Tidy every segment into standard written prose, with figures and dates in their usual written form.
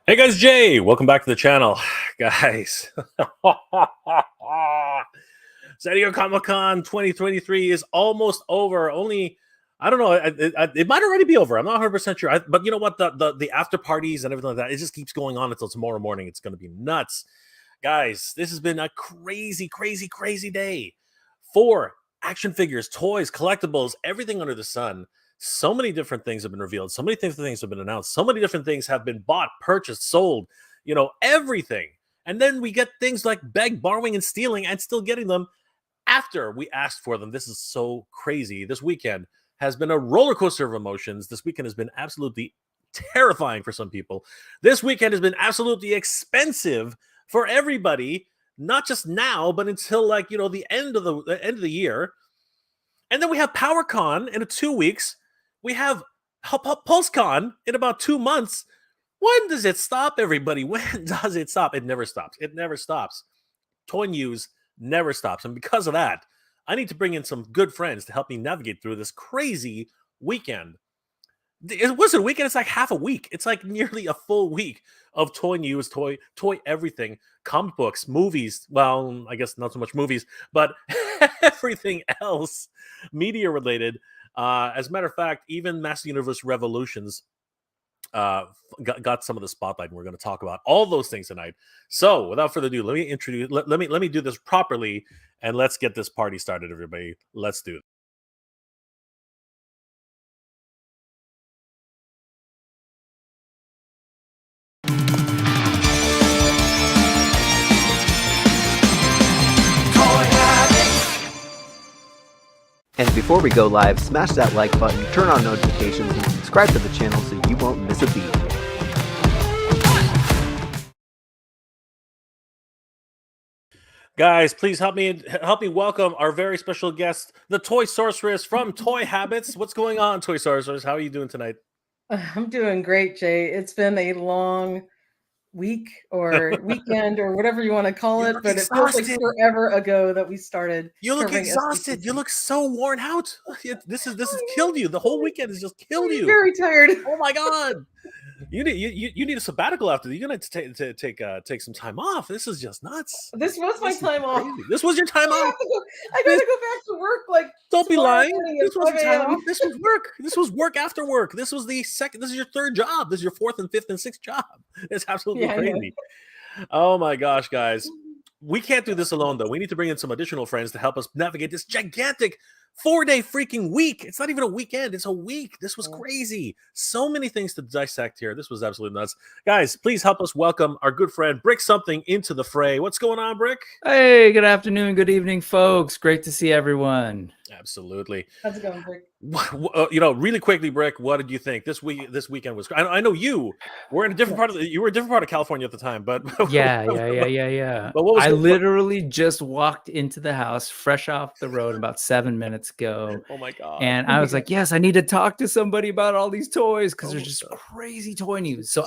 Hey guys, Jay, welcome back to the channel. Guys, San Diego Comic-Con 2023 is almost over. Only, I don't know, it might already be over. I'm not 100% sure. But you know what? The after parties and everything like that, it just keeps going on until tomorrow morning. It's going to be nuts. Guys, this has been a crazy, crazy, crazy day for action figures, toys, collectibles, everything under the sun. So many different things have been revealed. So many things have been announced. So many different things have been bought, purchased, sold, everything. And then we get things like beg, borrowing, and stealing and still getting them after we asked for them. This is so crazy. This weekend has been a roller coaster of emotions. This weekend has been absolutely terrifying for some people. This weekend has been absolutely expensive for everybody, not just now, but until the end of the year. And then we have PowerCon in 2 weeks. We have PulseCon in about 2 months. When does it stop, everybody? When does it stop? It never stops. It never stops. Toy news never stops. And because of that, I need to bring in some good friends to help me navigate through this crazy weekend. It wasn't a weekend. It's like half a week. It's like nearly a full week of toy news, toy everything, comic books, movies. Well, I guess not so much movies, but everything else media related. As a matter of fact, even Master Universe Revolutions got some of the spotlight, and we're going to talk about all those things tonight. So, without further ado, let me do this properly, and let's get this party started, everybody. Let's do it. And before we go live, smash that like button, turn on notifications, and subscribe to the channel so you won't miss a beat. Guys, please help me welcome our very special guest, the Toy Sorceress from Toy Habits. What's going on, Toy Sorceress? How are you doing tonight? I'm doing great, Jay. It's been a long week or weekend or whatever you want to call it, but it feels like forever ago that we started. You look exhausted. You look so worn out. This has killed you. The whole weekend has just killed you. Very tired. Oh my god. You need a sabbatical after. You're gonna take some time off. This is just nuts. This was my time off. This was your time off. I gotta go back to work. Like, don't be lying. This was time. This was work. This was work after work. This was the second. This is your third job. This is your fourth and fifth and sixth job. It's absolutely crazy. Oh my gosh, guys. We can't do this alone, though. We need to bring in some additional friends to help us navigate this gigantic 4-day freaking week. It's not even a weekend. It's a week. This was crazy. So many things to dissect here. This was absolutely nuts. Guys, please help us welcome our good friend Brick Something into the fray. What's going on, Brick? Hey, good afternoon, good evening, folks. Great to see everyone. Absolutely. How's it going, Brick? Really quickly, Brick, what did you think? This weekend was. I know you were in a different part of you were a different part of California at the time, but yeah. But what was I literally just walked into the house, fresh off the road, about 7 minutes ago. Oh my god! And I was like, yes, I need to talk to somebody about all these toys because there's just crazy toy news. So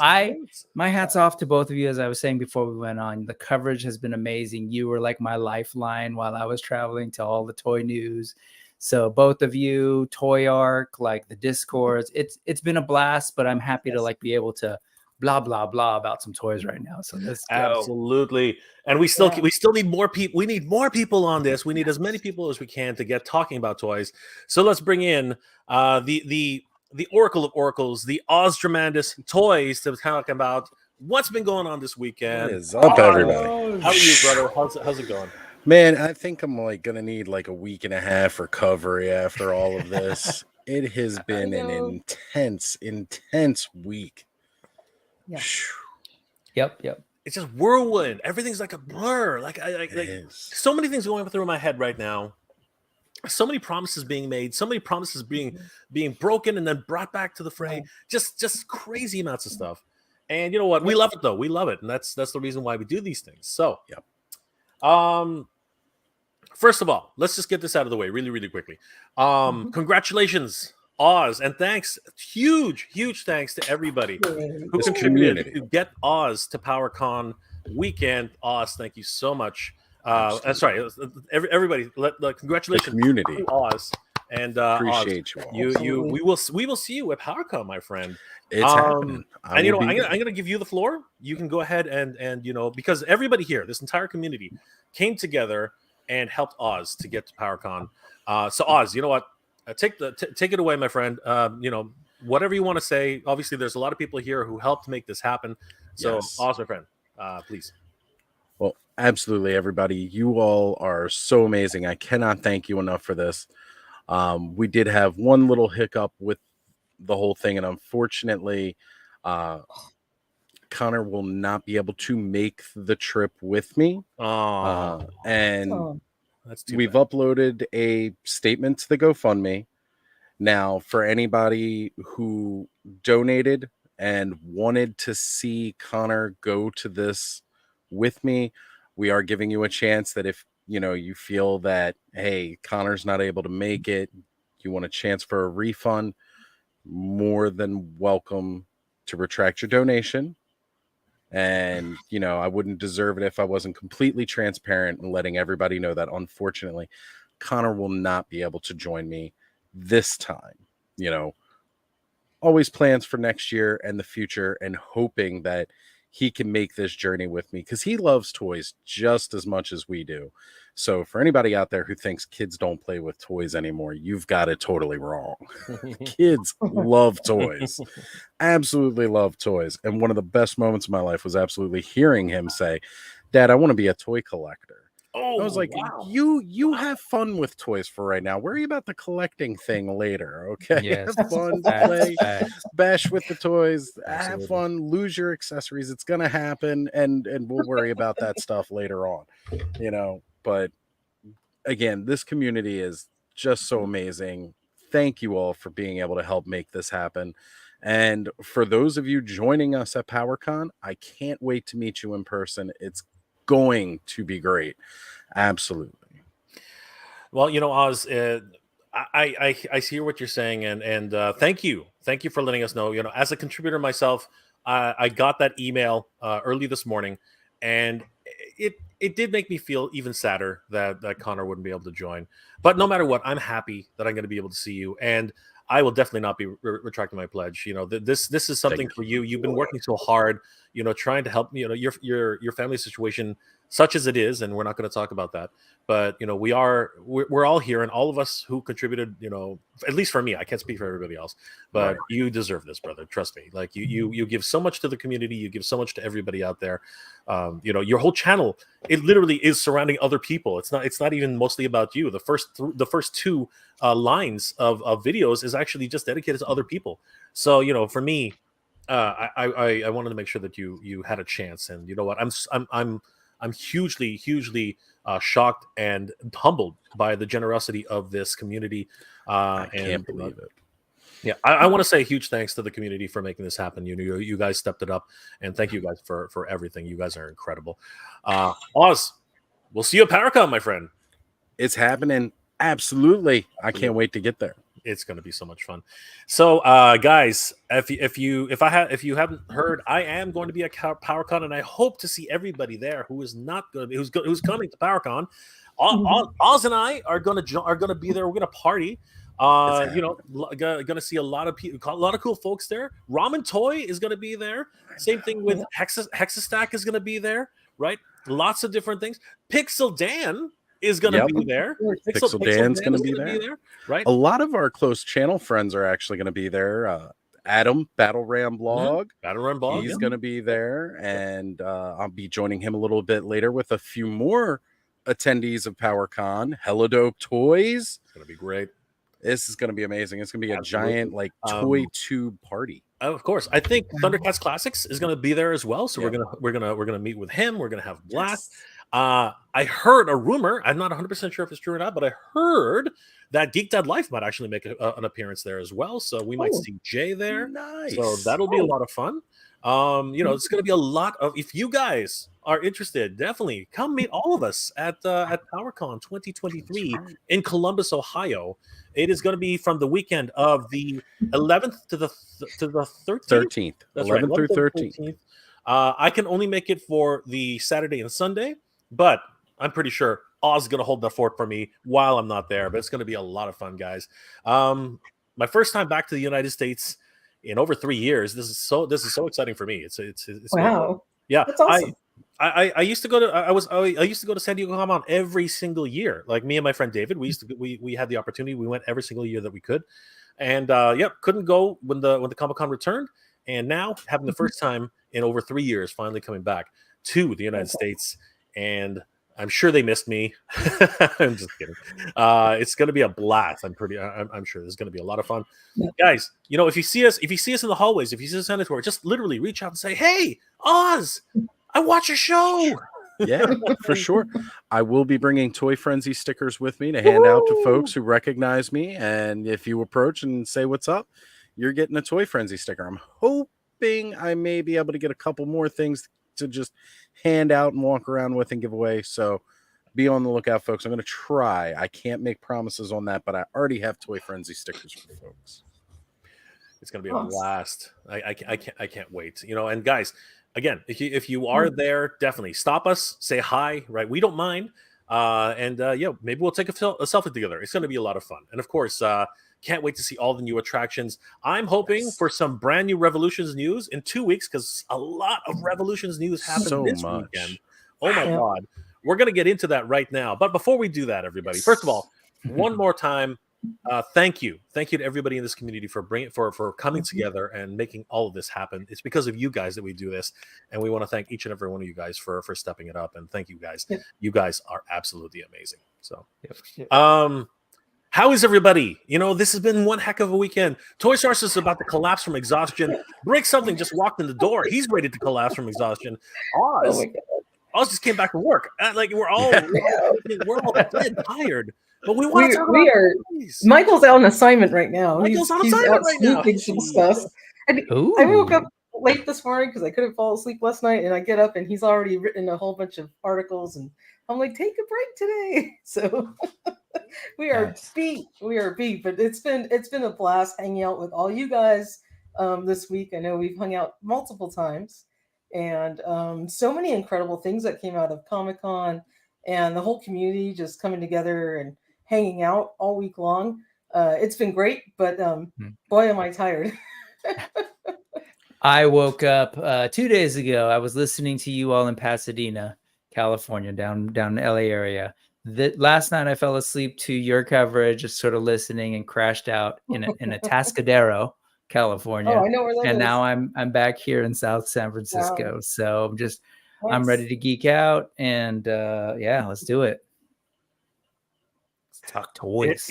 my hats off to both of you, as I was saying before we went on. The coverage has been amazing. You were like my lifeline while I was traveling to all the toy news. So both of you, Toy Arc, like the Discords, it's been a blast, but I'm happy to like be able to blah blah blah about some toys right now. So let's go. Absolutely. And we still need more people. We need more people on this. We need as many people as we can to get talking about toys. So let's bring in the Oracle of Oracles, the Ozdramandus Toys, to talk about what's been going on this weekend. What is up, everybody? How are you, brother? How's it going? Man, I think I'm gonna need a week and a half recovery after all of this. It has been an intense week. Yeah. Yep. It's just whirlwind. Everything's like a blur. So many things going through my head right now. So many promises being made. So many promises being broken and then brought back to the fray. Just crazy amounts of stuff. And you know what? We love it though. We love it, and that's the reason why we do these things. So, first of all, let's just get this out of the way really, really quickly. Congratulations, Oz, and thanks, huge thanks to everybody who contributed to get Oz to PowerCon weekend. Oz, thank you so much. Sorry, everybody, congratulations, community, to Oz And Oz, Appreciate you all. we will see you at PowerCon, my friend. It's happening. And you know, I'm gonna give you the floor. You can go ahead and you know, because everybody here, this entire community, came together and helped Oz to get to PowerCon. So Oz, you know what? Take it away, my friend. You know, whatever you want to say. Obviously, there's a lot of people here who helped make this happen. So Yes. Oz, my friend, please. Well, absolutely, everybody. You all are so amazing. I cannot thank you enough for this. We did have one little hiccup with the whole thing, and unfortunately, Connor will not be able to make the trip with me. And That's too we've bad. uploaded a statement to the GoFundMe. Now, for anybody who donated and wanted to see Connor go to this with me, we are giving you a chance that if you know you feel that, hey, Connor's not able to make it, you want a chance for a refund, more than welcome to retract your donation. And you know, I wouldn't deserve it if I wasn't completely transparent and letting everybody know that unfortunately Connor will not be able to join me this time. You know, always plans for next year and the future, and hoping that he can make this journey with me, because he loves toys just as much as we do. So for anybody out there who thinks kids don't play with toys anymore, you've got it totally wrong. Kids love toys, absolutely love toys. And one of the best moments of my life was absolutely hearing him say, "Dad, I want to be a toy collector." Oh, I was like, wow. you have fun with toys for right now. Worry about the collecting thing later, okay? Yes. Have fun, play, bash with the toys, have fun, lose your accessories. It's gonna happen, and we'll worry about that stuff later on, you know. But again, this community is just so amazing. Thank you all for being able to help make this happen. And for those of you joining us at PowerCon, I can't wait to meet you in person. It's going to be great. Absolutely. Well, you know, Oz, I hear what you're saying, and thank you for letting us know. You know, as a contributor myself, I got that email early this morning, and it did make me feel even sadder that Connor wouldn't be able to join. But no matter what, I'm happy that I'm going to be able to see you, and I will definitely not be retracting my pledge. You know, this is something for you. You've been working so hard, you know, trying to help. You know, your family situation, such as it is, and we're not going to talk about that. But you know, we're all here, and all of us who contributed, you know, at least for me, I can't speak for everybody else, but you deserve this, brother. Trust me. Like you give so much to the community, you give so much to everybody out there. You know, your whole channel, it literally is surrounding other people. It's not even mostly about you. The first two lines of videos is actually just dedicated to other people. So you know, for me, I wanted to make sure that you had a chance, and you know what, I'm hugely shocked and humbled by the generosity of this community. I can't believe it. Yeah, I want to say a huge thanks to the community for making this happen. You guys stepped it up, and thank you guys for everything. You guys are incredible. Oz, we'll see you at PowerCon, my friend. It's happening. Absolutely. I can't wait to get there. It's going to be so much fun. So, guys, if you haven't heard, I am going to be at PowerCon, and I hope to see everybody there who is not going to who's coming to PowerCon. Oz and I are going to be there. We're going to party. You know, going to see a lot of people, a lot of cool folks there. Ramen Toy is going to be there. Same thing with Hexastack is going to be there. Right, lots of different things. Pixel Dan is going to be there. Pixel Dan's going to be there. Right. A lot of our close channel friends are actually going to be there. Adam, Battle Ram Blog. Battle Ram Blog. He's going to be there. And I'll be joining him a little bit later with a few more attendees of PowerCon. Hello Dope Toys. It's going to be great. This is going to be amazing. It's going to be a giant toy tube party. Of course. I think Thundercats Classics is going to be there as well. So we're gonna meet with him. We're going to have blast. Yes. I heard a rumor. I'm not 100% sure if it's true or not, but I heard that Geek Dad Life might actually make an appearance there as well. So we might see Jay there. Nice. So that'll be a lot of fun. You know, it's going to be a lot of. If you guys are interested, definitely come meet all of us at PowerCon 2023 in Columbus, Ohio. It is going to be from the weekend of the 11th to the 13th. 13th. That's 11th right. through 13th. I can only make it for the Saturday and Sunday, but I'm pretty sure Oz is going to hold the fort for me while I'm not there, but it's going to be a lot of fun, guys. My first time back to the United States in over 3 years. This is so exciting for me. It's Wow. yeah. That's awesome. I used to go to I used to go to San Diego Comic-Con every single year. Like me and my friend David, we had the opportunity. We went every single year that we could, and couldn't go when the Comic-Con returned. And now having the first time in over 3 years, finally coming back to the United States, and I'm sure they missed me. I'm just kidding. It's going to be a blast. I'm sure there's going to be a lot of fun, guys. You know, if you see us in the hallways, if you see us on the tour, just literally reach out and say, "Hey, Oz, I watch your show." Yeah, for sure. I will be bringing Toy Frenzy stickers with me to hand out to folks who recognize me. And if you approach and say what's up, you're getting a Toy Frenzy sticker. I'm hoping I may be able to get a couple more things to just hand out and walk around with and give away. So be on the lookout, folks. I'm going to try. I can't make promises on that, but I already have Toy Frenzy stickers for folks. It's going to be a blast. I can't wait. You know, and guys, again, if you are there, definitely stop us, say hi, right? We don't mind. Maybe we'll take a selfie together. It's going to be a lot of fun. And of course, can't wait to see all the new attractions. I'm hoping for some brand new Revolutions news in 2 weeks, because a lot of Revolutions news happened this weekend. Oh my God. We're going to get into that right now. But before we do that, everybody, first of all, one more time, thank you to everybody in this community for coming together and making all of this happen. It's because of you guys that we do this, and we want to thank each and every one of you guys for stepping it up. And thank you guys. You guys are absolutely amazing. So, how is everybody? You know, this has been one heck of a weekend. Toy Source is about to collapse from exhaustion. Break Something just walked in the door. He's ready to collapse from exhaustion. Oz just came back to work. We're all dead tired. But we want to talk about Michael's out on assignment right now. Michael's on assignment right now. Some stuff. And I woke up late this morning because I couldn't fall asleep last night, and I get up and he's already written a whole bunch of articles, and I'm like, take a break today. So we are beat. But it's been a blast hanging out with all you guys this week. I know we've hung out multiple times, and so many incredible things that came out of Comic-Con, and the whole community just coming together and hanging out all week long. It's been great, but boy, am I tired. I woke up 2 days ago. I was listening to you all in Pasadena, California, down in the LA area. Last night I fell asleep to your coverage, just sort of listening, and crashed out in a Tascadero, California. Oh, I know where that is. And now I'm back here in South San Francisco. Wow. So I'm ready to geek out, and let's do it. Let's talk toys.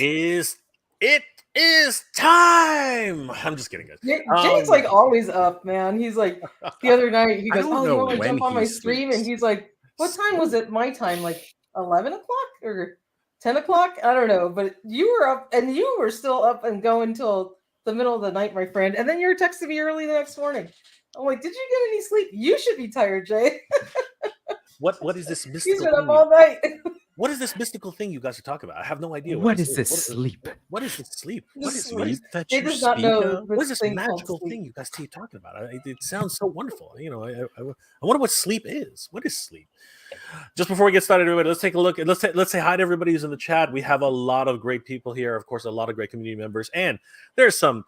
It is time. I'm just kidding, guys. Jay's like always up, man. He's like, the other night he goes, "Oh, you want to jump on my stream?" And he's like, "What time was it? My time, like 11 o'clock or 10 o'clock? I don't know." But you were up, and you were still up and going till the middle of the night, my friend. And then you were texting me early the next morning. I'm like, "Did you get any sleep? You should be tired, Jay." What is this mystical? He's been up all night. What is this mystical thing you guys are talking about? I have no idea. What is this sleep? What is this sleep? What is sleep that you speak of? What is this magical thing you guys keep talking about? It sounds so wonderful. You know, I wonder what sleep is. What is sleep? Just before we get started, everybody, let's take a look. Let's say hi to everybody who's in the chat. We have a lot of great people here. Of course, a lot of great community members, and there's some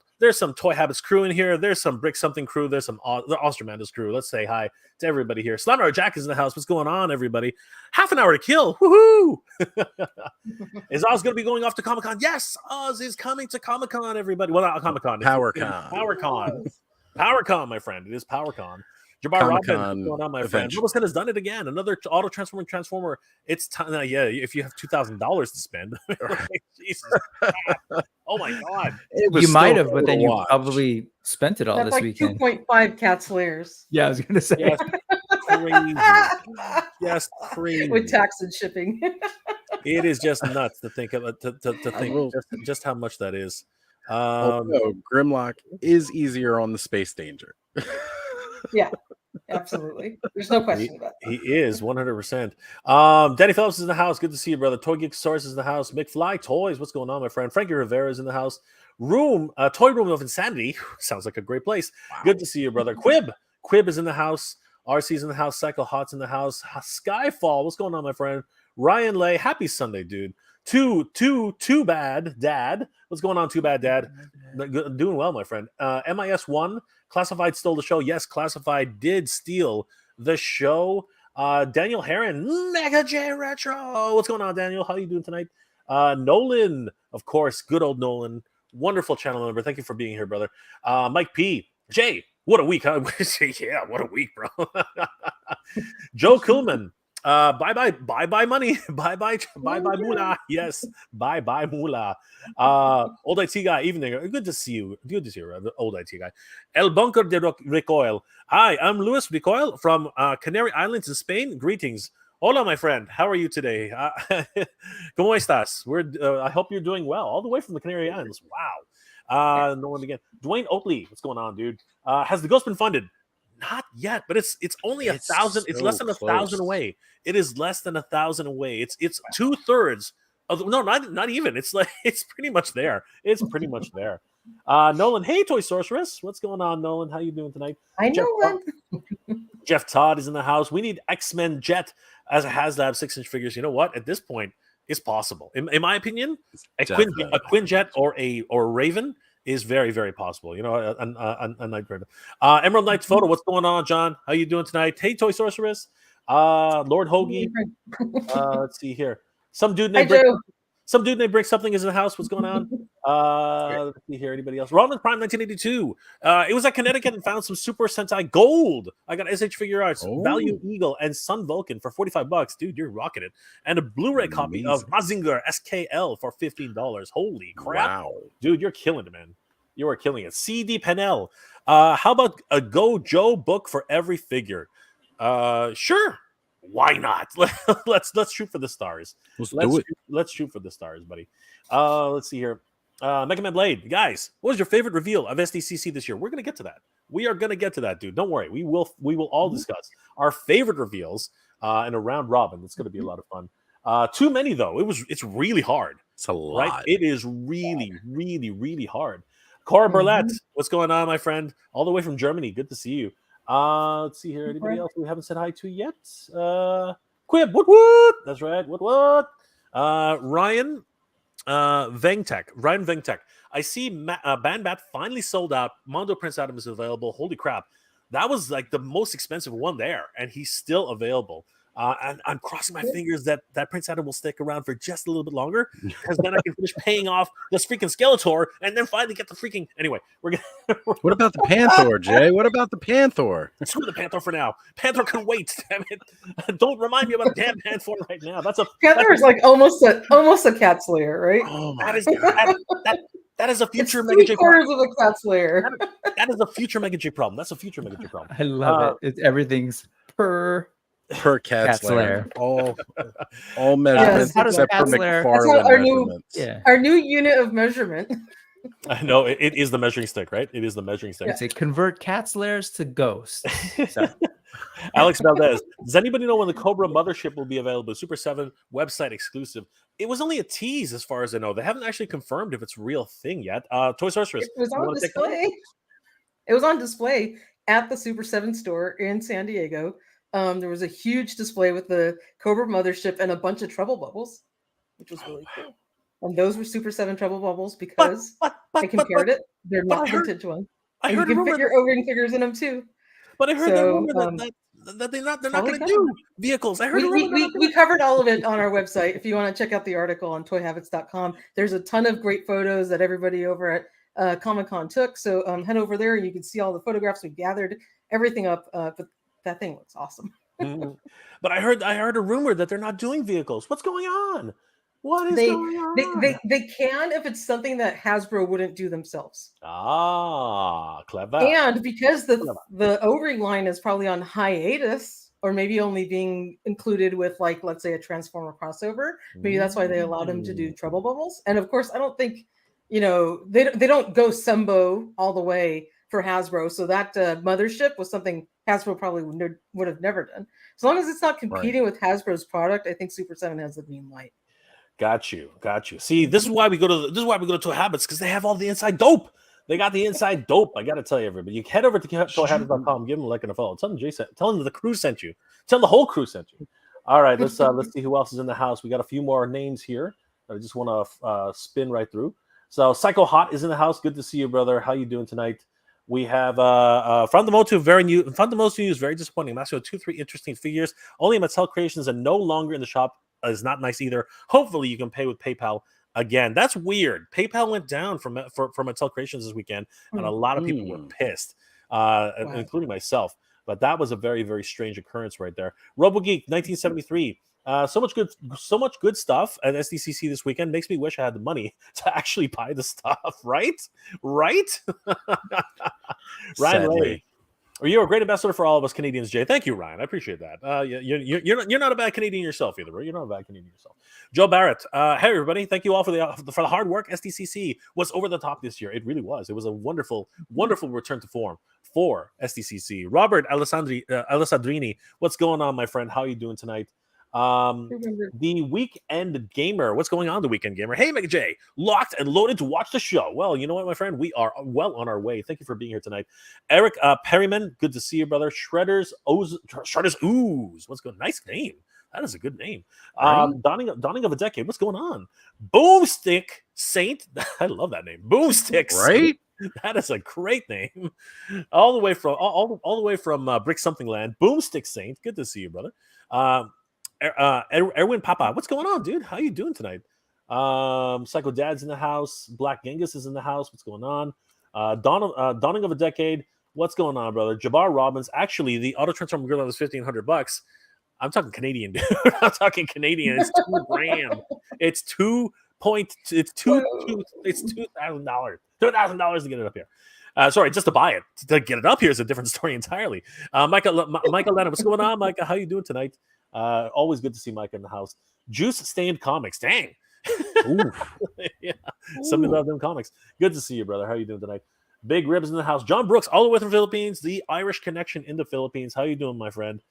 Toy Habits crew in here. There's some Brick Something crew. There's some the Ostermandas crew. Let's say hi to everybody here. Slammer Jack is in the house. What's going on, everybody? Half an hour to kill. Woohoo! Is Oz going to be going off to Comic-Con? Yes, Oz is coming to Comic-Con, everybody. Well, not Comic-Con. PowerCon, my friend. It is PowerCon. Jabbar Robin, what's going on, my friend? Wilson has done it again. Another auto-transforming transformer. It's time. If you have $2,000 to spend. Jesus. Oh, my God. You might have, but then you probably spent it all this weekend. 2.5 Cats Lairs. Yeah, I was going to say. Yes, crazy. Yes, crazy. With tax and shipping. It is just nuts to think of to think just how much that is. Grimlock is easier on the Space Danger. Yeah, absolutely. There's no question about that. He is 100%. Danny Phillips is in the house. Good to see you, brother. Toy Geek Source is in the house. McFly Toys, what's going on, my friend? Frankie Rivera is in the house. Toy Room of Insanity sounds like a great place. Wow. Good to see you, brother. Quib is in the house. RC's in the house. Cycle Hot's in the house. Skyfall, what's going on, my friend? Ryan Lay, happy Sunday, dude. Too bad, Dad. What's going on, Too Bad, Dad? Doing well, my friend. MIS1, Classified stole the show. Yes, Classified did steal the show. Daniel Heron, Mega J Retro. What's going on, Daniel? How are you doing tonight? Nolan, of course, good old Nolan. Wonderful channel member. Thank you for being here, brother. Mike P. Jay, what a week, huh? Yeah, what a week, bro. Joe Kuhlman. Bye money. Bye moolah. Yes, bye moolah. Old IT guy, evening. Good to see you. Good to see you, old IT guy. El Bunker de Recoil. Hi, I'm Luis Recoil from Canary Islands in Spain. Greetings. Hola, my friend. How are you today? ¿Cómo estás? I hope you're doing well. All the way from the Canary Islands. Wow. No one again. Dwayne Oatley. What's going on, dude? Has the ghost been funded? Not yet, but it's only 1,000. It's less than 1,000 away. It is less than 1,000 away. It's 2/3 of no, not even. It's like it's pretty much there. It's pretty much there. Nolan, hey, Toy Sorceress. What's going on, Nolan? How you doing tonight? I know. Jeff Todd is in the house. We need X-Men Jet as a HasLab 6-inch figures. You know what? At this point, it's possible. In my opinion, a Quinjet or a Raven is very, very possible. You know, a Night Raven. Emerald Knight's photo. What's going on, John? How you doing tonight? Hey, Toy Sorceress. Lord Hoagie. Let's see here. Some dude named Brick Something is in the house. What's going on? Let's see here. Anybody else? Robin Prime 1982. It was at Connecticut and found some Super Sentai Gold. I got SH Figure Arts, Value Eagle, and Sun Vulcan for $45. Dude, you're rocking it. And a Blu-ray copy of Mazinger SKL for $15. Holy crap. Wow. Dude, you're killing it, man. You are killing it. CD Penel. How about a Go Joe book for every figure? Sure. Why not? Let's shoot for the stars. Let's shoot for the stars, buddy. Let's see here. Mega Man Blade, guys, what was your favorite reveal of SDCC this year? We're gonna get to that. We are gonna get to that, dude. Don't worry. We will all discuss our favorite reveals in a round robin. It's gonna be a lot of fun. Too many though. It's really hard. It's a lot. Right? It is really, really, really hard. Cora Burlett, what's going on, my friend? All the way from Germany. Good to see you. Let's see here. Anybody else we haven't said hi to yet? Quib, what? That's right. What? Ryan Vengtech. I see Banbat finally sold out. Mondo Prince Adam is available. Holy crap. That was like the most expensive one there, and he's still available. And I'm crossing my fingers that Prince Adam will stick around for just a little bit longer, because then I can finish paying off this freaking Skeletor and then finally get the freaking. Anyway, we're gonna. What about the Panther, Jay? What about the Panther? Screw the Panther for now. Panther can wait. Damn it! Don't remind me about the damn Panther right now. Panther is like almost a Cat's Lair, right? Oh, that is a future Mega J problem. Of a Cat's Lair. That is a future Mega J problem. That's a future Mega J problem. I love it. Everything's per Cat's Lair. All measurements except for McFarlane measurements. Our new unit of measurement. I know it is the measuring stick, right? It is the measuring stick. It's a convert Cat's Lairs to ghosts. So. Alex Valdez, does anybody know when the Cobra Mothership will be available? Super 7 website exclusive. It was only a tease, as far as I know. They haven't actually confirmed if it's a real thing yet. Toy Sorceress. It was on display. It was on display at the Super 7 store in San Diego. There was a huge display with the Cobra Mothership and a bunch of Trouble Bubbles, which was really cool. And those were Super 7 Trouble Bubbles because I compared it. They're not vintage ones. I heard you can fit your O-ring figures in them too. But I heard that they're not going to do vehicles. I heard we covered all of it on our website. If you want to check out the article on toyhabits.com, there's a ton of great photos that everybody over at Comic-Con took. So head over there and you can see all the photographs we gathered, everything up. But that thing looks awesome. But I heard a rumor that they're not doing vehicles. What's going on? What is going on? They can if it's something that Hasbro wouldn't do themselves. Ah, clever. And because the O-ring line is probably on hiatus, or maybe only being included with, like, let's say a Transformer crossover, maybe that's why they allowed him to do Trouble Bubbles. And of course, I don't think, they don't go Sumbo all the way for Hasbro. So that mothership was something Hasbro probably would have never done. As long as it's not competing with Hasbro's product, I think Super 7 has the green light. Got you. See, this is why we go to Toy Habits, because they have all the inside dope. They got the inside dope. I got to tell you, everybody. You head over to toyhabits.com, give them a like and a follow. Tell them the crew sent you. Tell them the whole crew sent you. All right, let's see who else is in the house. We got a few more names here that I just want to spin right through. So Psycho Hot is in the house. Good to see you, brother. How you doing tonight? We have from the MOTU news, very disappointing. Master 2-3 interesting figures. Only Mattel Creations and no longer in the shop is not nice either. Hopefully you can pay with PayPal again. That's weird. PayPal went down for Mattel Creations this weekend, and a lot of people were pissed, including myself. But that was a very, very strange occurrence right there. RoboGeek 1973. So much good stuff at SDCC this weekend. Makes me wish I had the money to actually buy the stuff. Right? Ryan Ray. You're a great ambassador for all of us Canadians, Jay. Thank you, Ryan. I appreciate that. You're not a bad Canadian yourself either, bro. You're not a bad Canadian yourself. Joe Barrett. Hey, everybody. Thank you all for the hard work. SDCC was over the top this year. It really was. It was a wonderful, wonderful return to form for SDCC. Robert Alessandrini. What's going on, my friend? How are you doing tonight? The Weekend Gamer. What's going on, the Weekend Gamer? Hey, Mega J, locked and loaded to watch the show. Well, you know what, my friend? We are well on our way. Thank you for being here tonight. Eric Perryman, good to see you, brother. Shredder's Ooze. What's going on? Nice name. That is a good name. Dawning of a Decade. What's going on? Boomstick Saint. I love that name. Boomstick Saint. Right? That is a great name. All the way from Brick Something Land. Boomstick Saint. Good to see you, brother. Erwin Papa, what's going on, dude? How you doing tonight? Psycho Dad's in the house. Black Genghis is in the house. What's going on? Dawning of a Decade. What's going on, brother? Jabbar Robbins. Actually, the auto transform gorilla was $1,500. I'm talking Canadian, dude. I'm talking Canadian. It's $2,000. It's $2,000. $2,000 to get it up here. Sorry, just to buy it. To get it up here is a different story entirely. Michael Lennon, what's going on, Micah? How you doing tonight? Always good to see Micah in the house. Juice Stained Comics. Dang. Yeah. Something about them comics. Good to see you, brother. How you doing tonight? Big Ribs in the house. John Brooks, all the way from the Philippines. The Irish connection in the Philippines. How you doing, my friend?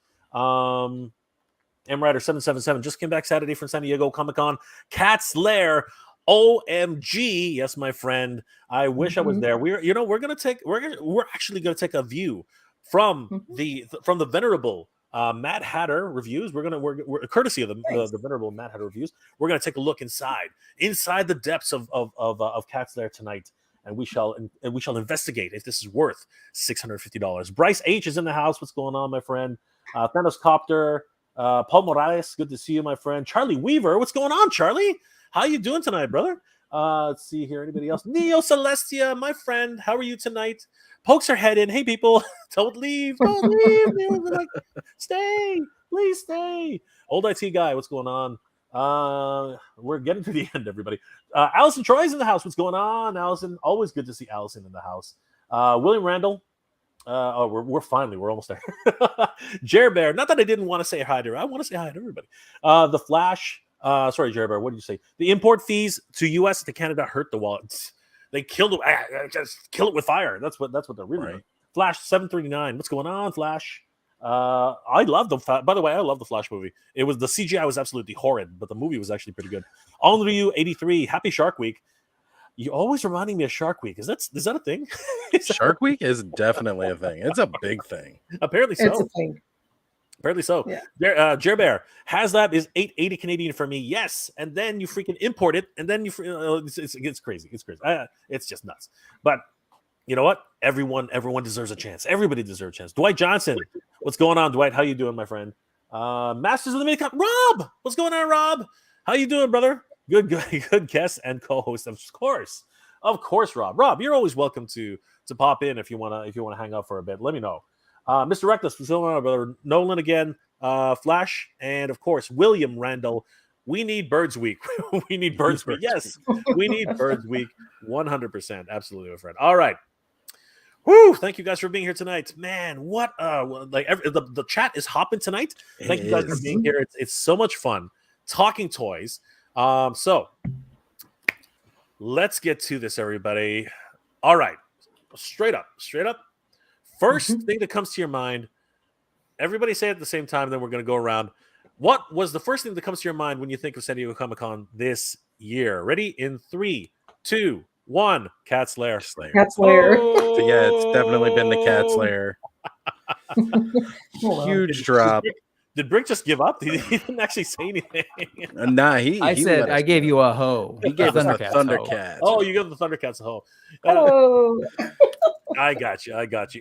M-Rider777 just came back Saturday from San Diego Comic-Con. Cat's Lair. OMG, yes, my friend. I wish I was there. We're actually gonna take a view from the venerable Mad Hatter reviews. We're courtesy of the venerable Mad Hatter reviews. We're gonna take a look inside the depths of Cat's Lair tonight, and we shall investigate if this is worth $650. Bryce H is in the house. What's going on, my friend? Thanos Copter, Paul Morales. Good to see you, my friend. Charlie Weaver. What's going on, Charlie? How you doing tonight, brother? Let's see here. Anybody else? Neo Celestia, my friend. How are you tonight? Pokes her head in. Hey, people, don't leave. Don't leave. Like, stay. Please stay. Old IT guy, what's going on? We're getting to the end, everybody. Allison Troy's in the house. What's going on, Allison? Always good to see Allison in the house. William Randall. We're almost there. Jer Bear. Not that I didn't want to say hi to her. I want to say hi to everybody. The Flash. Sorry, Jerry Bear, what did you say? The import fees to U.S. to Canada hurt the wallets. They killed it. Just kill it with fire. That's what they're really doing. Flash 739. What's going on, Flash? I love by the way, I love the Flash movie. It was the CGI was absolutely horrid, but the movie was actually pretty good. Onryu 83. Happy Shark Week. You always reminding me of Shark Week. Is that a thing? Shark Week is definitely a thing. It's a big thing. Apparently so. It's a thing. Apparently so. Yeah. Jer Bear, HasLab is $880 Canadian for me. Yes, and then you freaking import it, and then it's crazy. It's crazy. It's just nuts. But you know what? Everyone deserves a chance. Everybody deserves a chance. Dwight Johnson, what's going on, Dwight? How you doing, my friend? Masters of the Mini-Con, Rob, what's going on, Rob? How you doing, brother? Good guest and co-host, of course, Rob. Rob, you're always welcome to pop in if you wanna hang out for a bit. Let me know. Mr. Reckless, what's going on, brother? Nolan again, Flash, and of course, William Randall. We need Birds Week. We need Birds Week. Yes, we need Birds Week. 100%. Absolutely, my friend. All right. Woo! Thank you guys for being here tonight. Man, what the chat is hopping tonight. Thank you guys for being here. It's so much fun talking toys. So let's get to this, everybody. All right. Straight up. First thing that comes to your mind, everybody say it at the same time, then we're going to go around. What was the first thing that comes to your mind when you think of San Diego Comic-Con this year? Ready? In 3, 2, 1. Cat's Lair. Cat's Lair. Oh! Yeah, it's definitely been the Cat's Lair. Huge drop. Did Brick just give up? He didn't actually say anything. Nah, I said I gave you a hoe. He gave us the Thundercats hoe. Thundercats. Oh, you give the Thundercats a hoe. Oh, I got you.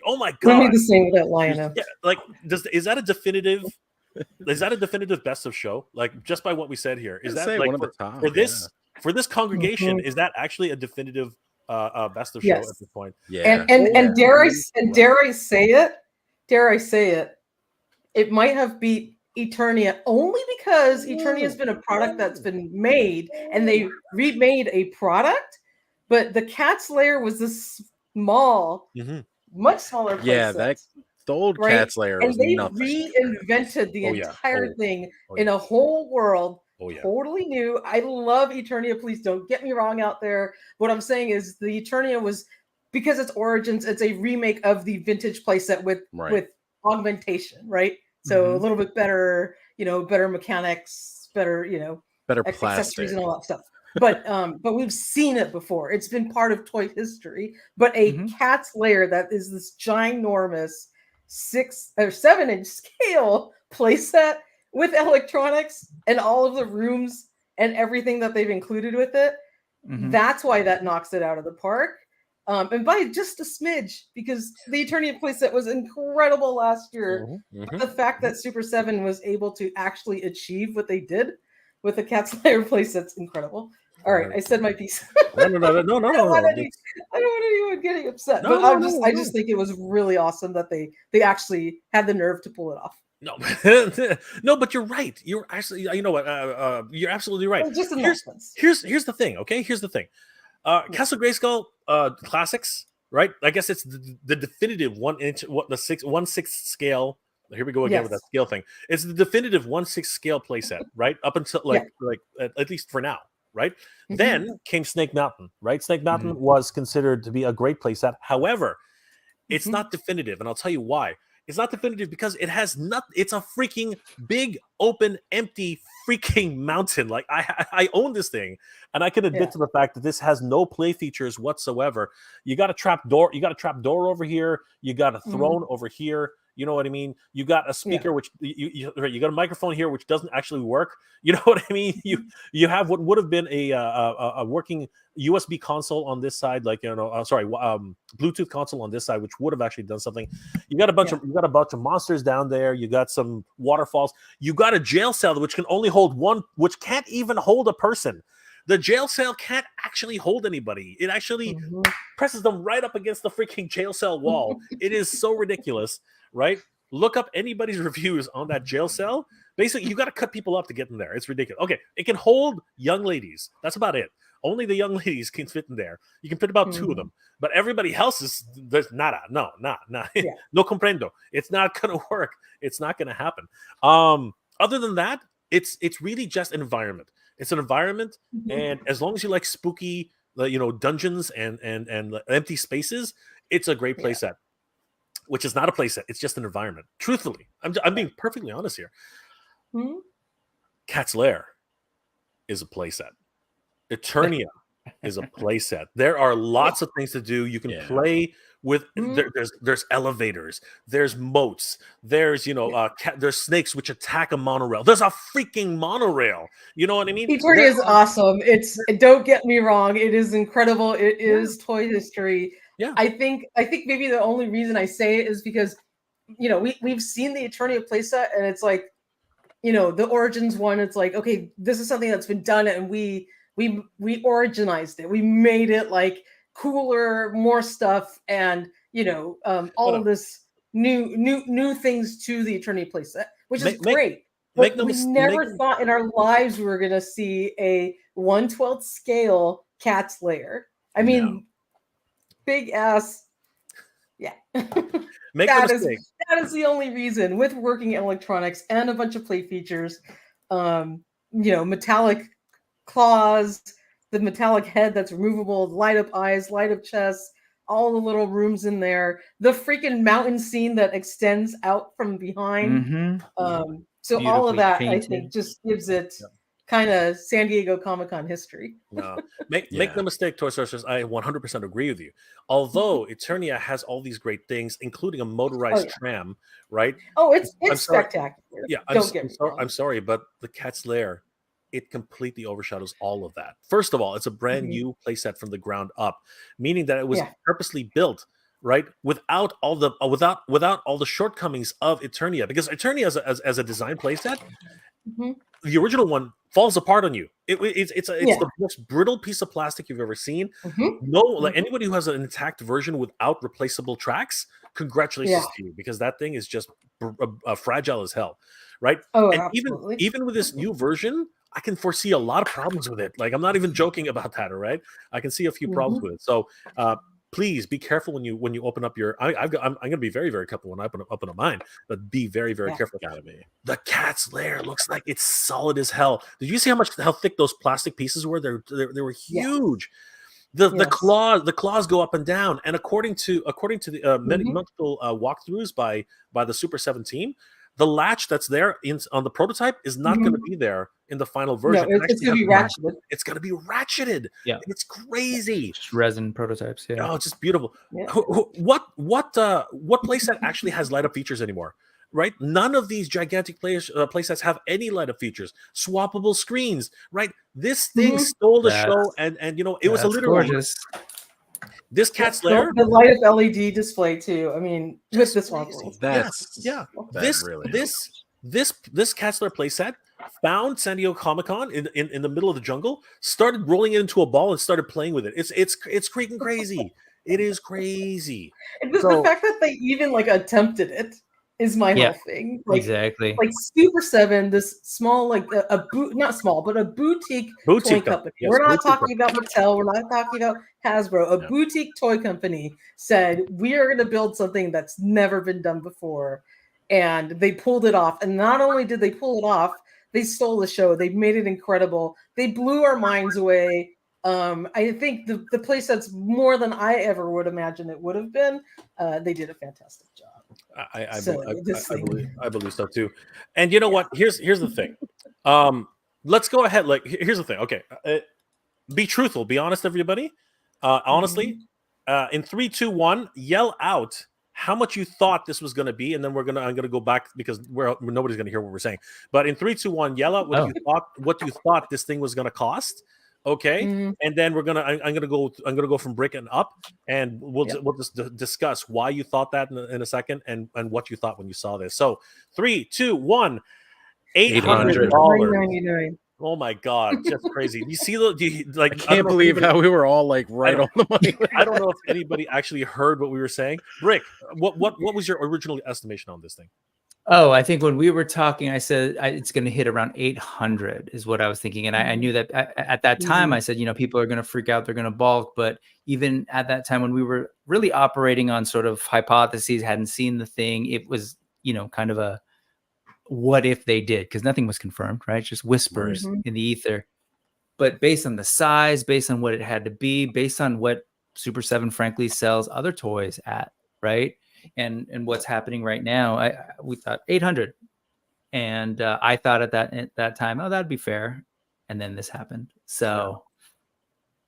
Oh my let me god. the same with that lion. Yeah, like is that a definitive? Is that a definitive best of show? Like just by what we said here, is I'd that say like one of the top, for this congregation? Mhm. Is that actually a definitive best of show at Yes. this point? Yeah. And dare I say it? Dare I say it? It might have beat Eternia only because Eternia has been a product that's been made and they remade a product, but the Cat's Lair was this small, much smaller place. Yeah, the old Cat's Lair and was they nothing. reinvented the entire thing in yeah. a whole world. Oh yeah. Totally new. I love Eternia. Please don't get me wrong out there. What I'm saying is the Eternia was, because it's Origins, it's a remake of the vintage playset with augmentation, right? So a little bit better, better mechanics, better, better accessories plastic and all that stuff. But we've seen it before. It's been part of toy history. But a Cat's Lair that is this ginormous 6 or 7-inch scale playset with electronics and all of the rooms and everything that they've included with it. That's why that knocks it out of the park. And by just a smidge, because the Eternia playset was incredible last year. But the fact that Super 7 was able to actually achieve what they did with the Cat's Lair playset's incredible. All right, I said my piece. No. I don't want anyone getting upset. But I just think it was really awesome that they actually had the nerve to pull it off. No, no, but you're right. You're actually, you know what? You're absolutely right. Well, just here's the thing. Okay, here's the thing. Castle Grayskull classics, right? I guess it's the definitive 1/6 scale. Here we go again with that scale thing. It's the definitive 1/6 scale playset, right? Up until like at least for now, right? Then came Snake Mountain, right? Snake Mountain was considered to be a great playset. However, it's not definitive, and I'll tell you why. It's not definitive because it has nothing. It's a freaking big, open, empty freaking mountain. Like I own this thing, and I can admit to the fact that this has no play features whatsoever. You got a trap door. You got a trap door over here. You got a throne over here. You know what I mean? You got a speaker, which you got a microphone here, which doesn't actually work. You know what I mean? You have what would have been a working USB console on this side, like Bluetooth console on this side, which would have actually done something. You got a bunch of monsters down there. You got some waterfalls. You got a jail cell which can only hold one, which can't even hold a person. The jail cell can't actually hold anybody. It actually presses them right up against the freaking jail cell wall. It is so ridiculous, right? Look up anybody's reviews on that jail cell. Basically, you got to cut people up to get in there. It's ridiculous. Okay, it can hold young ladies. That's about it. Only the young ladies can fit in there. You can fit about 2 of them. But everybody else is, there's nada. No. No comprendo. It's not going to work. It's not going to happen. Other than that, it's really just an environment. It's an environment, and as long as you like spooky, dungeons and empty spaces, it's a great playset. Which is not a playset; it's just an environment. Truthfully, I'm being perfectly honest here. Cat's Lair is a playset. Eternia is a playset. There are lots of things to do. You can play with. There's elevators. There's moats. There's there's snakes which attack a monorail. There's a freaking monorail. You know what I mean? Eternia is awesome. Don't get me wrong. It is incredible. It is toy history. Yeah. I think maybe the only reason I say it is because we've seen the Eternia playset, and it's like the Origins one. It's like, okay, this is something that's been done, and we originized it. We made it like cooler, more stuff, and all of this new things to the Eternia playset, which is great. But we never thought in our lives we were gonna see a 1/12 scale Cat's Lair. I mean, big ass. Yeah. That is the only reason, with working electronics and a bunch of play features, metallic claws, the metallic head that's removable, light up eyes, light up chest, all the little rooms in there, the freaking mountain scene that extends out from behind. So all of that, I think, just gives it kind of San Diego Comic-Con history. No, make no mistake, Toy Sorceress. I 100% agree with you. Although Eternia has all these great things, including a motorized tram, right? Oh, it's sorry. spectacular. Yeah, I'm sorry, but the Cat's Lair, it completely overshadows all of that. First of all, it's a brand new playset from the ground up, meaning that it was purposely built, right, without all the without all the shortcomings of Eternia, because Eternia as a design playset, the original one falls apart on you. It's the most brittle piece of plastic you've ever seen. Like anybody who has an intact version without replaceable tracks, congratulations to you, because that thing is just fragile as hell, right? Oh, and absolutely. even with this new version, I can foresee a lot of problems with it. Like, I'm not even joking about that. All right, I can see a few problems with it. So please be careful when you open up your. I'm going to be very, very careful when I open up mine, but be very, very careful. The Cat's Lair looks like it's solid as hell. Did you see how thick those plastic pieces were? They were huge. The claws go up and down, and according to the multiple walkthroughs by the Super 7 team, the latch that's there on the prototype is not going to be there in the final version. No, it's going to be ratcheted. It's going to be ratcheted. Yeah, it's crazy. Just resin prototypes. Yeah. Oh, just beautiful. Yeah. What playset actually has light up features anymore? Right? None of these gigantic playsets have any light up features. Swappable screens. Right? This thing stole the show, and it was a literal. Gorgeous. This Cat's Lair, the light up LED display too. I mean, with this one, this Cat's Lair playset found San Diego Comic-Con in the middle of the jungle, started rolling it into a ball, and started playing with it. It's freaking crazy. It is crazy. And the fact that they even attempted it is my whole thing. Exactly. Like Super 7, this small, not small, but a boutique toy company. Yes, we're not talking about Mattel. We're not talking about Hasbro. A boutique toy company said, we are going to build something that's never been done before. And they pulled it off. And not only did they pull it off, they stole the show. They made it incredible. They blew our minds away. I think the playsets, more than I ever would imagine it would have been, they did a fantastic job. I believe so too. And you know what? Here's the thing. Let's go ahead. Here's the thing. Okay, be truthful. Be honest, everybody. Honestly, in 3, 2, 1, yell out how much you thought this was going to be, and then I'm gonna go back because nobody's gonna hear what we're saying. But in 3, 2, 1, yell out what you thought this thing was gonna cost. Okay, and then I'm gonna go from brick and up, and we'll just discuss why you thought that in a second, and what you thought when you saw this. So 3, 2, 1, $800. Oh my God, just crazy. You see, I can't believe how we were all right on the money. I don't know if anybody actually heard what we were saying. Brick, what was your original estimation on this thing? Oh, I think when we were talking, I said it's going to hit around 800 is what I was thinking. And I knew that at that time, I said, people are going to freak out. They're going to balk. But even at that time, when we were really operating on sort of hypotheses, hadn't seen the thing, it was, kind of a what if they did, because nothing was confirmed, right? Just whispers in the ether. But based on the size, based on what it had to be, based on what Super 7, frankly, sells other toys at, right? And what's happening right now, we thought 800, and I thought at that time, oh, that'd be fair, and then this happened. So,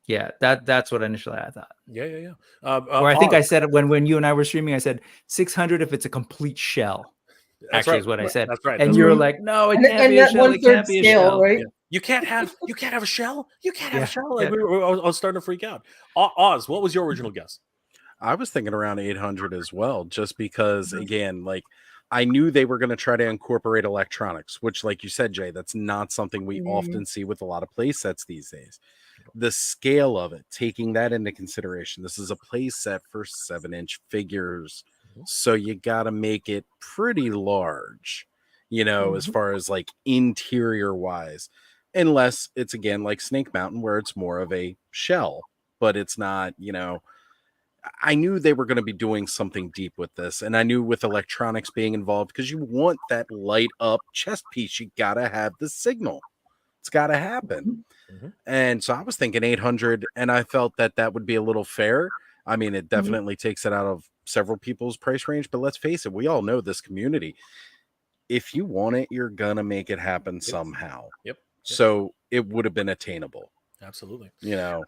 that's what initially I thought. Yeah. Or I think I said when you and I were streaming, I said 600 if it's a complete shell. That's actually, right. is what I said. That's right. And you're like, no, it can't be a shell. It can't be a shell. Right? Yeah. You can't have a shell. You can't have a shell. I was starting to freak out. Oz, what was your original guess? I was thinking around 800 as well, just because, again, I knew they were going to try to incorporate electronics, which, like you said, Jay, that's not something we often see with a lot of play sets these days. The scale of it, taking that into consideration, this is a play set for 7-inch figures, so you got to make it pretty large, as far as interior wise, unless it's again like Snake Mountain, where it's more of a shell, but it's not, I knew they were going to be doing something deep with this, and I knew with electronics being involved, because you want that light up chest piece, you got to have the signal. It's got to happen. And so I was thinking 800, and I felt that would be a little fair. I mean, it definitely takes it out of several people's price range, but let's face it, we all know this community. If you want it, you're going to make it happen somehow. Yep. So it would have been attainable. Absolutely. You know,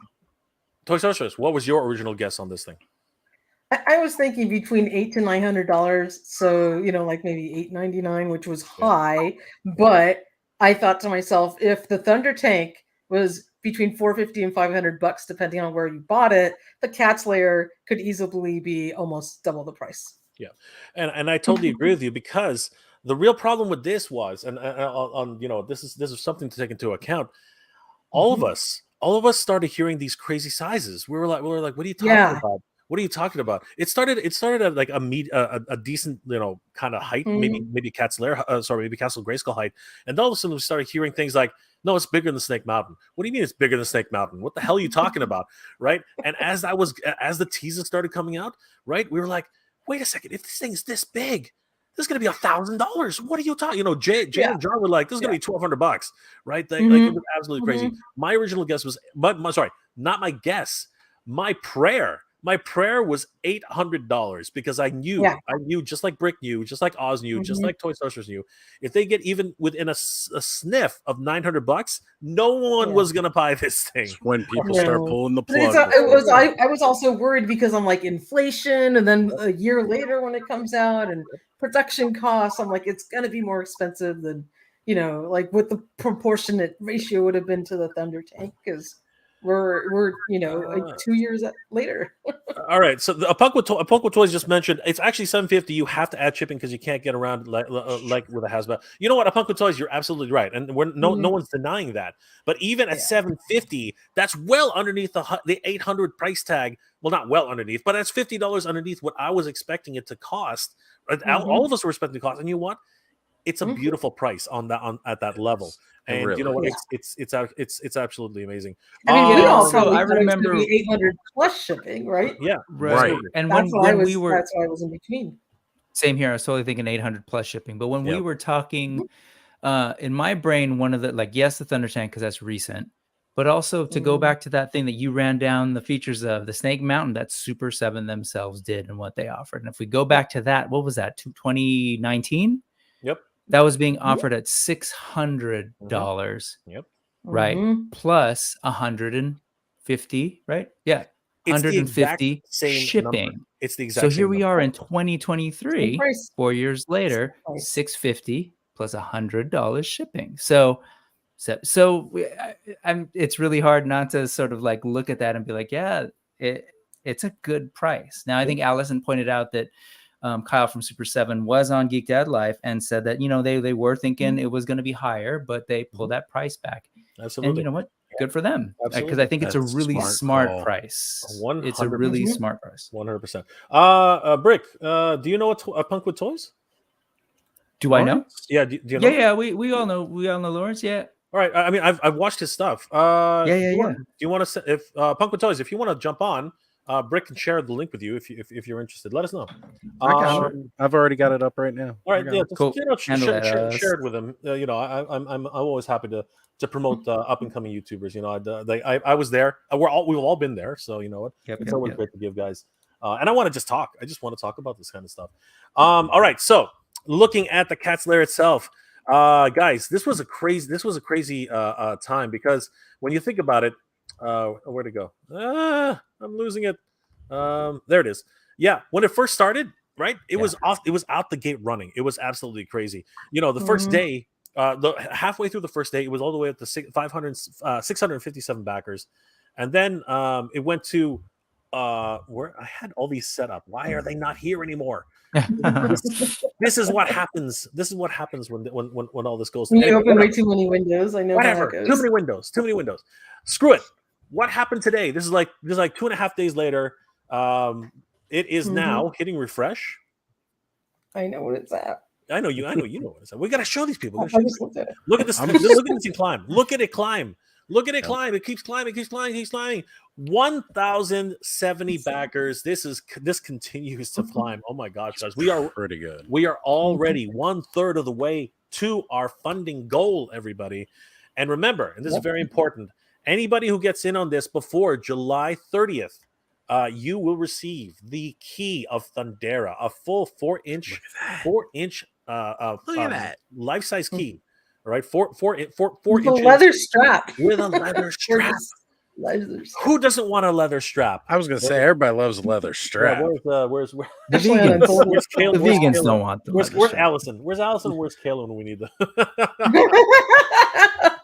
Toy Sorceress, what was your original guess on this thing? I was thinking between $800 to $900, so like maybe $899, which was high. But I thought to myself, if the Thunder Tank was between $450 and $500, depending on where you bought it, the Cat's Lair could easily be almost double the price. Yeah, and I totally agree with you, because the real problem with this was, and this is something to take into account. All of us started hearing these crazy sizes. We were like, what are you talking about? What are you talking about? It started at like a decent, kind of height, maybe Cat's Lair, maybe Castle Grayskull height, and all of a sudden we started hearing things like, no, it's bigger than Snake Mountain. What do you mean it's bigger than Snake Mountain? What the hell are you talking about, right? And as the teasers started coming out, right, we were like, wait a second, if this thing is this big, this is going to be $1,000. What are you talking? Jay and John were like, this is going to be $1,200, right? Like it was absolutely crazy. My original guess was, not my guess. My prayer was $800, because I knew, just like Brick knew, just like Oz knew, just like Toy Sorcerers knew, if they get even within a sniff of $900, no one was gonna buy this thing. It's when people start pulling the plug. I was also worried, because I'm like, inflation, and then a year later when it comes out, and production costs, I'm like, it's gonna be more expensive than like what the proportionate ratio would have been to the Thunder Tank, because we're 2 years later. All right, so a Punk with Toys just mentioned it's actually $750. You have to add shipping because you can't get around like with a Hasbro. You know what, a Punk with Toys, you're absolutely right, and no one's denying that. But even at $750, that's well underneath the 800 price tag. Well, not well underneath, but that's $50 underneath what I was expecting it to cost. All of us were expecting it to cost, and you know what? It's a beautiful price at that level. And really, you know what? It's absolutely amazing. I mean, we also I remember 800 plus shipping, right? Yeah, right. And that's why I was in between. Same here. I was totally thinking 800 plus shipping. But when we were talking, in my brain, one of the yes, the Thunder Tank, because that's recent, but also to go back to that thing that you ran down the features of the Snake Mountain that Super 7 themselves did and what they offered. And if we go back to that, what was that? 2019? Yep. That was being offered at $600. Yep. Right. Plus 150. Right. Yeah. 150 shipping. Number. It's the exact. So here we are in 2023, 4 years later, $650 plus $100 shipping. So it's really hard not to sort of like look at that and be like, yeah, it's a good price. Now I think Allison pointed out that Kyle from Super 7 was on Geek Dad Live and said that, they were thinking it was going to be higher, but they pulled that price back. Absolutely. And you know what? Good for them. Because I think it's a really smart price. 100%. It's a really smart price. 100%. Brick, do you know a Punk with Toys? Do I know? Yeah. Do you know? Yeah. We all know. We all know Lawrence. Yeah. All right. I mean, I've watched his stuff. Yeah. Do you want to, if Punk with Toys, if you want to jump on, Brick can share the link with you if you're interested. Let us know. I've already got it up right now. All right, cool. Share it with him. I'm always happy to promote up and coming YouTubers. I was there. We've all been there, so you know what. It's always great to give guys. And I want to just talk. I just want to talk about this kind of stuff. All right, so looking at the Cat's Lair itself, guys, this was a crazy time, because when you think about it. Where'd it go? I'm losing it. There it is. Yeah, when it first started, right? It was out the gate running. It was absolutely crazy. The first day, halfway through the first day, it was all the way up to 657 backers, and then it went to where I had all these set up. Why are they not here anymore? This is what happens. This is what happens when all this goes. You open way too many windows. I know. Whatever. Too many windows. Screw it. What happened today? This is like 2.5 days later. It is now hitting refresh. I know what it's at. I know you know what it's at. We got to show these people. I just looked at it. Look at this. Look at this thing climb. Look at it climb. Look at it climb. It keeps climbing. 1,070 backers. This continues to climb. Oh my gosh, guys. We are pretty good. We are already 1/3 of the way to our funding goal, everybody. And remember, and this is very important, anybody who gets in on this before July 30th, you will receive the key of Thundera, a full 4-inch life-size key. All right, four With a inches leather strap. with a leather strap. Leather strap. Who doesn't want a leather strap? I was gonna say everybody loves a leather strap. Where's The Especially on vegans, Untold. where's Caleb? the Where's vegans Caleb? don't want the Where's leather strap. Allison? Where's Allison? Where's Caleb when we need them?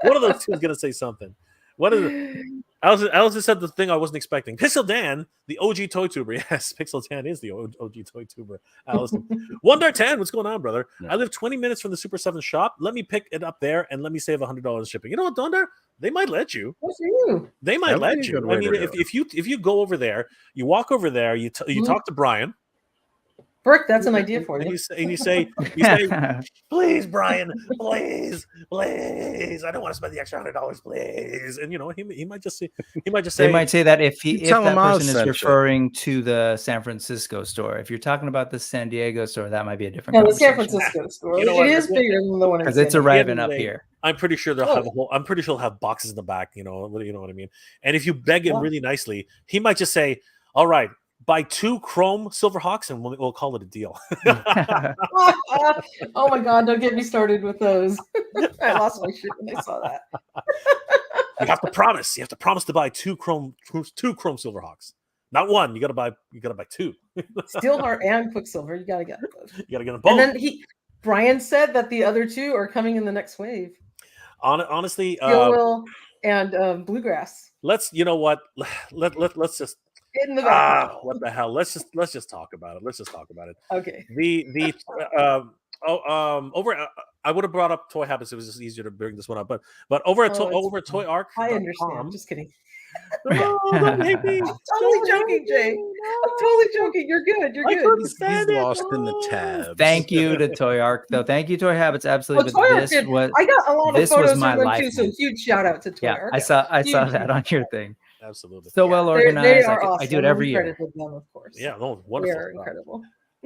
One of those two is gonna say something. What is it? Allison said the thing I wasn't expecting. Pixel Dan, the OG toy tuber. Yes, Pixel Dan is the OG toy tuber. Allison. Wonder 10, what's going on, brother? Yeah. I live 20 minutes from the Super 7 shop. Let me pick it up there and let me save $100 shipping. You know what, Donder? They might let you. What's for you? They might That would be let a good you. I way to mean, do if you go over there, you walk over there, you talk to Brian, Burke, that's an idea for and you. you say, please, Brian, please, I don't want to spend the extra $100, please. And he might just say, They might say that if tell that him I person is sent you. referring to the San Francisco store. If you're talking about the San Diego store, that might be a different No, the San conversation. Francisco store. You know what? It is bigger than the one in Because it's San Diego. arriving At up the end of the here. I'm pretty sure they'll Oh. have I'm pretty sure they'll have boxes in the back. You know what I mean. And if you beg him Yeah. really nicely, he might just say, "All right, buy 2 Chrome Silverhawks, and we'll call it a deal." Oh my God! Don't get me started with those. I lost my shit when I saw that. You have to promise. You have to promise to buy 2 Chrome Silverhawks. Not one. You gotta buy 2. Steelheart and Quicksilver. You gotta get both. You gotta get them both. And then Brian said that the other 2 are coming in the next wave. Honestly, Steel Will and Bluegrass. let's. You know what? Let's just. In the back. What the hell? Let's just talk about it. Let's just talk about it. Okay. Over. I would have brought up Toy Habits. It was just easier to bring this one up, but over at Toy Arc. I understand. Just kidding. No, don't hate me. I'm totally joking, Jay. I'm totally joking. You're good. You're good. He's lost in the tabs. Thank you to Toy Arc, though. Thank you, Toy Habits. Absolutely. Toy Arc did. I got a lot of this was photos my from them life, too. So man. huge shout out to Toy Yeah, Arc. I saw Huge. that on your thing. Absolutely. So well They organized. are awesome. I do it every We year. credit with them, of course. Yeah, no, They wonderful. are stuff. incredible.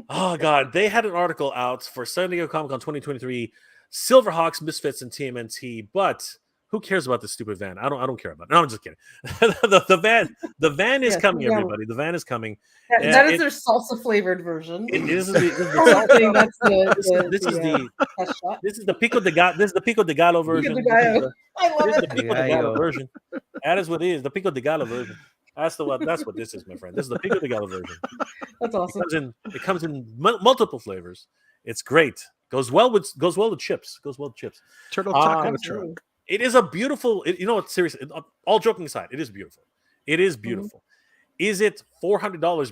Oh God, they had an article out for San Diego Comic-Con 2023, Silverhawks, Misfits, and TMNT, but who cares about this stupid van? I don't care about it. No, I'm just kidding. the van is Yes, coming, yeah. everybody. The van is coming. That is their salsa flavored version. This is I think that's this is the Pico de Gallo. This is the Pico de Gallo version. de Gallo. I love This is the it. Pico de Gallo version. That is what it is. The Pico de Gallo version. That's what this is, my friend. This is the Pico de Gallo version. That's awesome. It comes in multiple flavors. It's great. Goes well with chips. Turtle taco Absolutely. truck. It is a beautiful. You know what? Seriously, all joking aside, it is beautiful. It is beautiful. Is it $400?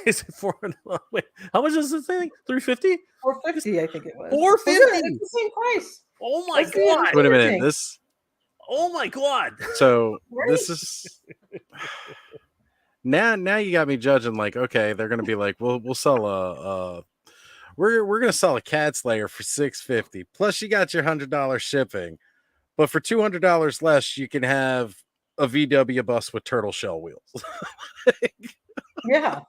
Is it $400? Wait, how much is this thing? $350? $450, I think it was. $450. It's the same price. Oh my That's the God! Wait a minute. thing. This. Oh my God! So Right? this is. Now you got me judging. Like, okay, they're gonna be like, we'll sell we're gonna sell a Cat's Lair for $650. Plus, you got your $100 shipping. But for $200 less, you can have a VW bus with turtle shell wheels. Yeah.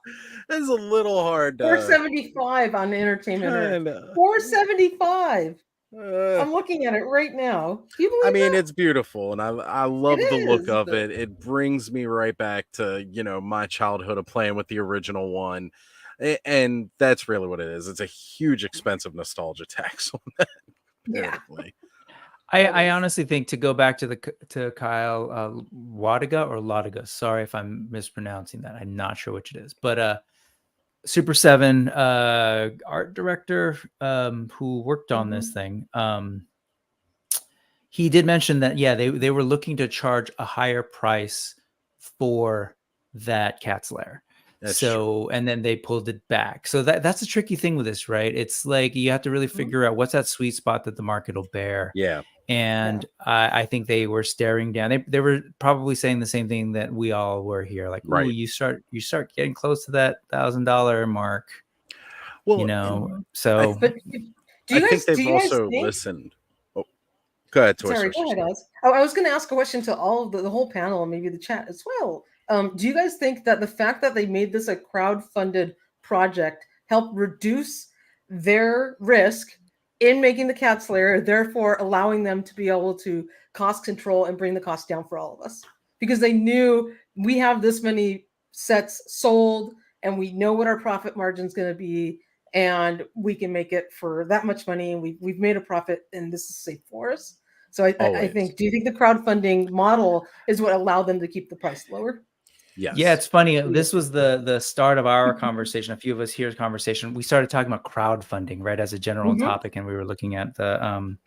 It's a little hard. $475 on Entertainment Earth. $475. I'm looking at it right now. Do you believe I mean, that? it's beautiful, and I love It the look is, of but- it. It brings me right back to my childhood of playing with the original one, and that's really what it is. It's a huge, expensive nostalgia tax on that. Yeah. Apparently. I honestly think, to go back to Kyle Wadiga or Lodiga. Sorry if I'm mispronouncing that. I'm not sure which it is, but Super 7 art director who worked on this thing. He did mention that they were looking to charge a higher price for that Cat's Lair. That's So and then they pulled it back. So that's a tricky thing with this, right? It's like you have to really figure out what's that sweet spot that the market will bear. Yeah. And I think they were staring down. They were probably saying the same thing that we all were here. Like, Right. ooh, you start getting close to that $1,000 mark. Well, So But do you I guys, think do they've you guys also think? listened. Oh, go ahead, Toy Sorry, Source. go ahead, Oz. I was going to ask a question to all of the whole panel and maybe the chat as well. Do you guys think that the fact that they made this a crowd-funded project helped reduce their risk in making the Cat's Lair, therefore allowing them to be able to cost control and bring the cost down for all of us? Because they knew we have this many sets sold and we know what our profit margin is going to be, and we can make it for that much money, and we've made a profit, and this is safe for us. So I think, do you think the crowdfunding model is what allowed them to keep the price lower? Yes. Yeah, it's funny. This was the start of our conversation. A few of us here's conversation. We started talking about crowdfunding, right, as a general topic, and we were looking at the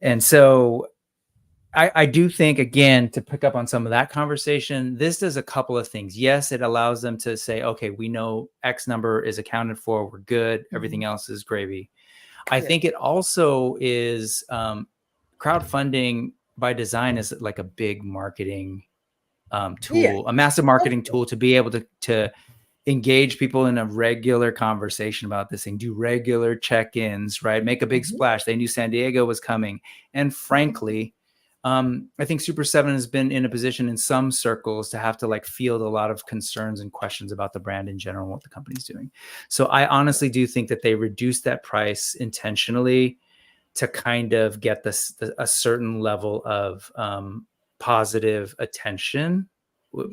and so I do think, again, to pick up on some of that conversation, this does a couple of things. Yes, it allows them to say, okay, we know X number is accounted for. We're good. Everything else is gravy. I think it also is crowdfunding by design is like a big marketing tool, a massive marketing tool to be able to engage people in a regular conversation about this thing, do regular check-ins, right? Make a big splash. They knew San Diego was coming. And frankly, I think Super 7 has been in a position in some circles to have to like field a lot of concerns and questions about the brand in general, what the company's doing. So I honestly do think that they reduced that price intentionally to kind of get a certain level of positive attention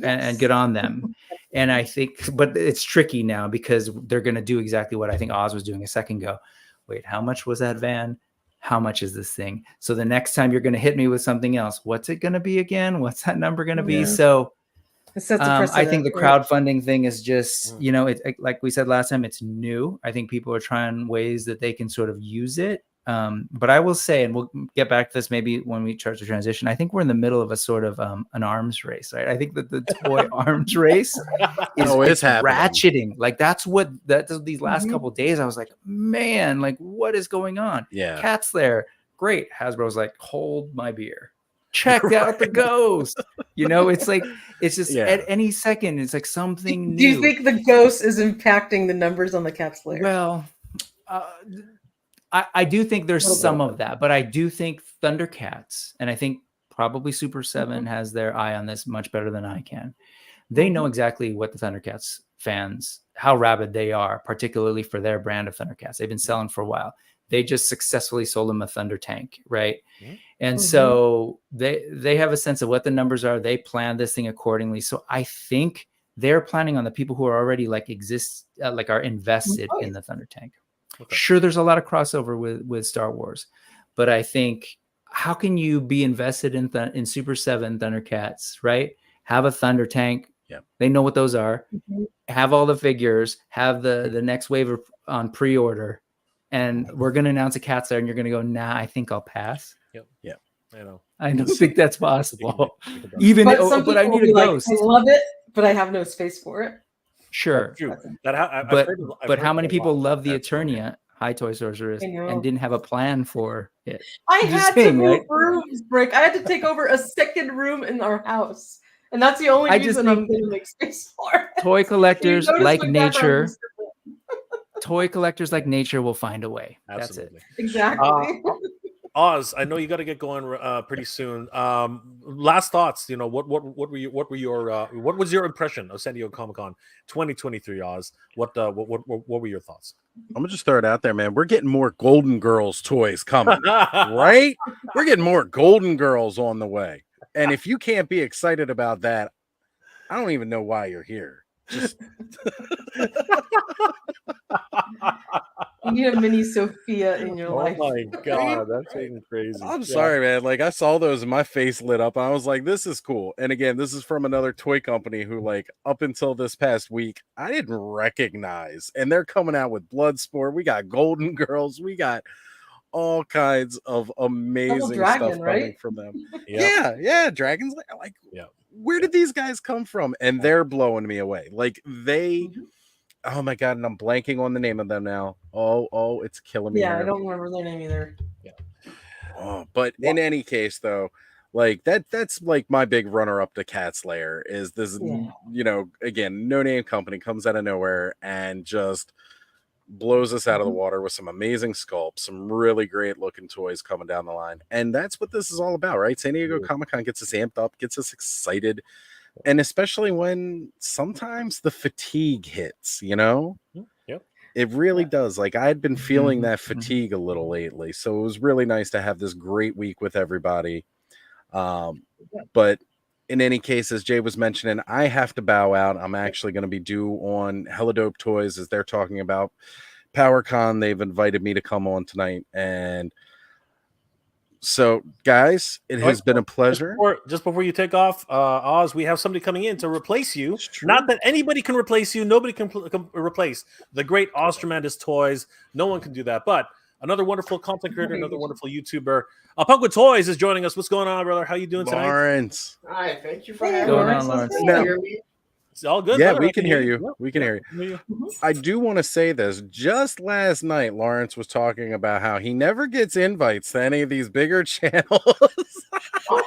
and get on them. And I think, but it's tricky now because they're going to do exactly what I think Oz was doing a second ago. Wait, how much was that van? How much is this thing? So the next time you're going to hit me with something else, what's it going to be again? What's that number going to be? So I think the crowdfunding thing is just, you know, it like we said last time, it's new. I think people are trying ways that they can sort of use it. But I will say, and we'll get back to this maybe when we start to transition, I think we're in the middle of a sort of an arms race, right? I think that the toy arms race is ratcheting. Like that's these last couple of days, I was like, man, like what is going on? Yeah. Cats Lair, great. Hasbro's like, hold my beer. Check out the ghost. You know, it's like, it's just at any second, it's like something new. Do you think the ghost is impacting the numbers on the Cats Lair? Well, I do think there's some of that, but I do think Thundercats, and I think probably Super 7 has their eye on this much better than I can. They know exactly what the Thundercats fans, how rabid they are, particularly for their brand of Thundercats. They've been selling for a while. They just successfully sold them a Thunder Tank, right? And so they have a sense of what the numbers are. They plan this thing accordingly. So I think they're planning on the people who are already like are invested in the Thunder Tank. Okay. Sure, there's a lot of crossover with Star Wars, but I think how can you be invested in Super 7 Thundercats, right? Have a Thunder Tank. Yeah, they know what those are. Have all the figures. Have the next wave on pre-order, and we're going to announce a Cats Lair, and you're going to go, nah, I think I'll pass. Yeah. I know. I don't think that's possible. But I need a ghost. I love it, but I have no space for it. Sure. But how many people love the Eternia High Toy Sorceress and didn't have a plan for it? I had to move rooms, Brick. I had to take over a second room in our house. And that's the only reason I'm going to make space for it. Toy collectors like nature. Toy collectors like nature will find a way. Absolutely. That's it. Exactly. Oz, I know you got to get going pretty soon. Last thoughts. You know, what was your impression of San Diego Comic-Con 2023, Oz? What were your thoughts? I'm gonna just throw it out there, man. We're getting more Golden Girls toys coming, right? We're getting more Golden Girls on the way, and if you can't be excited about that, I don't even know why you're here. Just You need a mini Sophia in your life. Oh my god, that's even crazy. I'm sorry, man. Like I saw those and my face lit up. I was like, this is cool. And again, this is from another toy company who, like, up until this past week, I didn't recognize. And they're coming out with Bloodsport. We got Golden Girls. We got all kinds of amazing stuff coming from them. Yeah, Dragons. Like, where did these guys come from? And they're blowing me away. Like they. Oh my god, and I'm blanking on the name of them now. Oh, it's killing me. Yeah, I don't remember their name either. Yeah. Oh, but in any case, though, like that's like my big runner-up to Cats Lair is this, you know, again, no-name company comes out of nowhere and just blows us out of the water with some amazing sculpts, some really great looking toys coming down the line. And that's what this is all about, right? San Diego Comic-Con gets us amped up, gets us excited. And especially when sometimes the fatigue hits, you know, it really does. Like I had been feeling that fatigue a little lately. So it was really nice to have this great week with everybody. But in any case, as Jay was mentioning, I have to bow out. I'm actually going to be due on Hella Dope Toys as they're talking about PowerCon, they've invited me to come on tonight, and so guys, it has been a pleasure. Just before you take off, Oz, we have somebody coming in to replace you. Not that anybody can replace you. Nobody can replace the great Ostromandus Toys. No one can do that. But another wonderful content creator, another wonderful YouTuber. Punk with Toys is joining us. What's going on, brother? How you doing tonight? Lawrence. Hi, thank you for having me. Lawrence. It's all good. Yeah, brother. we can hear you. Yep. We can hear you. I do want to say this. Just last night, Lawrence was talking about how he never gets invites to any of these bigger channels. What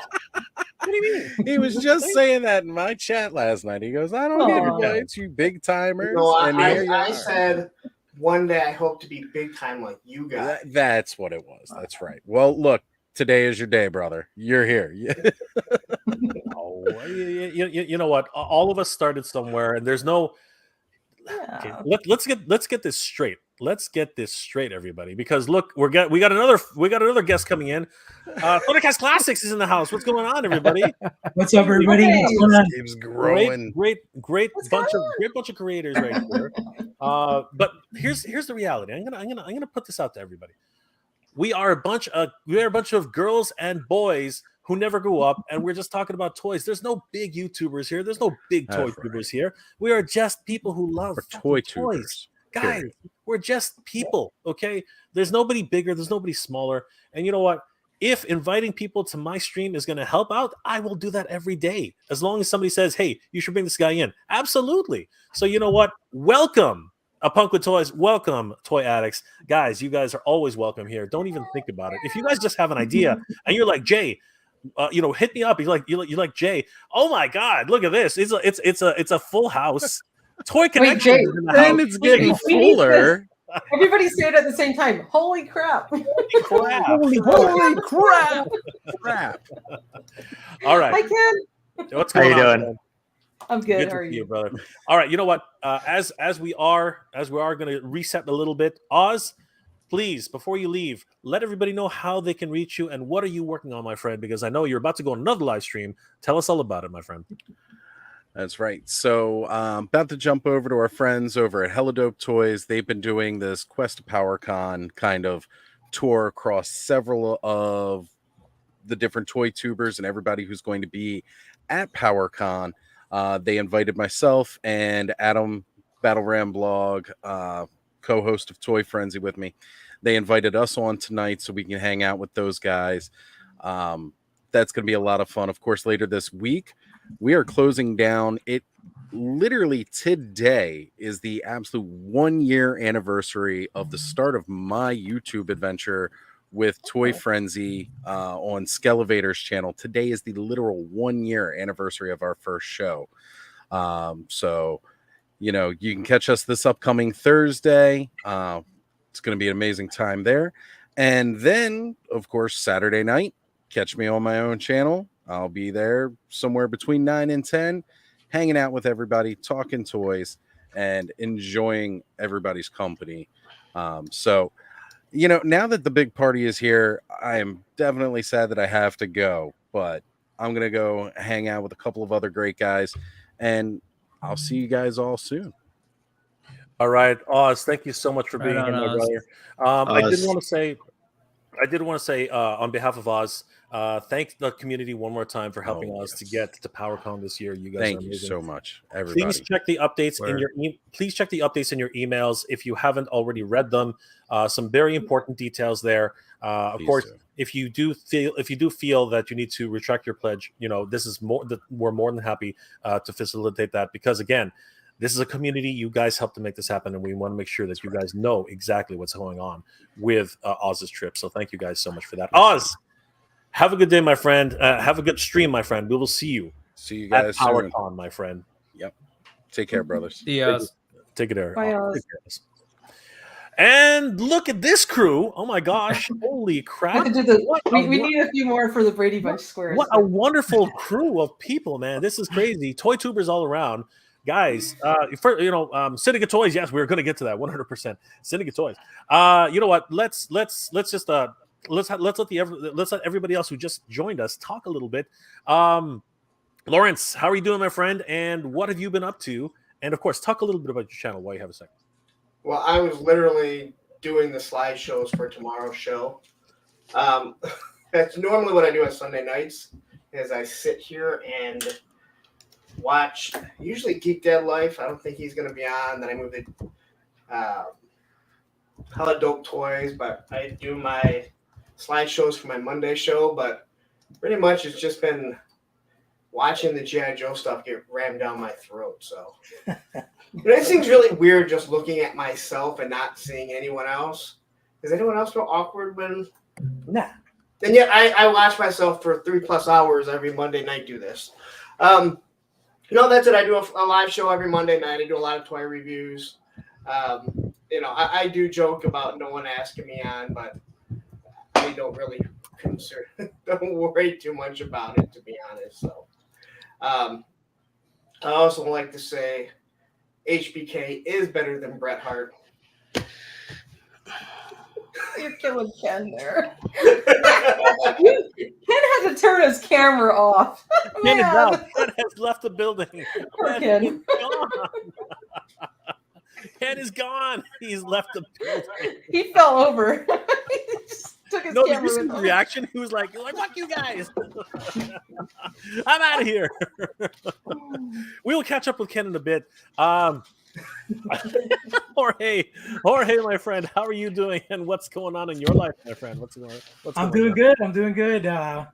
do you mean? He was just saying that in my chat last night. He goes, I don't get invites, you big timers. No, and I said one day I hope to be big time like you guys. That's what it was. That's right. Well, look, today is your day, brother. You're here. You know what? All of us started somewhere, and there's no. Okay, let's get this straight. Let's get this straight, everybody. Because look, we got another guest coming in. Thundercats Classics is in the house. What's going on, everybody? What's up, everybody? What's going on? Keeps growing. Great bunch of creators right here. But here's the reality. I'm gonna put this out to everybody. We are a bunch of girls and boys who never grew up, and we're just talking about toys. There's no big YouTubers here. There's no big toy tubers here. We are just people who love toy toys. tubers. Guys, we're just people, okay? There's nobody bigger. There's nobody smaller. And you know what? If inviting people to my stream is going to help out, I will do that every day. As long as somebody says, hey, you should bring this guy in. Absolutely. So you know what? Welcome. A Punk with Toys. Welcome, toy addicts. Guys, you guys are always welcome here. Don't even think about it. If you guys just have an idea and you're like, Jay, hit me up. You like Jay. Oh my God, look at this. It's a full house. Toy Connection. Jay, and it's getting fuller. Everybody say it at the same time. Holy crap. Holy crap. All right. I can. What's going on? How you doing? Man? I'm good. How are you, brother? All right. You know what? As we are going to reset a little bit, Oz, please, before you leave, let everybody know how they can reach you and what are you working on, my friend? Because I know you're about to go on another live stream. Tell us all about it, my friend. That's right. So about to jump over to our friends over at Hella Dope Toys. They've been doing this Quest to PowerCon kind of tour across several of the different toy tubers and everybody who's going to be at PowerCon. They invited myself and Adam, Battle Ram Blog, co-host of Toy Frenzy with me. They invited us on tonight so we can hang out with those guys. That's going to be a lot of fun. Of course, later this week, we are closing down. It literally today is the absolute 1-year anniversary of the start of my YouTube adventure with Toy Frenzy on Skelevator's channel. Today is the literal 1-year anniversary of our first show. So, you can catch us this upcoming Thursday. It's going to be an amazing time there. And then, of course, Saturday night, catch me on my own channel. I'll be there somewhere between 9 and 10, hanging out with everybody, talking toys, and enjoying everybody's company. So, now that the big party is here, I am definitely sad that I have to go, but I'm going to go hang out with a couple of other great guys, and I'll see you guys all soon. All right, Oz, thank you so much for being here, my brother. I did want to say on behalf of Oz, thank the community one more time for helping us to get to PowerCon this year. You guys thank are amazing. You so much, everybody. Please check the updates in your emails if you haven't already read them. Some very important details there. Of course, if you do feel that you need to retract your pledge, we're more than happy to facilitate that, because again, this is a community. You guys helped to make this happen, and we want to make sure that you guys know exactly what's going on with Oz's trip. So thank you guys so much for that. Oz, have a good day, my friend. Have a good stream, my friend. We will see you. See you guys at PowerCon, my friend. Yep. Take care, brothers. Yes. Take it, Eric. Bye, Oz. And look at this crew. Oh my gosh. Holy crap. We need a few more for the Brady Bunch squares. What a wonderful crew of people, man. This is crazy. Toy tubers all around. Guys, Syndicate Toys. Yes, we're going to get to that 100%. Syndicate Toys. You know what? Let's let everybody else who just joined us talk a little bit. Lawrence, how are you doing, my friend? And what have you been up to? And of course, talk a little bit about your channel while you have a second. Well, I was literally doing the slideshows for tomorrow's show. That's normally what I do on Sunday nights. Is I sit here and watch usually Geek Dead Life. I don't think he's going to be on. Then I move to Hella Dope Toys, but I do my slideshows for my Monday show. But pretty much it's just been watching the G.I. Joe stuff get rammed down my throat. So it seems really weird just looking at myself and not seeing anyone else. Does anyone else feel awkward when? Nah. And yet I watch myself for 3+ hours every Monday night do this. No, that's it. I do a live show every Monday night. I do a lot of toy reviews. I do joke about no one asking me on, but I don't really don't worry too much about it, to be honest. So I also like to say HBK is better than Bret Hart. You're killing Ken there. Ken had to turn his camera off. Ken is out. Ken has left the building. Poor Ken Ken. is gone. Ken is gone. He's left the building. He fell over. He just took his Did camera you see with the him. reaction? He was like, fuck you guys. I'm out of here. We will catch up with Ken in a bit. Jorge, my friend, how are you doing and what's going on in your life, my friend? I'm doing good. I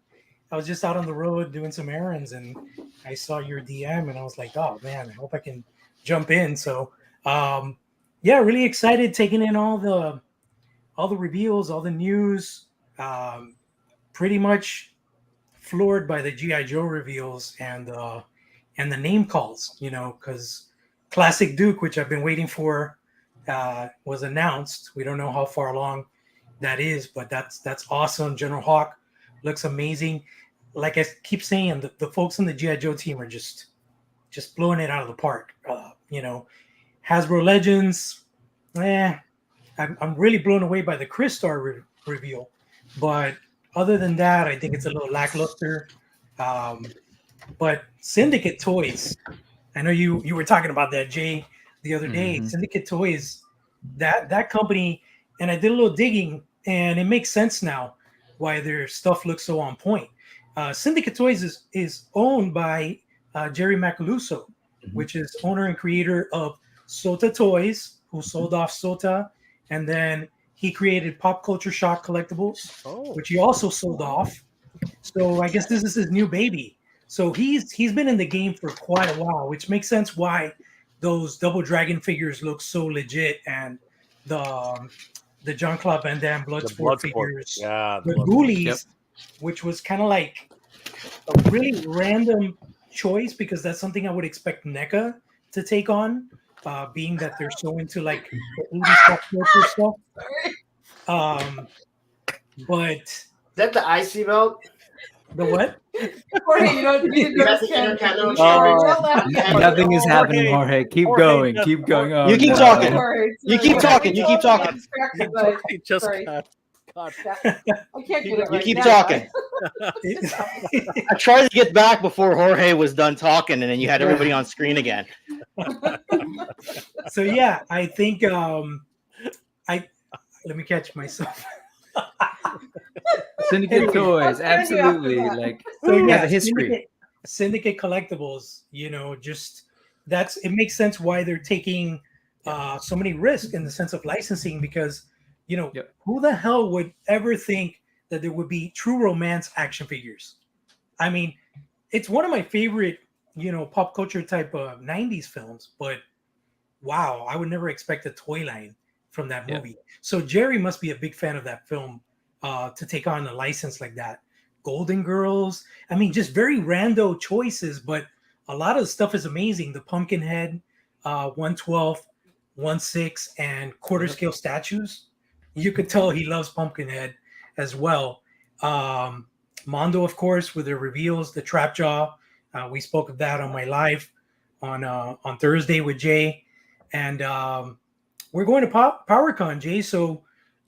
was just out on the road doing some errands and I saw your DM and I was like, oh man, I hope I can jump in. So really excited taking in all the reveals, all the news, pretty much floored by the G.I. Joe reveals and the name calls, because Classic Duke, which I've been waiting for, was announced. We don't know how far along that is, but that's awesome. General Hawk looks amazing. Like I keep saying, the folks on the G.I. Joe team are just blowing it out of the park. Hasbro Legends, I'm really blown away by the Crystar reveal. But other than that, I think it's a little lackluster. But Syndicate Toys, I know you were talking about that, Jay, the other day. Mm-hmm. Syndicate Toys, that company, and I did a little digging, and it makes sense now why their stuff looks so on point. Syndicate Toys is owned by Jerry Macaluso, which is owner and creator of Sota Toys, who sold off Sota, and then he created Pop Culture Shock Collectibles, which he also sold off. So I guess this is his new baby. So he's been in the game for quite a while, which makes sense why those Double Dragon figures look so legit, and the Jean-Claude Van Damme Bloodsport figures, the Ghoulies, which was kind of like a really random choice because that's something I would expect NECA to take on, being that they're so into like the 80s stuff. But Is that the IC belt? the what? Jorge, you don't need to That's do the Intercontinental Jorge, Nothing is happening, Jorge. Keep going. Keep going. Oh, You keep no. talking. Jorge, You keep talking. You keep talking. He just Sorry. got I can't get it You right keep now. talking. I tried to get back before Jorge was done talking, and then you had everybody on screen again. So yeah, I think let me catch myself. Syndicate Anyway. Toys, I'll send you after absolutely. that. Like, So yeah, has a history. Syndicate Collectibles, just it makes sense why they're taking so many risks in the sense of licensing, because who the hell would ever think that there would be true romance action figures? I mean, it's one of my favorite pop culture type of 90s films, but wow, I would never expect a toy line from that movie. So Jerry must be a big fan of that film to take on a license like that. Golden Girls, I mean, just very rando choices, but a lot of the stuff is amazing. The Pumpkinhead, 1/12, 1/6, and quarter scale statues. You could tell he loves Pumpkinhead as well. Mondo, of course, with the reveals, the Trap Jaw. We spoke of that on my live on Thursday with Jay, and we're going to PowerCon, Jay. So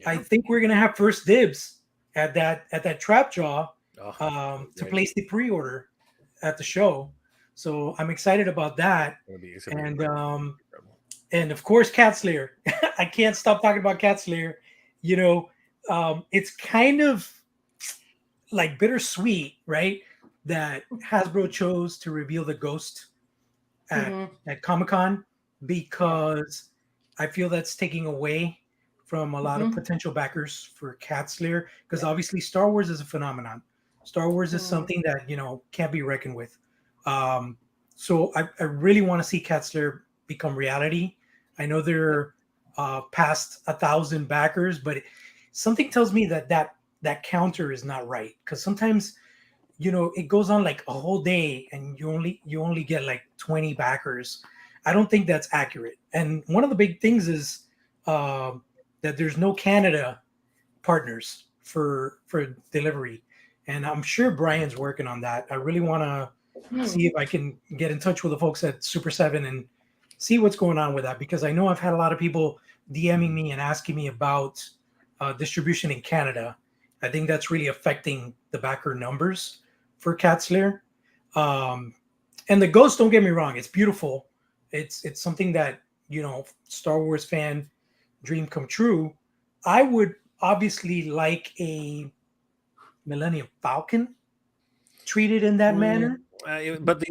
I think we're gonna have first dibs at that Trap Jaw to place the pre-order at the show. So I'm excited about that. And of course, Cat Lair. I can't stop talking about Cat Lair. You know, it's kind of like bittersweet, right? That Hasbro chose to reveal the ghost at Comic-Con, because I feel that's taking away from a lot of potential backers for Cat Lair, because obviously Star Wars is a phenomenon. Star Wars is something that, you know, can't be reckoned with. So I really want to see Cat Lair become reality. I know they're past 1,000 backers, but something tells me that counter is not right, because sometimes, you know, it goes on like a whole day and you only get like 20 backers. I don't think that's accurate. And one of the big things is that there's no Canada partners for delivery, and I'm sure Brian's working on that. I really want to see if I can get in touch with the folks at Super 7 and see what's going on with that, because I know I've had a lot of people DMing me and asking me about distribution in Canada. I think that's really affecting the backer numbers for Cat Lair. And the ghost, don't get me wrong, it's beautiful. It's something that, you know, Star Wars fan dream come true. I would obviously like a Millennium Falcon treated in that manner. But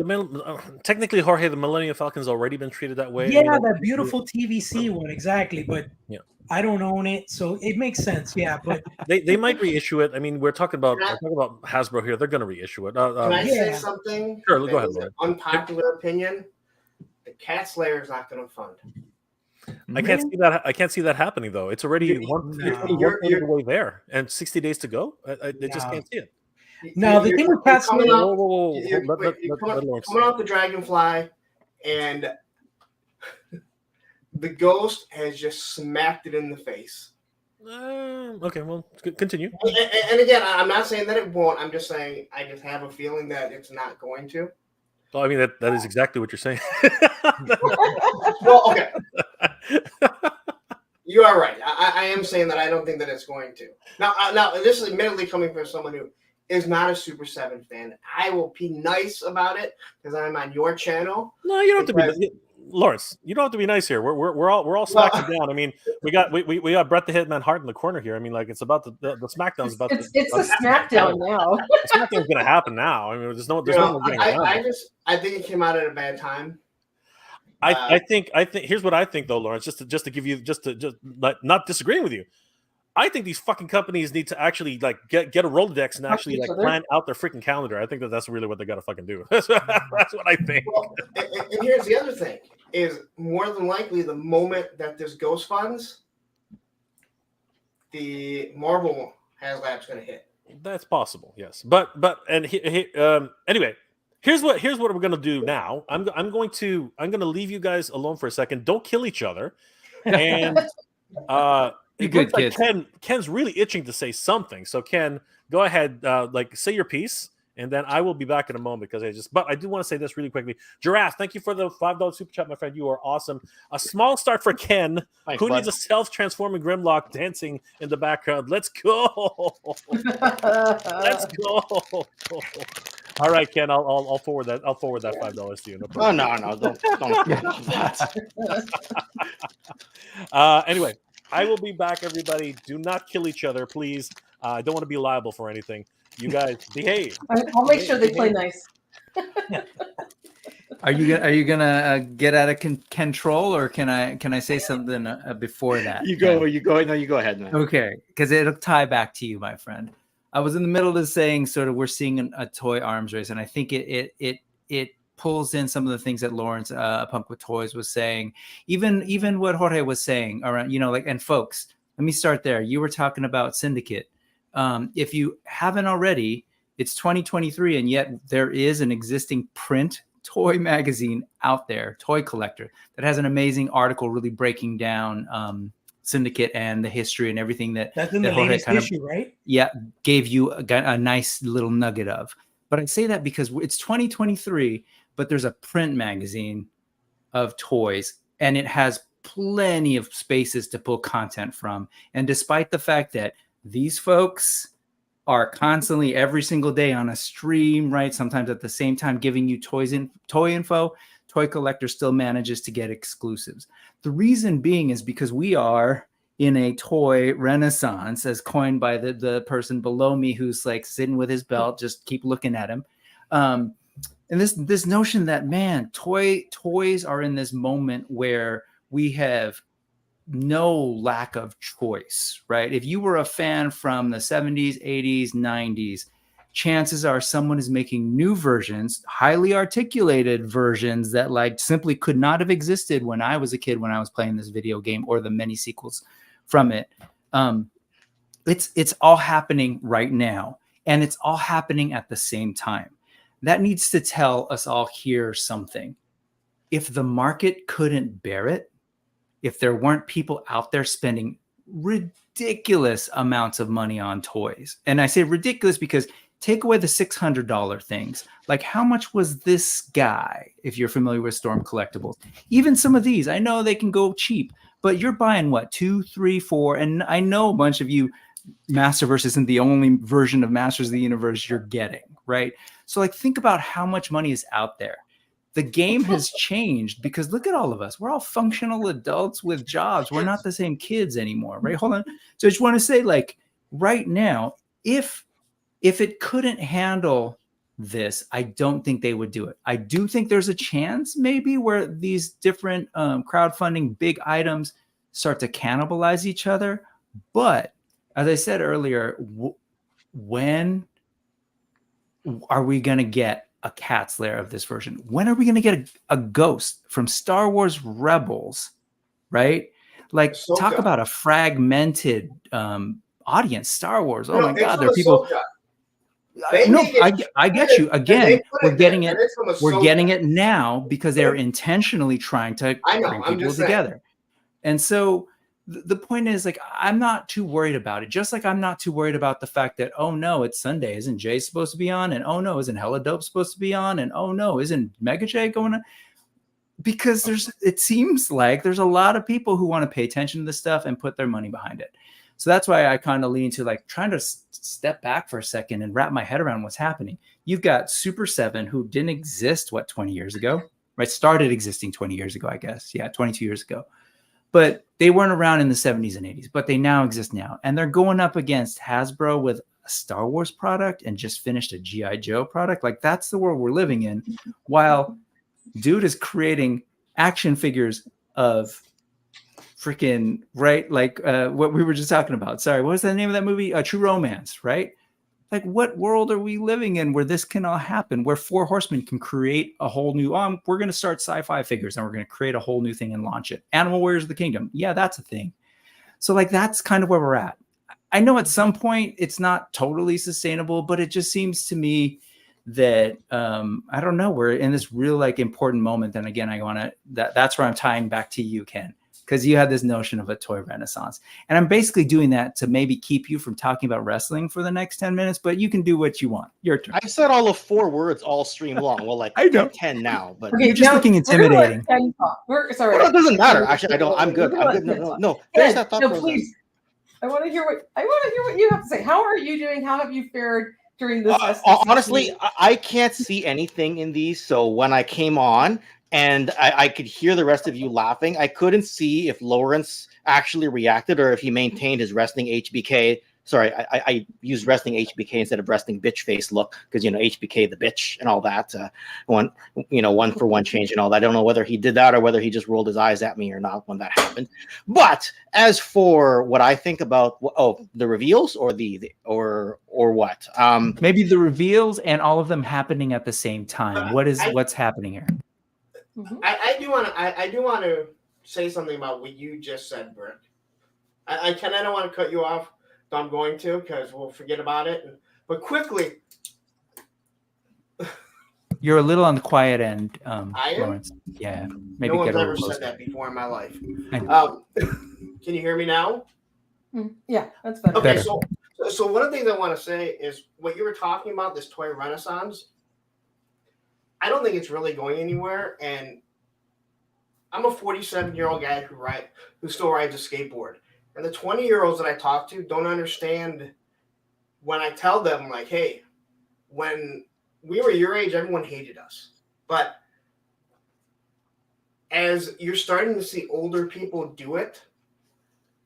technically, Jorge, the Millennium Falcon's already been treated that way. Yeah, I mean, that beautiful TVC one, exactly. But I don't own it, so it makes sense. Yeah, but they might reissue it. I mean, we're talking about Hasbro here. They're going to reissue it. Can I say something? Sure, go ahead. An unpopular opinion. The Cat Lair is not going to fund. I can't see that. I can't see that happening though. It's already one way there, and 60 days to go. They just can't see it. No, the thing with Cat Lair, you're coming off the Dragonfly, and the ghost has just smacked it in the face. Okay, well, continue. And again, I'm not saying that it won't. I'm just saying I just have a feeling that it's not going to. Well, I mean, that is exactly what you're saying. Well, okay. You are right. I am saying that I don't think that it's going to. Now, this is admittedly coming from someone who is not a Super 7 fan. I will be nice about it because I'm on your channel. No, you don't have to be, Lawrence. You don't have to be nice here. We're all smacking down. I mean, we got Bret the Hitman Hart in the corner here. I mean, like it's about the SmackDown's about. It's a SmackDown now. SmackDown's going to happen now. I mean, there's no getting around it. I think it came out at a bad time. I think here's what I think though, Lawrence. Just to give you just not disagreeing with you. I think these fucking companies need to actually like get a Rolodex and actually like plan out their freaking calendar. I think that's really what they got to fucking do. That's what I think. Well, and here's the other thing: is more than likely the moment that this ghost funds, the Marvel HasLab's going to hit. That's possible, yes. But anyway. Here's what we're gonna do now. I'm gonna leave you guys alone for a second. Don't kill each other. And it looks like Ken's really itching to say something. So Ken, go ahead, say your piece, and then I will be back in a moment because but I do want to say this really quickly. Giraffe, thank you for the $5 super chat, my friend. You are awesome. A small start for Ken, who needs a self-transforming Grimlock dancing in the background. Let's go. Let's go. All right, Ken, I'll forward that. I'll forward that $5 to you. No problem. No, don't that. Anyway, I will be back. Everybody, do not kill each other, please. I don't want to be liable for anything. You guys behave. I'll make sure they play nice. Are you gonna get out of control, or can I say something before that? You go. No, you go ahead, man. Okay, because it'll tie back to you, my friend. I was in the middle of saying sort of we're seeing a toy arms race, and I think it pulls in some of the things that Lawrence, a Punk with Toys, was saying. Even what Jorge was saying around, and folks, let me start there. You were talking about Syndicate. If you haven't already, it's 2023, and yet there is an existing print toy magazine out there, Toy Collector, that has an amazing article really breaking down Syndicate and the history and everything that's in the latest issue, right? Yeah, gave you a nice little nugget of. But I say that because it's 2023, but there's a print magazine of toys, and it has plenty of spaces to pull content from. And despite the fact that these folks are constantly every single day on a stream, right? Sometimes at the same time giving you toy info. toy collector still manages to get exclusives. The reason being is because we are in a toy renaissance, as coined by the person below me who's like sitting with his belt, just keep looking at him. And this notion that, man, toys are in this moment where we have no lack of choice, right? If you were a fan from the 70s, 80s, 90s, chances are someone is making new versions, highly articulated versions that like simply could not have existed when I was a kid, when I was playing this video game, or the many sequels from it. It's all happening right now, and it's all happening at the same time. That needs to tell us all here something. If the market couldn't bear it, if there weren't people out there spending ridiculous amounts of money on toys, and I say ridiculous because take away the $600 things. Like, how much was this guy, if you're familiar with Storm Collectibles? Even some of these, I know they can go cheap, but you're buying what, 2, 3, 4, and I know a bunch of you, Masterverse isn't the only version of Masters of the Universe you're getting, right? So like, think about how much money is out there. The game has changed because look at all of us. We're all functional adults with jobs. We're not the same kids anymore, right? Hold on. So I just want to say, like, right now, if it couldn't handle this, I don't think they would do it. I do think there's a chance maybe where these different crowdfunding big items start to cannibalize each other. But as I said earlier, when are we going to get a Cat's Lair of this version? When are we going to get a ghost from Star Wars Rebels, right? Like, talk about a fragmented audience. Star Wars. Oh my God, there are people. I get you. Again, we're getting it. We're getting it now because they're intentionally trying to bring people together. And so the point is, like, I'm not too worried about it. Just like I'm not too worried about the fact that, oh no, it's Sunday. Isn't Jay supposed to be on? And oh no, isn't Hella Dope supposed to be on? And oh no, isn't Mega Jay going on? Because it seems like there's a lot of people who want to pay attention to this stuff and put their money behind it. So that's why I kind of lean to like trying to step back for a second and wrap my head around what's happening. You've got Super 7, who didn't exist, 20 years ago, right? Started existing 20 years ago, I guess. Yeah, 22 years ago. But they weren't around in the 70s and 80s, but they now exist now. And they're going up against Hasbro with a Star Wars product and just finished a G.I. Joe product. Like, that's the world we're living in. While dude is creating action figures of freaking, right? Like what we were just talking about. Sorry, what was the name of that movie? True Romance, right? Like, what world are we living in where this can all happen? Where Four Horsemen can create a whole new, we're going to start sci-fi figures and we're going to create a whole new thing and launch it. Animal Warriors of the Kingdom. Yeah, that's a thing. So like, that's kind of where we're at. I know at some point it's not totally sustainable, but it just seems to me that, I don't know, we're in this real like important moment. And again, that's where I'm tying back to you, Ken, because you had this notion of a toy renaissance. And I'm basically doing that to maybe keep you from talking about wrestling for the next 10 minutes, but you can do what you want. Your turn. I said all of 4 words all stream long. Well, like, I know 10 now, but okay, you're just looking intimidating. Sorry. Well, it doesn't matter. Actually, I don't. I'm good. No. Finish that thought process. Please. I want to hear what you have to say. How are you doing? How have you fared during this? Honestly, I can't see anything in these. So when I came on, and I could hear the rest of you laughing, I couldn't see if Lawrence actually reacted or if he maintained his resting HBK. Sorry, I used resting HBK instead of resting bitch face look because, HBK the bitch and all that. One for one change and all that. I don't know whether he did that or whether he just rolled his eyes at me or not when that happened. But as for what I think about, the reveals or or what? Maybe the reveals and all of them happening at the same time. What's happening here? Mm-hmm. I do want to say something about what you just said, Brick. I don't want to cut you off, but I'm going to because we'll forget about it. But quickly, you're a little on the quiet end, I am? Lawrence. Yeah, maybe. No one's ever said that before in my life. Can you hear me now? Yeah, that's better. Okay, so one of the things I want to say is what you were talking about, this toy renaissance. I don't think it's really going anywhere, and I'm a 47-year-old guy who still rides a skateboard. And the 20-year-olds that I talk to don't understand when I tell them, like, hey, when we were your age, everyone hated us. But as you're starting to see older people do it,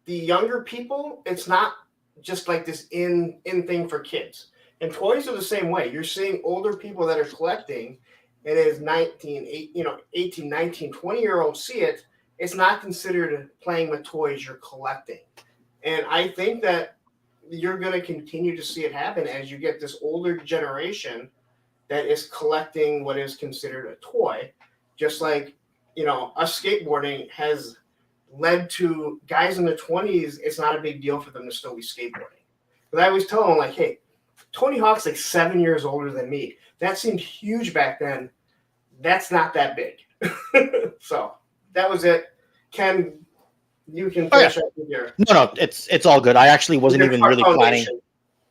the younger people, it's not just like this in thing for kids. And toys are the same way. You're seeing older people that are collecting, and as 18, 19, 20-year-olds see it, it's not considered playing with toys, you're collecting. And I think that you're going to continue to see it happen as you get this older generation that is collecting what is considered a toy. Just like, us skateboarding has led to guys in their 20s, it's not a big deal for them to still be skateboarding. But I always tell them, like, hey, Tony Hawk's like 7 years older than me. That seemed huge back then. That's not that big. So that was it. Ken, you can finish up with your... No, it's all good. I actually wasn't even really planning.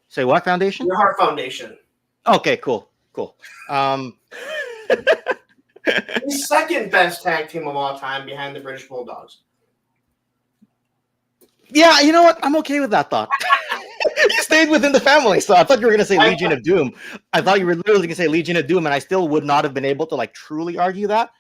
Say what foundation? Your Heart Foundation. Okay, cool. The second best tag team of all time behind the British Bulldogs. Yeah, you know what? I'm okay with that thought. You stayed within the family, so I thought you were going to say Legion of Doom. I thought you were literally going to say Legion of Doom, and I still would not have been able to truly argue that.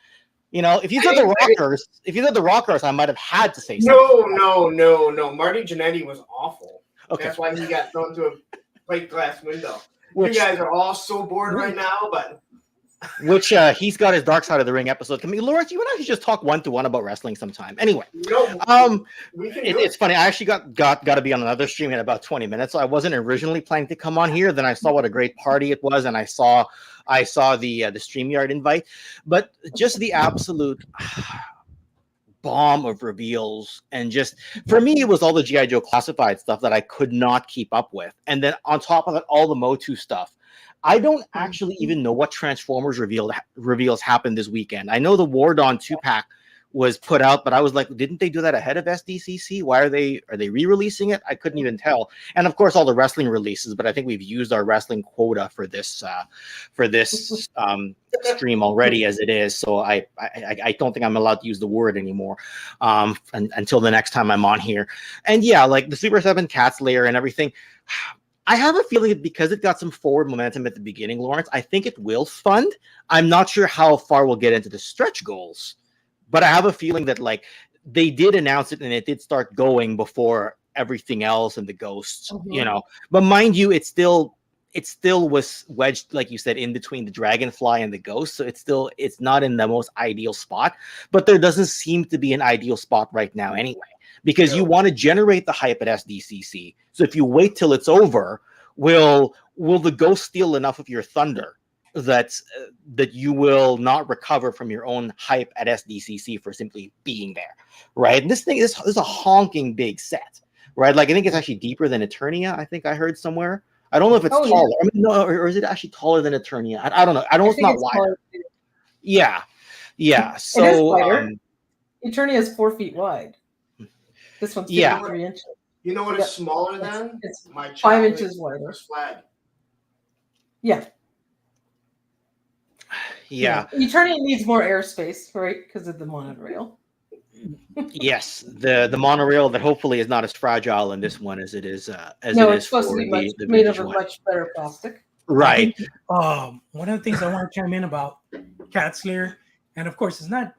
If you said the Rockers, I might have had to say something. No. Marty Jannetty was awful. Okay. That's why he got thrown through a plate glass window. You guys are all so bored right now, but... Which he's got his Dark Side of the Ring episode. Lawrence, you and I should just talk 1-to-1 about wrestling sometime. Anyway, it's funny. I actually got to be on another stream in about 20 minutes, so I wasn't originally planning to come on here. Then I saw what a great party it was, and I saw the StreamYard invite. But just the absolute bomb of reveals, and just for me, it was all the G.I. Joe classified stuff that I could not keep up with, and then on top of it, all the MOTU stuff. I don't actually even know what Transformers reveals happened this weekend. I know the War Dawn 2-pack was put out, but I was like, didn't they do that ahead of SDCC? Why are they re-releasing it? I couldn't even tell. And of course, all the wrestling releases, but I think we've used our wrestling quota for this stream already as it is. So I don't think I'm allowed to use the word anymore until the next time I'm on here. And yeah, like the Super 7 Cats Lair and everything. I have a feeling that because it got some forward momentum at the beginning, Lawrence, I think it will fund. I'm not sure how far we'll get into the stretch goals, but I have a feeling that they did announce it and it did start going before everything else and the ghosts, But mind you, it still was wedged, like you said, in between the Dragonfly and the Ghost. So it's not in the most ideal spot, but there doesn't seem to be an ideal spot right now anyway. Because you want to generate the hype at SDCC. So if you wait till it's over, will the Ghost steal enough of your thunder that you will not recover from your own hype at SDCC for simply being there, right? And this is a honking big set, right? I think it's actually deeper than Eternia. I think I heard somewhere. I don't know if it's taller. Yeah. I mean, no, or is it actually taller than Eternia? I don't know. I know it's not wider. Yeah. So Eternia is 4 feet wide. This one's 3 inches. You know what is smaller than? It's 5 inches wider. Flag. Yeah. Eternia needs more airspace, right? Because of the monorail. Yes, the monorail that hopefully is not as fragile in this one as it is. It's supposed to be made of a much better plastic. Right. One of the things I want to chime in about Cats Lair, and of course, it's not,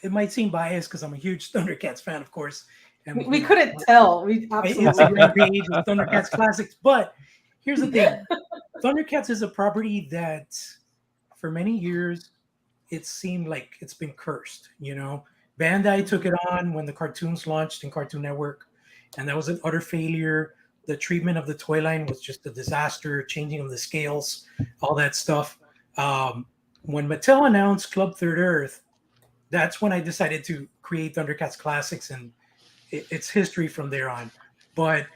it might seem biased because I'm a huge Thundercats fan, of course. And we couldn't tell. We absolutely rampage with Thundercats classics. But here's the thing: Thundercats is a property that, for many years, it seemed like it's been cursed. Bandai took it on when the cartoons launched in Cartoon Network, and that was an utter failure. The treatment of the toy line was just a disaster. Changing of the scales, all that stuff. When Mattel announced Club Third Earth, that's when I decided to create Thundercats Classics, and it's history from there on. But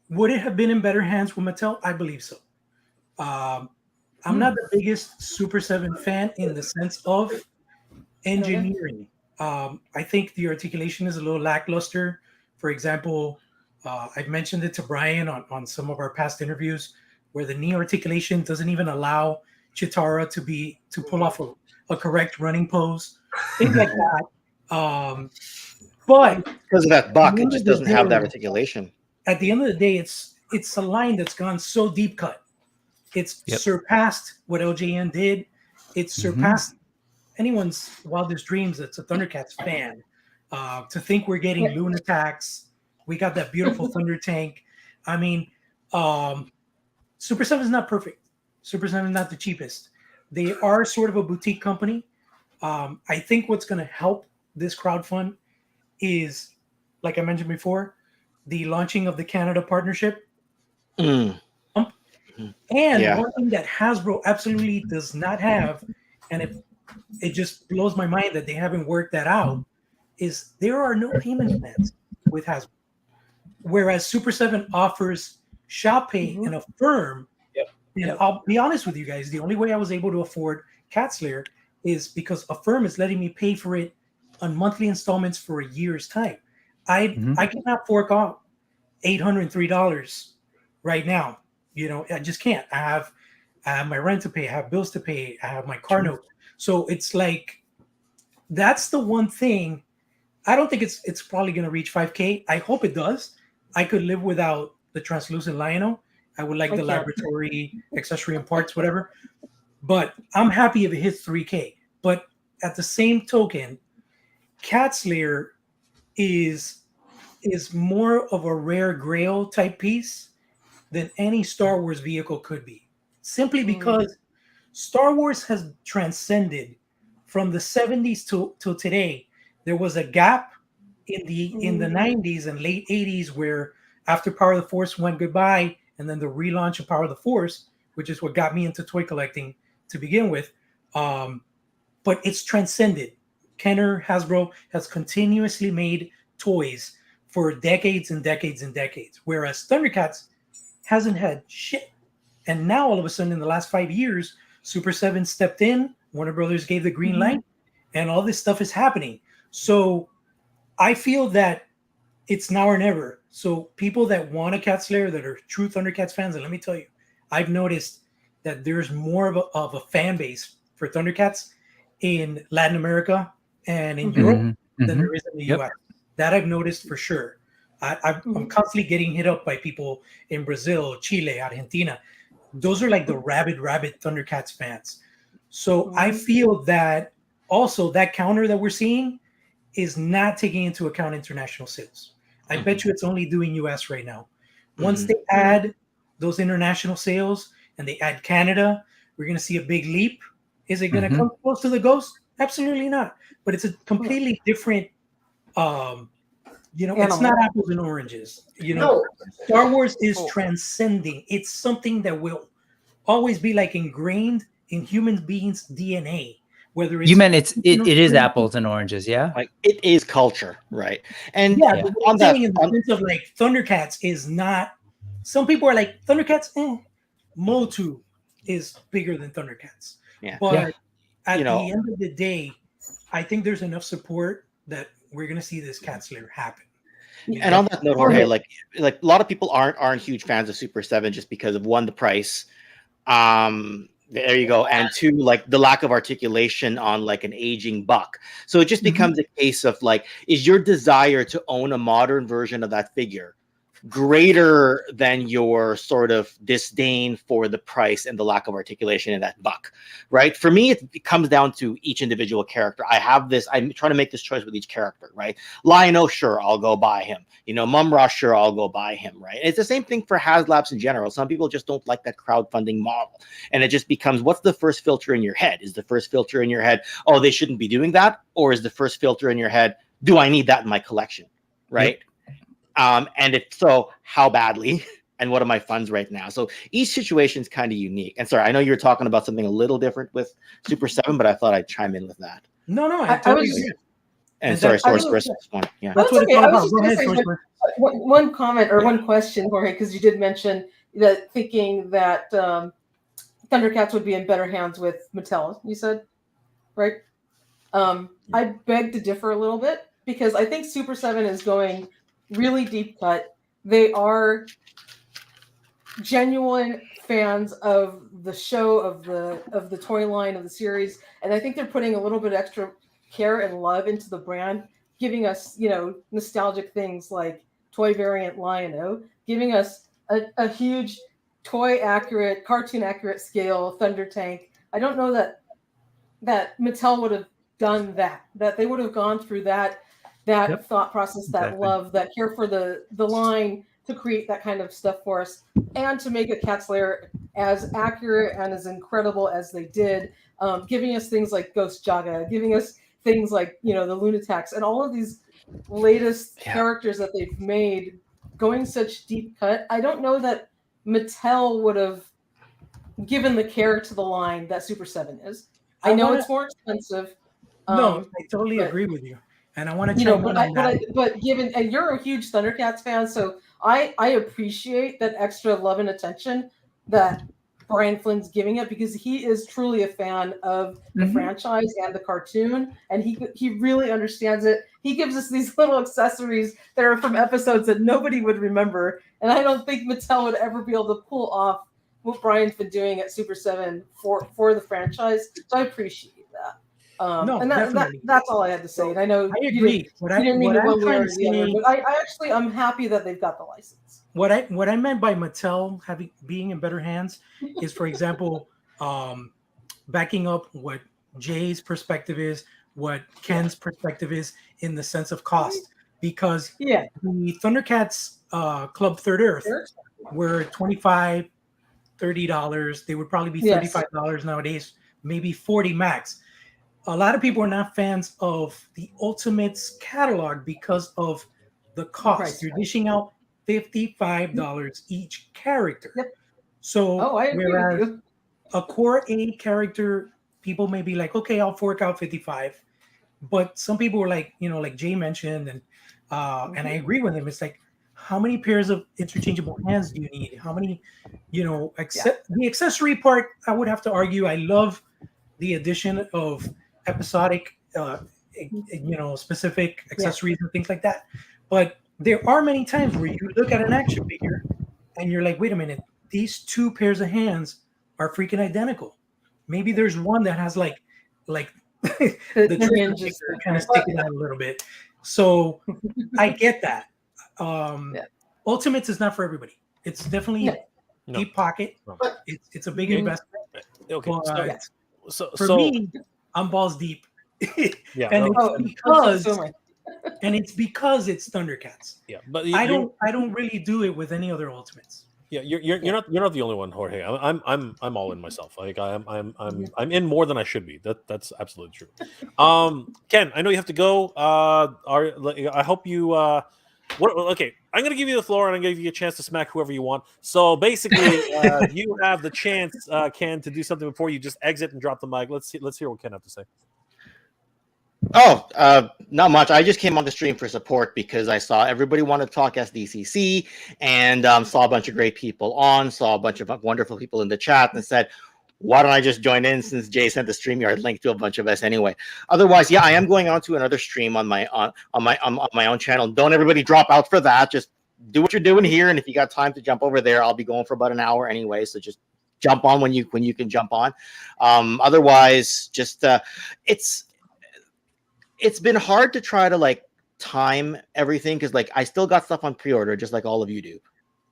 would it have been in better hands with Mattel? I believe so. I'm not the biggest Super 7 fan in the sense of engineering. I think the articulation is a little lackluster. For example, I've mentioned it to Brian on some of our past interviews, where the knee articulation doesn't even allow Chitara to pull off a correct running pose, things like that. But because of that buck, it just doesn't have that articulation. At the end of the day, it's a line that's gone so deep cut. It's surpassed what LJN did. It's surpassed anyone's wildest dreams that's a Thundercats fan to think we're getting Lunatax. We got that beautiful Thunder Tank. I mean, Super 7 is not perfect. Super 7 is not the cheapest. They are sort of a boutique company. I think what's going to help this crowdfund is, like I mentioned before, the launching of the Canada partnership. And one thing that Hasbro absolutely does not have, and it just blows my mind that they haven't worked that out, is there are no payment plans with Hasbro. Whereas Super 7 offers shop pay and Affirm. And I'll be honest with you guys, the only way I was able to afford Cat's Lair is because Affirm is letting me pay for it on monthly installments for a year's time. I cannot fork out $803 right now. You know, I just can't. I have my rent to pay, I have bills to pay, I have my car note. So it's like, that's the one thing. I don't think it's probably going to reach 5K. I hope it does. I could live without the translucent Lion-O. I would like the laboratory accessory and parts, whatever. But I'm happy if it hits 3K. But at the same token, Cat's Lair is more of a rare grail type piece than any Star Wars vehicle could be. Simply because Star Wars has transcended from the 70s till today. There was a gap in the 90s and late 80s where after Power of the Force went goodbye, and then the relaunch of Power of the Force, which is what got me into toy collecting to begin with. But it's transcended. Kenner Hasbro has continuously made toys for decades and decades and decades, whereas Thundercats hasn't had shit. And now all of a sudden in the last 5 years, Super 7 stepped in, Warner Brothers gave the green light, and all this stuff is happening. So I feel that it's now or never. So people that want a Cat's Lair, that are true Thundercats fans, and let me tell you, I've noticed that there's more of a fan base for Thundercats in Latin America and in Europe than there is in the US. That I've noticed for sure. I'm constantly getting hit up by people in Brazil, Chile, Argentina. Those are like the rabid Thundercats fans. So I feel that also that counter that we're seeing is not taking into account international sales. I bet you it's only doing US right now. Once they add those international sales and they add Canada, we're going to see a big leap. Is it going to come close to the Ghost? Absolutely not. But it's a completely different, it's not apples and oranges. Star Wars is transcending. It's something that will always be like ingrained in human beings' DNA. Whether it's it is apples and oranges, yeah. Like it is culture, right? And on that, in the sense of like Thundercats is not. Some people are like Thundercats. MOTU is bigger than Thundercats. But at the end of the day, I think there's enough support that we're gonna see this Cat's Lair happen. And on that note, Jorge, like a lot of people aren't huge fans of Super 7 just because of, one, the price. There you go. And two, like the lack of articulation on like an aging buck. So it just becomes a case of like, is your desire to own a modern version of that figure greater than your sort of disdain for the price and the lack of articulation in that buck, right? For me, it comes down to each individual character. I'm trying to make this choice with each character, right? Lion-O, sure, I'll go buy him. Mumra, sure, I'll go buy him, right? It's the same thing for HasLabs in general. Some people just don't like that crowdfunding model. And it just becomes, what's the first filter in your head? Is the first filter in your head, oh, they shouldn't be doing that? Or is the first filter in your head, do I need that in my collection, right? And if so, how badly? And what are my funds right now? So each situation is kind of unique. And sorry, I know you're talking about something a little different with Super 7, but I thought I'd chime in with that. No, I totally agree. And sorry, Sorceress. Yeah, that's what it's all about. Go ahead, Sorceress. One comment or one question, Jorge, because you did mention that thinking that Thundercats would be in better hands with Mattel. You said, right? I beg to differ a little bit because I think Super 7 is going really deep cut. They are genuine fans of the show, of the toy line, of the series, and I think they're putting a little bit extra care and love into the brand, giving us nostalgic things like toy variant Lion-O, giving us a huge toy accurate, cartoon accurate scale Thunder Tank. I don't know that that Mattel would have done that they would have gone through that thought process, that love, that care for the line, to create that kind of stuff for us, and to make a Cat's Lair as accurate and as incredible as they did, giving us things like Ghost Jaga, giving us things like, the Lunatics, and all of these latest characters that they've made, going such deep cut. I don't know that Mattel would have given the care to the line that Super 7 is. I know it's more expensive. No, I totally agree with you. And I want to but given, and you're a huge Thundercats fan, so I appreciate that extra love and attention that Brian Flynn's giving it, because he is truly a fan of the franchise and the cartoon, and he really understands it. He gives us these little accessories that are from episodes that nobody would remember, and I don't think Mattel would ever be able to pull off what Brian's been doing at Super 7 for the franchise. So I appreciate that. And that's all I had to say. And I know I agree. I'm happy that they've got the license. What I meant by Mattel being in better hands is, for example, backing up what Jay's perspective is, what Ken's perspective is, in the sense of cost, because the Thundercats Club Third Earth were $25, $30. They would probably be $35 nowadays, maybe $40 max. A lot of people are not fans of the Ultimates catalog because of the cost. You're dishing out $55 each character. So whereas a core A character, people may be like, okay, I'll fork out $55. But some people were like, like Jay mentioned, and I agree with him. It's like, how many pairs of interchangeable hands do you need? How many, the accessory part, I would have to argue. I love the addition of episodic, specific accessories and things like that. But there are many times where you look at an action figure and you're like, wait a minute, these two pairs of hands are freaking identical. Maybe there's one that has like the hinges kind of sticking out a little bit. So I get that. Ultimates is not for everybody. It's definitely deep pocket. It's a big investment. Okay. For me, I'm balls deep. And it's because it's Thundercats. Yeah, but I don't really do it with any other Ultimates. Yeah, you're not the only one, Jorge. I'm all in myself. Like I'm in more than I should be. That's absolutely true. Ken, I know you have to go. I hope you. Okay, I'm gonna give you the floor, and I'm gonna give you a chance to smack whoever you want. So basically, you have the chance, Ken, to do something before you just exit and drop the mic. Let's hear what Ken have to say. Not much. I just came on the stream for support because I saw everybody wanted to talk SDCC, and saw a bunch of great people saw a bunch of wonderful people in the chat, and said, why don't I just join in, since Jay sent the StreamYard link to a bunch of us anyway. Otherwise, I am going on to another stream on my own channel. Don't everybody drop out for that. Just do what you're doing here, and if you got time to jump over there, I'll be going for about an hour anyway. So just jump on when you can jump on. Otherwise, just it's been hard to try to time everything, because I still got stuff on pre-order, just like all of you do.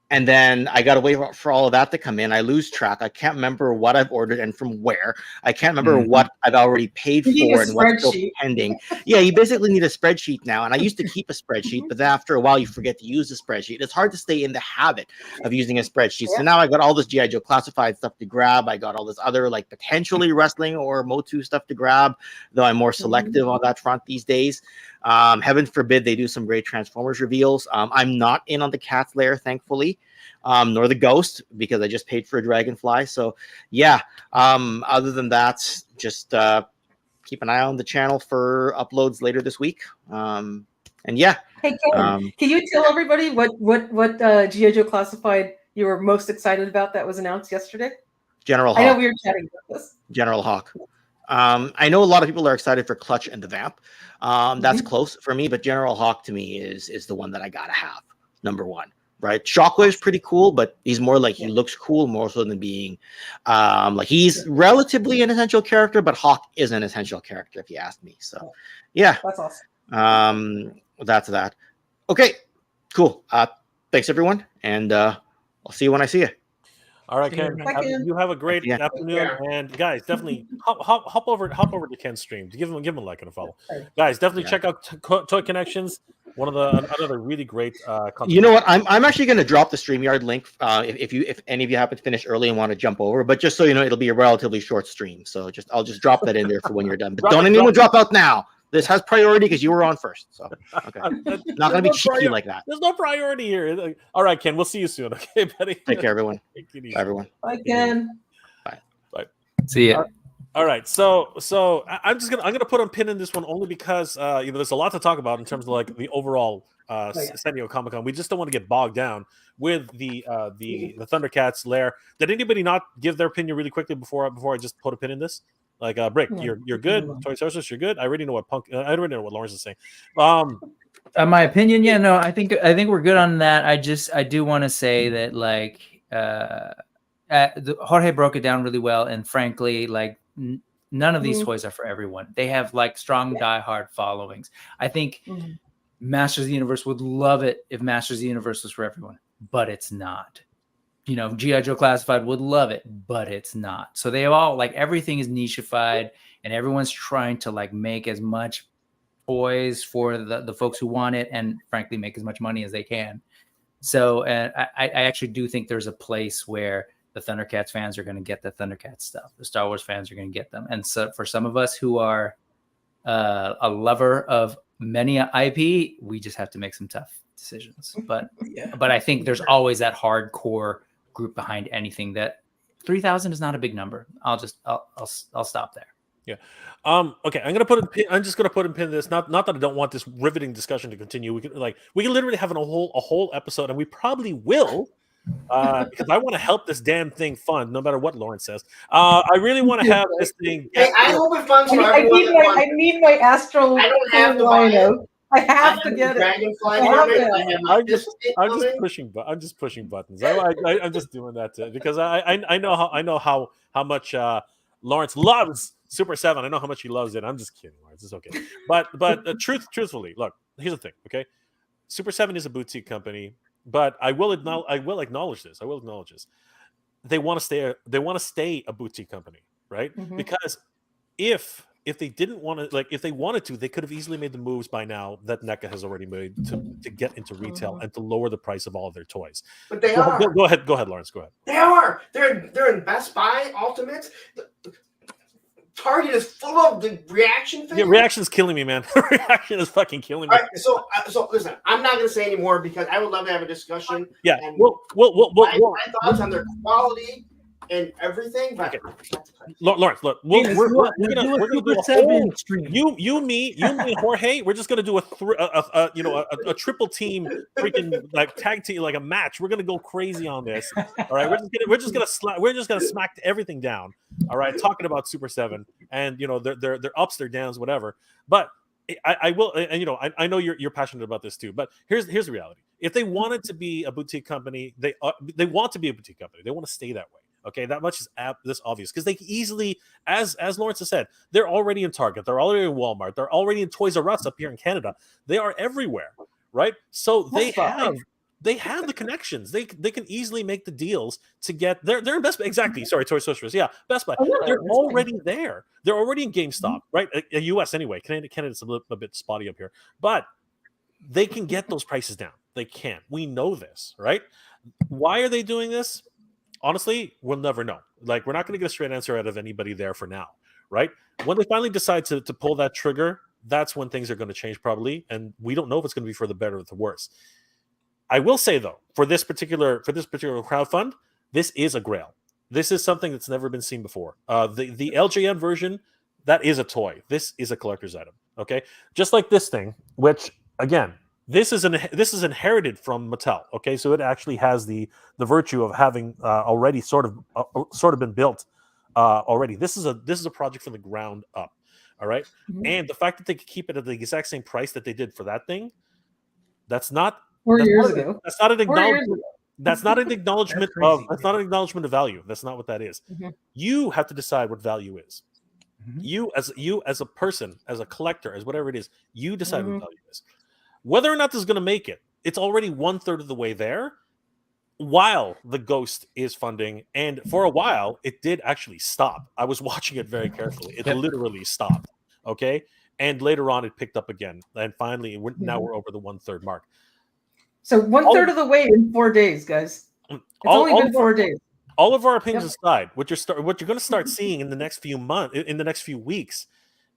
And then I got to wait for all of that to come in. I lose track. I can't remember what I've ordered and from where. I can't remember what I've already paid for and what's still pending. Yeah, you basically need a spreadsheet now. And I used to keep a spreadsheet, but then after a while, you forget to use the spreadsheet. It's hard to stay in the habit of using a spreadsheet. So now I got all this G.I. Joe classified stuff to grab. I got all this other potentially wrestling or MOTU stuff to grab, though I'm more selective on that front these days. Heaven forbid they do some great Transformers reveals. I'm not in on the Cat's Lair, thankfully, nor the Ghost, because I just paid for a Dragonfly. So other than that, just keep an eye on the channel for uploads later this week. Hey, Ken, can you tell everybody what G.I. Joe Classified you were most excited about that was announced yesterday? General Hawk. I know we were chatting about this. General Hawk. I know a lot of people are excited for Clutch and the Vamp. That's close for me, but General Hawk to me is the one that I gotta have, number one. Right, Shockwave's pretty cool, but he's more he looks cool more so than being he's relatively an essential character, but Hawk is an essential character if you ask me. So that's awesome. That's that. Okay, cool. Thanks everyone, and I'll see you when I see you. All right, See you Ken. next Bye, Ken. You have a great Yeah. afternoon, Yeah. and guys, definitely hop over to Ken's stream. Give him a like and a follow. Guys, definitely check out Toy Connections. Another really great content. You know what? I'm actually going to drop the StreamYard link if any of you happen to finish early and want to jump over. But just so you know, it'll be a relatively short stream. So I'll just drop that in there for when you're done. But don't anyone drop out now. This has priority because you were on first. So okay, not going to be cheeky like that. There's no priority here. All right, Ken. We'll see you soon. Okay, buddy. Take care, everyone. Take it easy. Bye, everyone. Bye, Ken. See ya. All right, so I'm gonna put a pin in this one only because there's a lot to talk about in terms of like the overall San Diego Comic Con. We just don't want to get bogged down with the Thundercats Lair. Did anybody not give their opinion really quickly before I just put a pin in this? Like Brick, you're good. Toy Sorceress, you're good. I already know what I already know what Lawrence is saying. My opinion, yeah, no, I think we're good on that. I do want to say that like Jorge broke it down really well, and frankly, like none of these toys are for everyone. They have like strong diehard followings. I think Masters of the Universe would love it if Masters of the Universe was for everyone, but it's not. You know, G.I. Joe Classified would love it, but it's not. So they all like everything is nicheified, and everyone's trying to like make as much toys for the folks who want it, and frankly make as much money as they can. So I actually do think there's a place where the Thundercats fans are going to get the Thundercats stuff. The Star Wars fans are going to get them. And so for some of us who are a lover of many IP, we just have to make some tough decisions. But I think there's always that hardcore group behind anything. That 3,000 is not a big number. I'll stop there. Yeah. Okay. I'm just gonna put a pin in this. Not that I don't want this riveting discussion to continue. We can literally have a whole episode, and we probably will. Because I want to help this damn thing fund, no matter what Lawrence says. I really want to have this thing. Hey, I hope it funds for I everyone. need my Astro. I don't have to buy it. I have to get it. Dragonfly I have I'm just pushing buttons. I'm just doing that because I know how much Lawrence loves Super 7. I know how much he loves it. I'm just kidding, Lawrence. It's okay. But truthfully, look, here's the thing. Okay, Super 7 is a boutique company. But I will acknowledge this. They want to stay a boutique company, right? Mm-hmm. Because if they didn't want to, like, if they wanted to, they could have easily made the moves by now that NECA has already made to get into retail and to lower the price of all of their toys. But they are. Go ahead, Lawrence. Go ahead. They are. They're in Best Buy, Ultimates. Target is full of the reaction figures. Yeah, reaction's killing me, man. Reaction is fucking killing me. All right, so listen, I'm not going to say anymore because I would love to have a discussion. Yeah, and my thoughts on their quality and everything. But Lawrence, look, we're gonna do a whole stream. You, me, and Jorge. We're just gonna do a triple team, freaking like tag team, like a match. We're gonna go crazy on this. All right, we're just gonna smack everything down. All right, talking about Super 7 and their ups, their downs, whatever. But I will, and I know you're passionate about this too. But here's the reality: if they wanted to be a boutique company, they want to be a boutique company. They want to stay that way. Okay, that much is this obvious because they can easily, as Lawrence has said, they're already in Target, they're already in Walmart, they're already in Toys R Us up here in Canada. They are everywhere, right? So they have the connections. They can easily make the deals to get. They're in Best Buy. Exactly. Sorry, Toy Sorceress. Yeah, Best Buy. They're already there. They're already in GameStop, right? US anyway. Canada's a bit spotty up here, but they can get those prices down. They can. We know this, right? Why are they doing this? Honestly, we'll never know. Like, we're not going to get a straight answer out of anybody there for now, right? When they finally decide to pull that trigger, that's when things are going to change probably, and we don't know if it's going to be for the better or the worse. I will say though, for this particular crowdfund, this is a grail. This is something that's never been seen before. The LJN version, that is a toy. This is a collector's item. Okay, just like this thing, which again. This is inherited from Mattel. Okay, so it actually has the virtue of having already sort of been built already. This is a project from the ground up. All right, and the fact that they could keep it at the exact same price that they did for that thing, that's not 4 years ago. That's not an acknowledgement. That's not an acknowledgement of. That's not an acknowledgement of value. That's not what that is. Mm-hmm. You have to decide what value is. Mm-hmm. You as a person, as a collector, as whatever it is, you decide what value is. Whether or not this is going to make it, it's already 1/3 of the way there. while the Ghost is funding, and for a while it did actually stop. I was watching it very carefully. It literally stopped. Okay, and later on it picked up again, and finally now we're over the 1/3 mark. So 1/3 of the way in 4 days, guys. It's only been 4 days. All of our opinions aside, what you're going to start seeing in the next few months, in the next few weeks,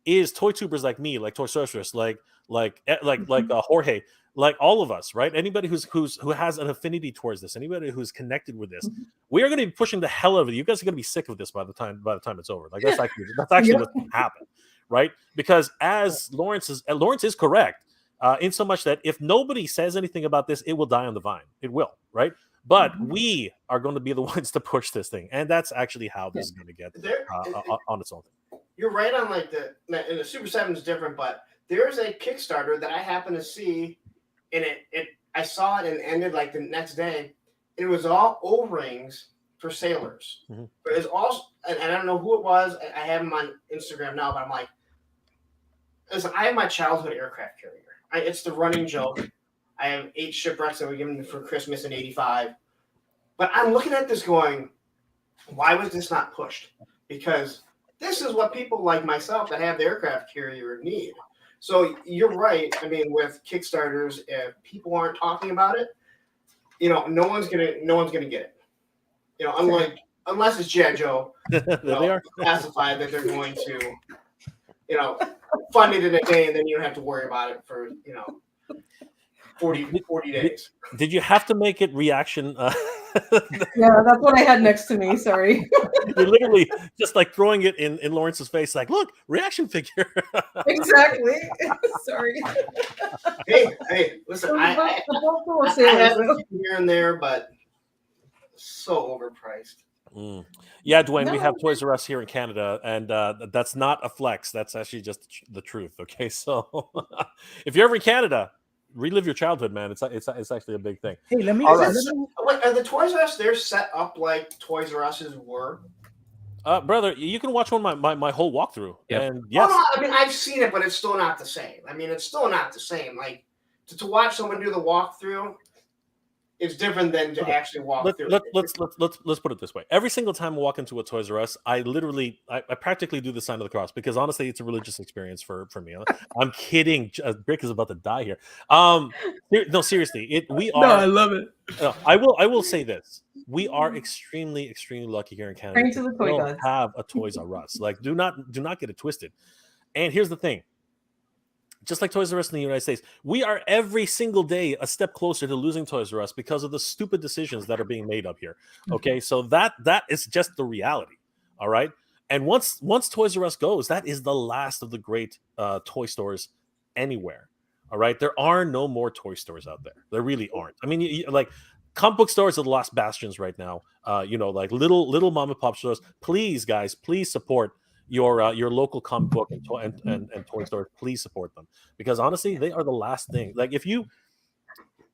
is toy tubers like me, like Toy Sorceress, like Jorge, like all of us, right? Anybody who has an affinity towards this, anybody who's connected with this, we are going to be pushing the hell out of it. You guys are going to be sick of this by the time it's over. Like that's actually what's going to happen, right? Because as Lawrence is correct, in so much that if nobody says anything about this, it will die on the vine. It will, right? But we are going to be the ones to push this thing, and that's actually how this is going to get on its own. You're right on and the Super 7 is different, but there's a Kickstarter that I happened to see, and I saw it and ended like the next day. It was all O-rings for sailors. But it's also, and I don't know who it was. I have them on Instagram now, but I'm like, listen, I have my childhood aircraft carrier. It's the running joke. I have 8 shipwrecks that were given for Christmas in '85. But I'm looking at this going, why was this not pushed? Because this is what people like myself that have the aircraft carrier need. So you're right. I mean, with Kickstarters, if people aren't talking about it, no one's gonna get it. Unless it's G.I. Joe, they are classified that they're going to, fund it in a day, and then you don't have to worry about it for 40 days. Did you have to make it reaction? Yeah, that's what I had next to me. Sorry. You're literally just like throwing it in Lawrence's face, like, look, reaction figure. Exactly. Sorry. Hey, listen, I have it here and there, but so overpriced. Yeah, Dwayne, we have Toys R Us here in Canada, and that's not a flex. That's actually just the truth. Okay, so if you're ever in Canada, relive your childhood, man. It's actually a big thing. Hey, let me. Are the Toys R Us? They're set up like Toys R Us's were. Brother, you can watch my whole walkthrough. Yep. And yes, I mean, I've seen it, but it's still not the same. Like to watch someone do the walkthrough. It's different than to actually walk through. Let's put it this way. Every single time I walk into a Toys R Us, I practically do the sign of the cross, because honestly, it's a religious experience for me. I'm kidding. Brick is about to die here. No, seriously, we are. No, I love it. I will say this: we are extremely, extremely lucky here in Canada. Praying to the toy gods. Have a Toys R Us. Like, do not get it twisted. And here's the thing. Just like Toys R Us in the United States, we are every single day a step closer to losing Toys R Us because of the stupid decisions that are being made up here. Okay, so that is just the reality. All right, and once Toys R Us goes, that is the last of the great toy stores anywhere. All right, there are no more toy stores out there. There really aren't. I mean, like comic book stores are the last bastions right now. Like little mom and pop stores. Please, guys, please support your local comic book and toy stores. Please support them, because honestly, they are the last thing. Like, if you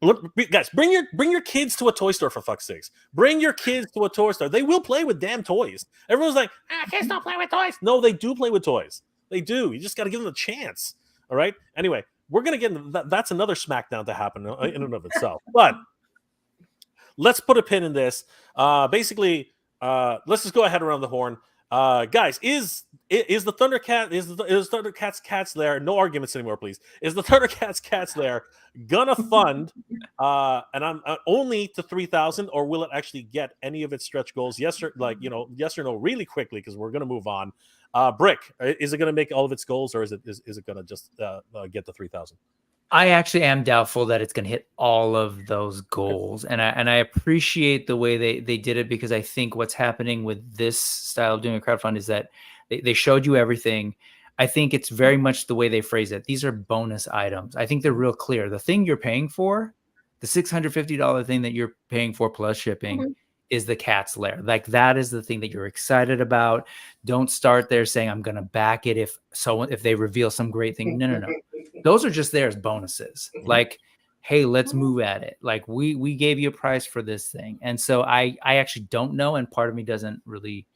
look, guys, bring your kids to a toy store, for fuck's sakes. Bring your kids to a toy store. They will play with damn toys. Everyone's like, kids don't play with toys. No, they do play with toys. They do. You just got to give them a chance. All right. Anyway, we're gonna get that's another smackdown to happen in and of itself. But let's put a pin in this. Basically, let's just go ahead around the horn. Guys, is the Thundercats Lair, no arguments anymore, please. Is the Thundercats Lair gonna fund and I'm only to 3,000, or will it actually get any of its stretch goals? Yes or no, really quickly, because we're gonna move on. Brick, is it gonna make all of its goals, or is it gonna just get the 3,000? I actually am doubtful that it's going to hit all of those goals. And I appreciate the way they did it, because I think what's happening with this style of doing a crowdfund is that they showed you everything. I think it's very much the way they phrase it. These are bonus items. I think they're real clear. The thing you're paying for, the $650 thing that you're paying for plus shipping, is the Cat's Lair. Like, that is the thing that you're excited about. Don't start there saying, I'm going to back it if they reveal some great thing. No. Those are just there as bonuses. Like, hey, let's move at it. Like, we gave you a price for this thing. And so I actually don't know. And part of me doesn't really,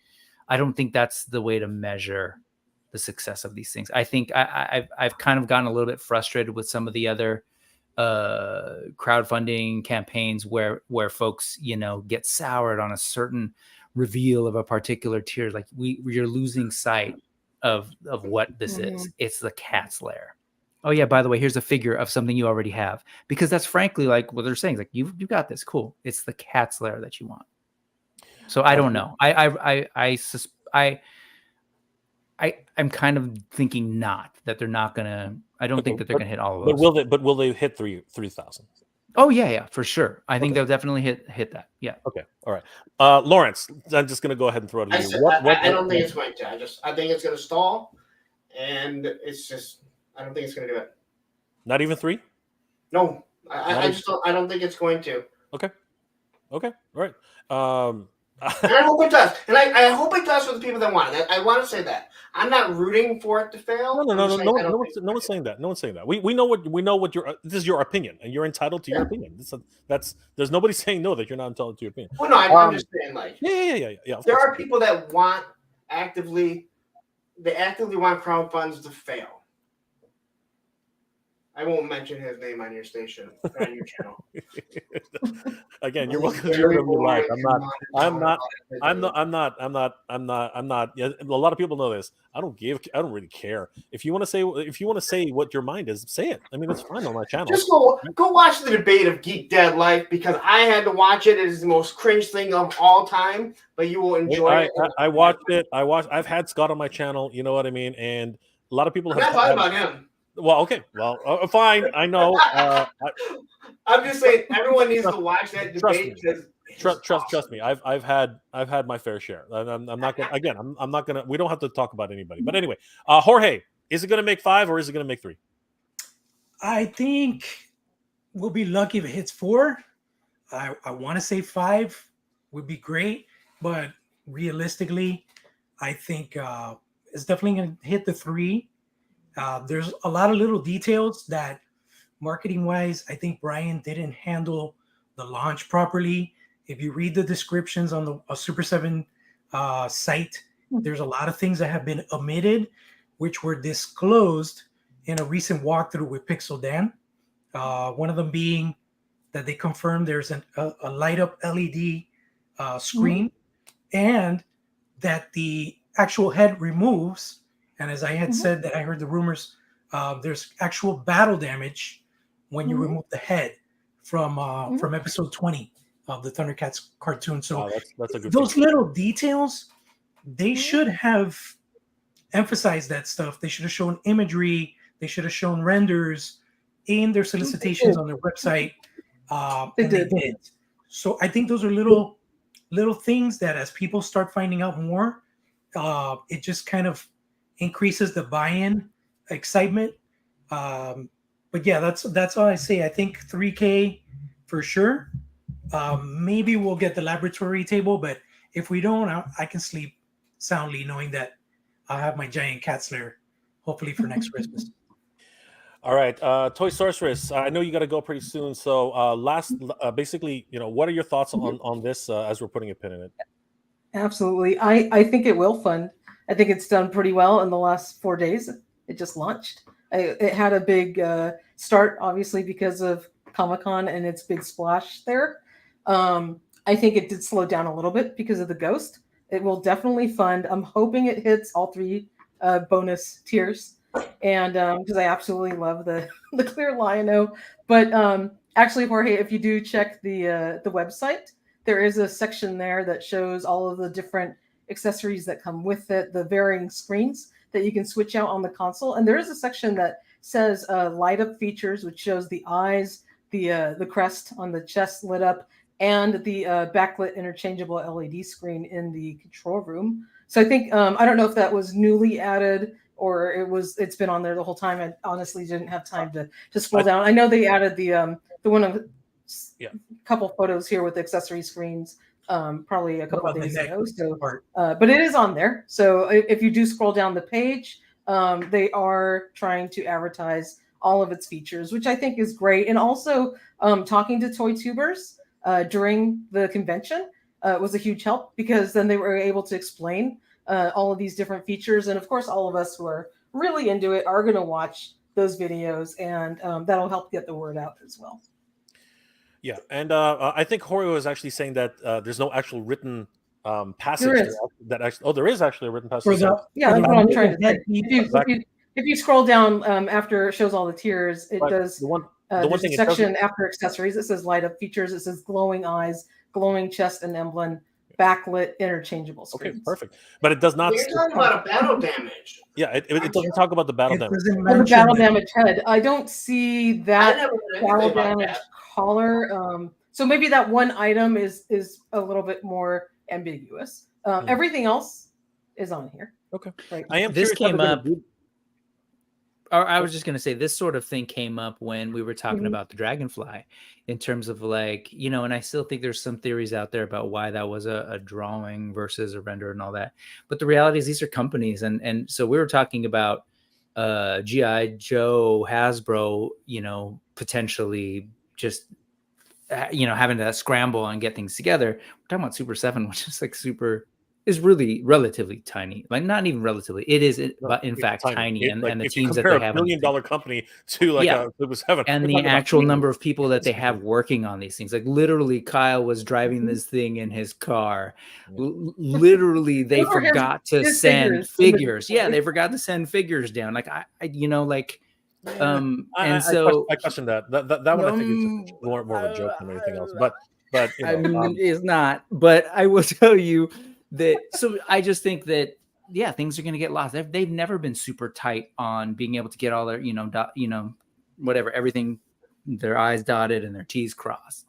I don't think that's the way to measure the success of these things. I think I've kind of gotten a little bit frustrated with some of the other crowdfunding campaigns where folks, you know, get soured on a certain reveal of a particular tier. Like you're losing sight of what this is. It's the Cat's Lair. Oh yeah, by the way, here's a figure of something you already have, because that's frankly like what they're saying. Like you got this, cool. It's the Cat's Lair that you want. So I don't know. I'm kind of thinking that they're not gonna. I don't think that they're gonna hit all of those. But will they hit 3,000? Oh yeah, for sure. I think they'll definitely hit that. Yeah. Okay. All right. Lawrence, I'm just gonna go ahead and throw it to you. I don't think it's going to. I think it's gonna stall, and it's just I don't think it's gonna do it. Not even 3? No, I just don't. I don't think it's going to. Okay. All right. And I hope it does, and I hope it does for the people that want it. I want to say that I'm not rooting for it to fail. No one's saying that. No one's saying that. We know what your this is your opinion, and you're entitled to your opinion. There's nobody saying no that you're not entitled to your opinion. Well, no, I'm just saying like yeah. There are people that actively want crowdfunds to fail. I won't mention his name on your station, on your channel. Again, you're welcome to do whatever you like. I'm not. Yeah, a lot of people know this. I don't really care. If you want to say what your mind is, say it. I mean, it's fine on my channel. Just go watch the debate of Geek Dead Life, because I had to watch it. It is the most cringe thing of all time, but you will enjoy it. I watched it. I've had Scott on my channel. You know what I mean? And a lot of people I'm not talking about him. Well, okay. Well, fine. I know. I'm just saying everyone needs to watch that debate. Trust me. I've had my fair share. I'm not gonna. Again, I'm not gonna. We don't have to talk about anybody. But anyway, Jorge, is it gonna make 5 or is it gonna make 3? I think we'll be lucky if it hits 4. I want to say 5 would be great, but realistically, I think it's definitely gonna hit the 3. There's a lot of little details that marketing wise, I think Brian didn't handle the launch properly. If you read the descriptions on the Super 7 site, there's a lot of things that have been omitted, which were disclosed in a recent walkthrough with Pixel Dan. One of them being that they confirmed there's a light up LED screen, and that the actual head removes. And as I had said, that I heard the rumors, there's actual battle damage when you remove the head from episode 20 of the Thundercats cartoon. So that's a good those little details, they should have emphasized that stuff. They should have shown imagery. They should have shown renders in their solicitations on their website. They did. So I think those are little things that as people start finding out more, it just kind of increases the buy-in excitement. But yeah, that's all I say. I think 3K for sure. Maybe we'll get the laboratory table, but if we don't, I can sleep soundly knowing that I'll have my giant Cat's Lair hopefully for next Christmas. All right, Toy Sorceress, I know you got to go pretty soon. So basically, what are your thoughts on this as we're putting a pin in it? Absolutely. I think it will fund. I think it's done pretty well in the last 4 days. It just launched. It had a big start, obviously, because of Comic-Con and its big splash there. I think it did slow down a little bit because of the Ghost. It will definitely fund. I'm hoping it hits all 3 bonus tiers. And because I absolutely love the clear Lion-O. But actually, Jorge, if you do check the website, there is a section there that shows all of the different accessories that come with it, the varying screens that you can switch out on the console. And there is a section that says light up features, which shows the eyes, the crest on the chest lit up, and the backlit interchangeable LED screen in the control room. So I think I don't know if that was newly added or it's been on there the whole time. I honestly didn't have time to scroll down. I know they added the one of couple photos here with the accessory screens probably a couple of days ago. So, but it is on there. So if you do scroll down the page, they are trying to advertise all of its features, which I think is great. And also talking to toy tubers during the convention was a huge help, because then they were able to explain all of these different features. And of course, all of us who are really into it are going to watch those videos, and that'll help get the word out as well. Yeah, and I think Horio is actually saying that there's no actual written passage There is. that actually. Oh, there is actually a written passage. For the, Yeah, for that's the what I'm trying to say. Exactly. If you scroll down after it shows all the tiers, it But does. the one There's thing a it section doesn't- after accessories. It says light up features. It says glowing eyes, glowing chest and emblem, backlit, interchangeable Okay, screens. perfect. But it does not. You're talking about a battle damage. Yeah, it doesn't talk about the battle it damage. doesn't Well, the mention battle it. damage head. I don't see I that never heard anything battle about damage that. collar. So maybe that one item is a little bit more ambiguous. Everything else is on here. Okay. Right. I am This curious how came they're gonna up. do- Or I was just going to say this sort of thing came up when we were talking Mhm. about the Dragonfly, in terms of like, you know, and I still think there's some theories out there about why that was a drawing versus a render and all that. But the reality is these are companies. And so we were talking about G.I. Joe, Hasbro, you know, potentially just, you know, having to scramble and get things together. We're talking about Super 7, which is like is really relatively tiny. Like not even relatively. It is, but in it's fact, tiny. And the if you teams that compare they have. $1 billion company to like Yeah. a Super 7, And we're the talking about actual teams. number of people that they have working on these things. Like literally Kyle was driving this thing in his car. Literally they Those were forgot to his send figures. figures. Yeah, they forgot to send figures down. Like I you know, like I question that. That one I think is just more of a joke than anything else. But you I know, mean, it's not. But I will tell you that. So I just think that things are going to get lost. They've never been super tight on being able to get all their whatever, everything, their I's dotted and their T's crossed.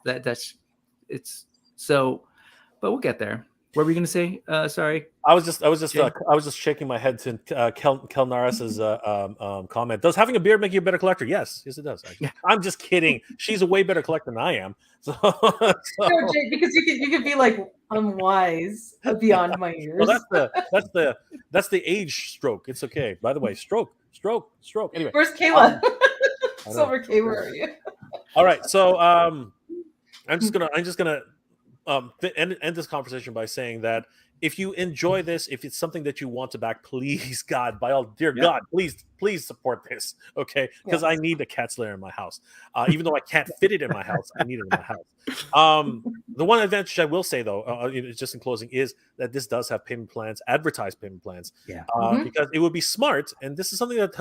It's so. But we'll get there. What were we going to say? Sorry. I was just shaking my head to Kel Naris's comment. Does having a beard make you a better collector? Yes, it does. Yeah. I'm just kidding. She's a way better collector than I am. So, No, Jay, because you could be like, I'm wise beyond my years. well, that's the age stroke. It's okay. By the way, stroke. Anyway, Where's Kayla? Silver K, where are you? all right. So I'm just gonna end this conversation by saying that if you enjoy this, if it's something that you want to back, please, God, God, please support this, okay? Because I need a Cat's Lair in my house. Even though I can't fit it in my house, I need it in my house. The one advantage I will say, though, just in closing, is that this does have payment plans, advertised payment plans. Yeah. Because it would be smart, and this is something that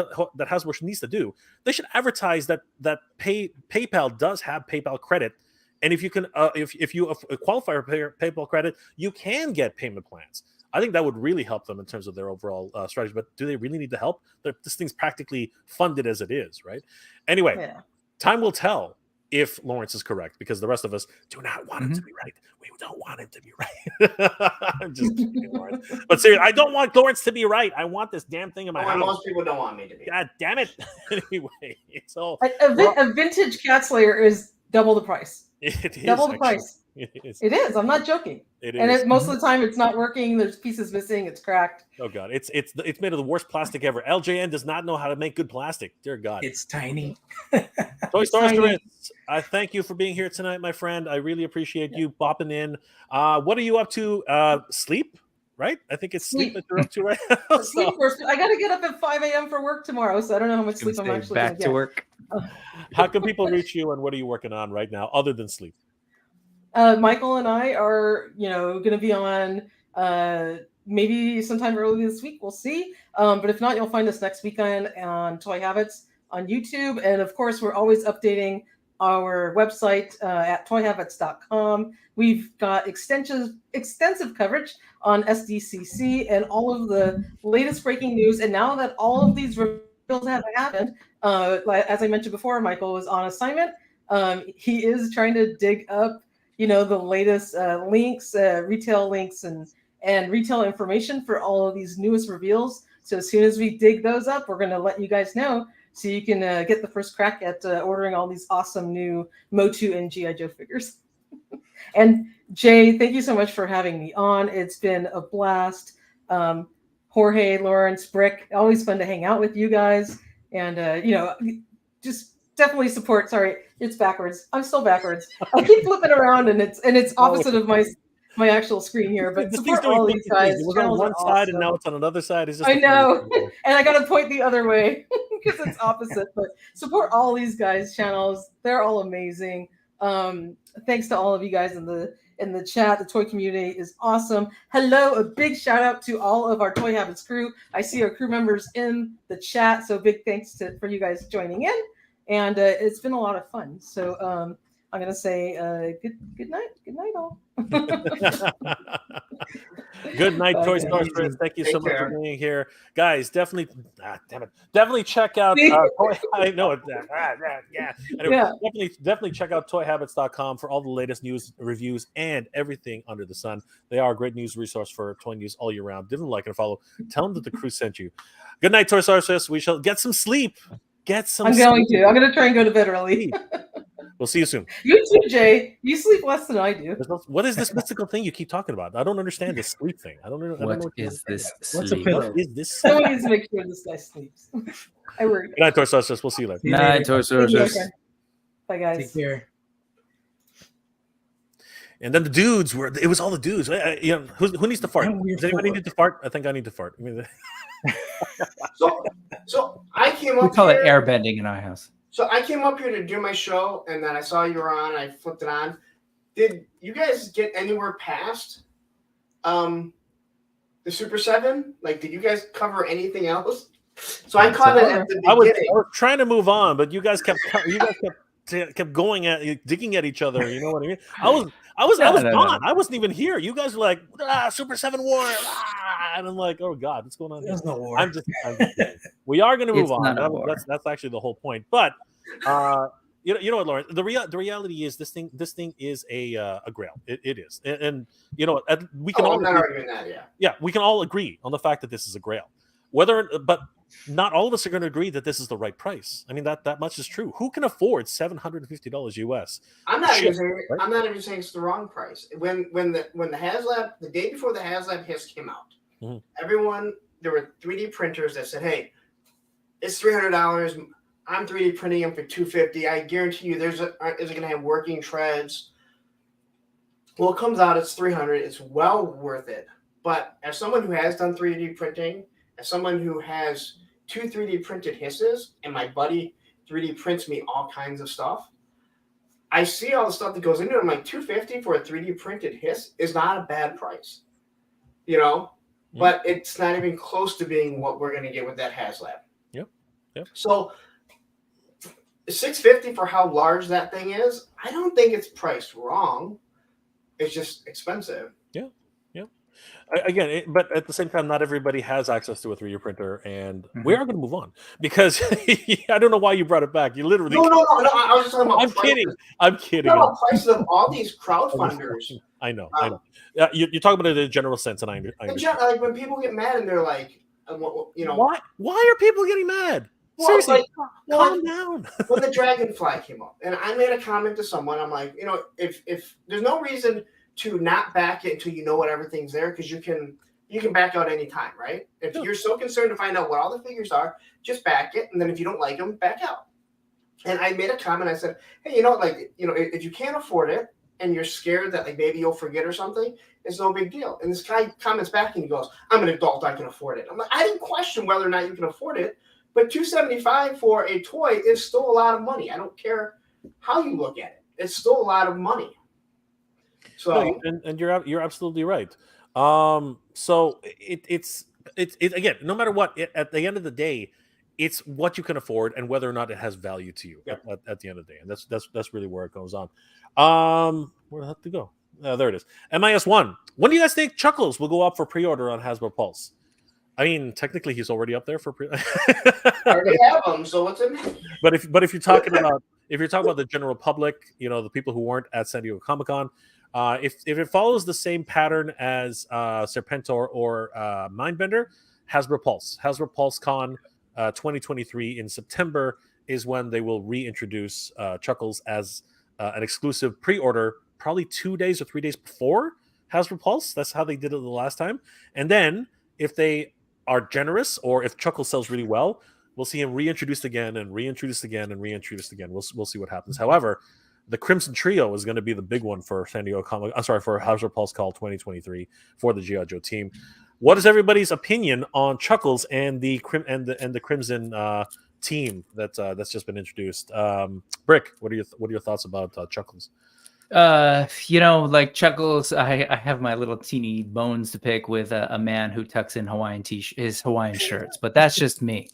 Hasbro needs to do. They should advertise that PayPal does have PayPal credit. And if you can, if you qualify for PayPal credit, you can get payment plans. I think that would really help them in terms of their overall strategy. But do they really need the help? This thing's practically funded as it is, right? Anyway, time will tell if Lawrence is correct, because the rest of us do not want him to be right. We don't want him to be right. I'm just kidding, Lawrence. But seriously, I don't want Lawrence to be right. I want this damn thing in my house. Most people don't want me to be. God damn it. Anyway, so a vintage Cat's Lair is double the price. It is double the actually. price. It is. I'm not joking. It and is. most of the time, it's not working. There's pieces missing. It's cracked. Oh God, it's made of the worst plastic ever. LJN does not know how to make good plastic. Dear God, it's tiny. Toy Story, I thank you for being here tonight, my friend. I really appreciate you popping in. What are you up to? Sleep, right? I think it's sleep that you're up to right now. Sleep first. I got to get up at 5 a.m. for work tomorrow, so I don't know how much sleep I'm actually back to work. How can people reach you, and what are you working on right now, other than sleep? Michael and I are, going to be on maybe sometime early this week. We'll see. But if not, you'll find us next weekend on Toy Habits on YouTube. And of course, we're always updating our website at toyhabits.com. We've got extensive coverage on SDCC and all of the latest breaking news. And now that all of these reveals have happened, as I mentioned before, Michael was on assignment. He is trying to dig up the latest links, retail links, and retail information for all of these newest reveals. So as soon as we dig those up, we're going to let you guys know so you can get the first crack at ordering all these awesome new MOTU and G.I. Joe figures. And Jay, thank you so much for having me on. It's been a blast. Jorge, Lawrence, Brick, always fun to hang out with you guys. And, just definitely support. Sorry, it's backwards. I'm still backwards. I keep flipping around, and it's opposite of my actual screen here. But support all these guys. It was on one side, and now it's on another side. It's just I know, and I got to point the other way because it's opposite. But support all these guys' channels. They're all amazing. Thanks to all of you guys in the chat. The toy community is awesome. Hello, a big shout out to all of our Toy Habits crew. I see our crew members in the chat, so big thanks for you guys joining in. And it's been a lot of fun. So I'm gonna say good night all. Good night, Bye, Toy guys. Sorceress. Thank you so Take much care. for being here, guys. Definitely, definitely check out. I know it. Yeah. Anyway, Yeah. definitely check out toyhabits.com for all the latest news, reviews, and everything under the sun. They are a great news resource for toy news all year round. Give them a like and follow. Tell them that the crew sent you. Good night, Toy Sorceress. We shall get some sleep. Get some. I'm going to. I'm going to try and go to bed early. We'll see you soon. You too, Jay. You sleep less than I do. What is this mystical thing you keep talking about? I don't understand this sleep thing. I don't know. What is this What's a sleep? pillow? What is this? Someone needs to make sure this guy sleeps. I worry. Good night, Toy Sorceress. We'll see you later. See you Night, later. Toy Sorceress. Bye, guys. Take care. And then the dudes were. It was all the dudes. Who needs to fart? Does anybody need to fart? I think I need to fart. I mean, So I came up. We call it here- airbending in our house. So I came up here to do my show, and then I saw you were on. I flipped it on. Did you guys get anywhere past the Super 7? Like, did you guys cover anything else? So I caught it at the I was beginning. trying to move on, but you guys kept going at digging at each other. You know what I mean? I was No. gone. I wasn't even here. You guys were like Super 7 War, and I'm like, oh god, what's going on here? There's no war. I'm just kidding. We are going to move It's on. not a war. That's actually the whole point. But you know what, Lauren? The reality is this thing is a grail. It is, and you know we can all I'm not agree, arguing that. Yeah. yeah, we can all agree on the fact that this is a grail. But not all of us are going to agree that this is the right price. I mean, that much is true. Who can afford $750 US? I'm not Shit, even saying. right? I'm not even saying it's the wrong price. When the HasLab, the day before the HasLab hiss came out, Mhm. everyone, there were 3D printers that said, "Hey, it's $300. I'm 3D printing them for $250. I guarantee you, is it going to have working treads?" Well, it comes out, it's $300. It's well worth it. But as someone who has done 3D printing, as someone who has 2 3D printed hisses, and my buddy 3D prints me all kinds of stuff, I see all the stuff that goes into it. I'm like, $250 for a 3D printed hiss is not a bad price, you know? Yeah. But it's not even close to being what we're going to get with that HasLab. Yep. So $650 for how large that thing is, I don't think it's priced wrong. It's just expensive. Again, but at the same time, not everybody has access to a 3D printer, and we are going to move on because I don't know why you brought it back. You literally No. I was just talking about. I'm kidding. I'm kidding. No, prices of all these crowdfunders. I know. You're talking about it in a general sense, and I understand. Like when people get mad and they're like, you know, Why are people getting mad? Well, Seriously, like, calm down. when the Dragonfly came up, and I made a comment to someone, I'm like, you know, if there's no reason to not back it until you know what everything's there, because you can back out anytime, right? If you're so concerned to find out what all the figures are, just back it, and then if you don't like them, back out. And I made a comment. I said, hey, you know, like, you know, if you can't afford it and you're scared that like maybe you'll forget or something, it's no big deal. And this guy comments back and he goes, I'm an adult, I can afford it. I'm like, I didn't question whether or not you can afford it, but $275 for a toy is still a lot of money. I don't care how you look at it. It's still a lot of money. So No, and you're absolutely right. So it's again, no matter what, at the end of the day, it's what you can afford and whether or not it has value to you at the end of the day, and that's really where it goes on. Where the heck to go? There it is. MIS1. When do you guys think Chuckles will go up for pre-order on Hasbro Pulse? I mean, technically, he's already up there for pre. I already have them, so what's in? But if you're talking about the general public, you know, the people who weren't at San Diego Comic-Con, if it follows the same pattern as Serpentor or Mindbender, Hasbro Pulse Con 2023 in September is when they will reintroduce Chuckles as an exclusive pre-order, probably 2 days or 3 days before Hasbro Pulse. That's how they did it the last time. And then if they are generous, or if Chuckles sells really well, we'll see him reintroduced again and reintroduced again and reintroduced again. We'll see what happens. However, the Crimson Trio is going to be the big one for San Diego Comic. I'm sorry, for Hasbro Pulse Call 2023 for the G.I. Joe team. What is everybody's opinion on Chuckles and the Crimson team that's just been introduced. Brick, what are your thoughts about Chuckles? Like Chuckles, I have my little teeny bones to pick with a man who tucks in his Hawaiian shirts, but that's just me.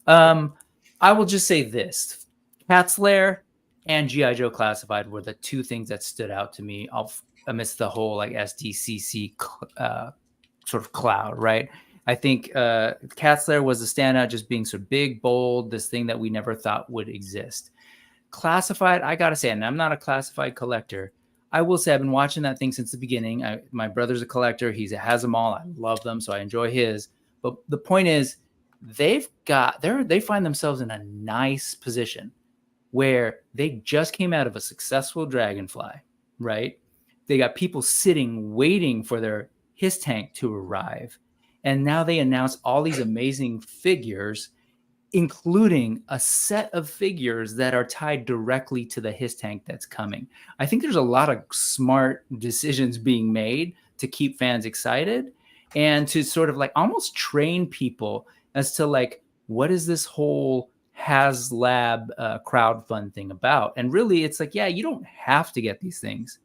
I will just say this: Cat's Lair and GI Joe Classified were the two things that stood out to me amidst the whole like SDCC sort of cloud, right? I think Cat's Lair was a standout, just being so big, bold, this thing that we never thought would exist. Classified, I gotta say, and I'm not a classified collector. I will say I've been watching that thing since the beginning. My brother's a collector. He has them all. I love them, so I enjoy his. But the point is, they find themselves in a nice position where they just came out of a successful Dragonfly, right? They got people sitting, waiting for his tank to arrive. And now they announce all these amazing figures, including a set of figures that are tied directly to the his tank that's coming. I think there's a lot of smart decisions being made to keep fans excited and to sort of like almost train people as to like, what is this whole HasLab crowdfund thing about? And really it's like, yeah, you don't have to get these things,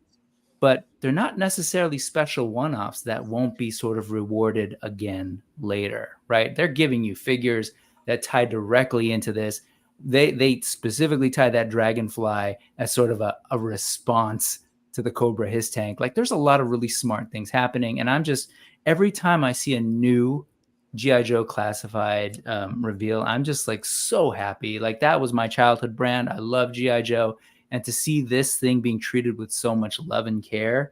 but they're not necessarily special one-offs that won't be sort of rewarded again later, right? They're giving you figures that tie directly into this. They specifically tie that Dragonfly as sort of a response to the Cobra his tank. Like there's a lot of really smart things happening. And I'm just, every time I see a new G.I. Joe Classified reveal, I'm just like so happy. Like that was my childhood brand. I love G.I. Joe. And to see this thing being treated with so much love and care,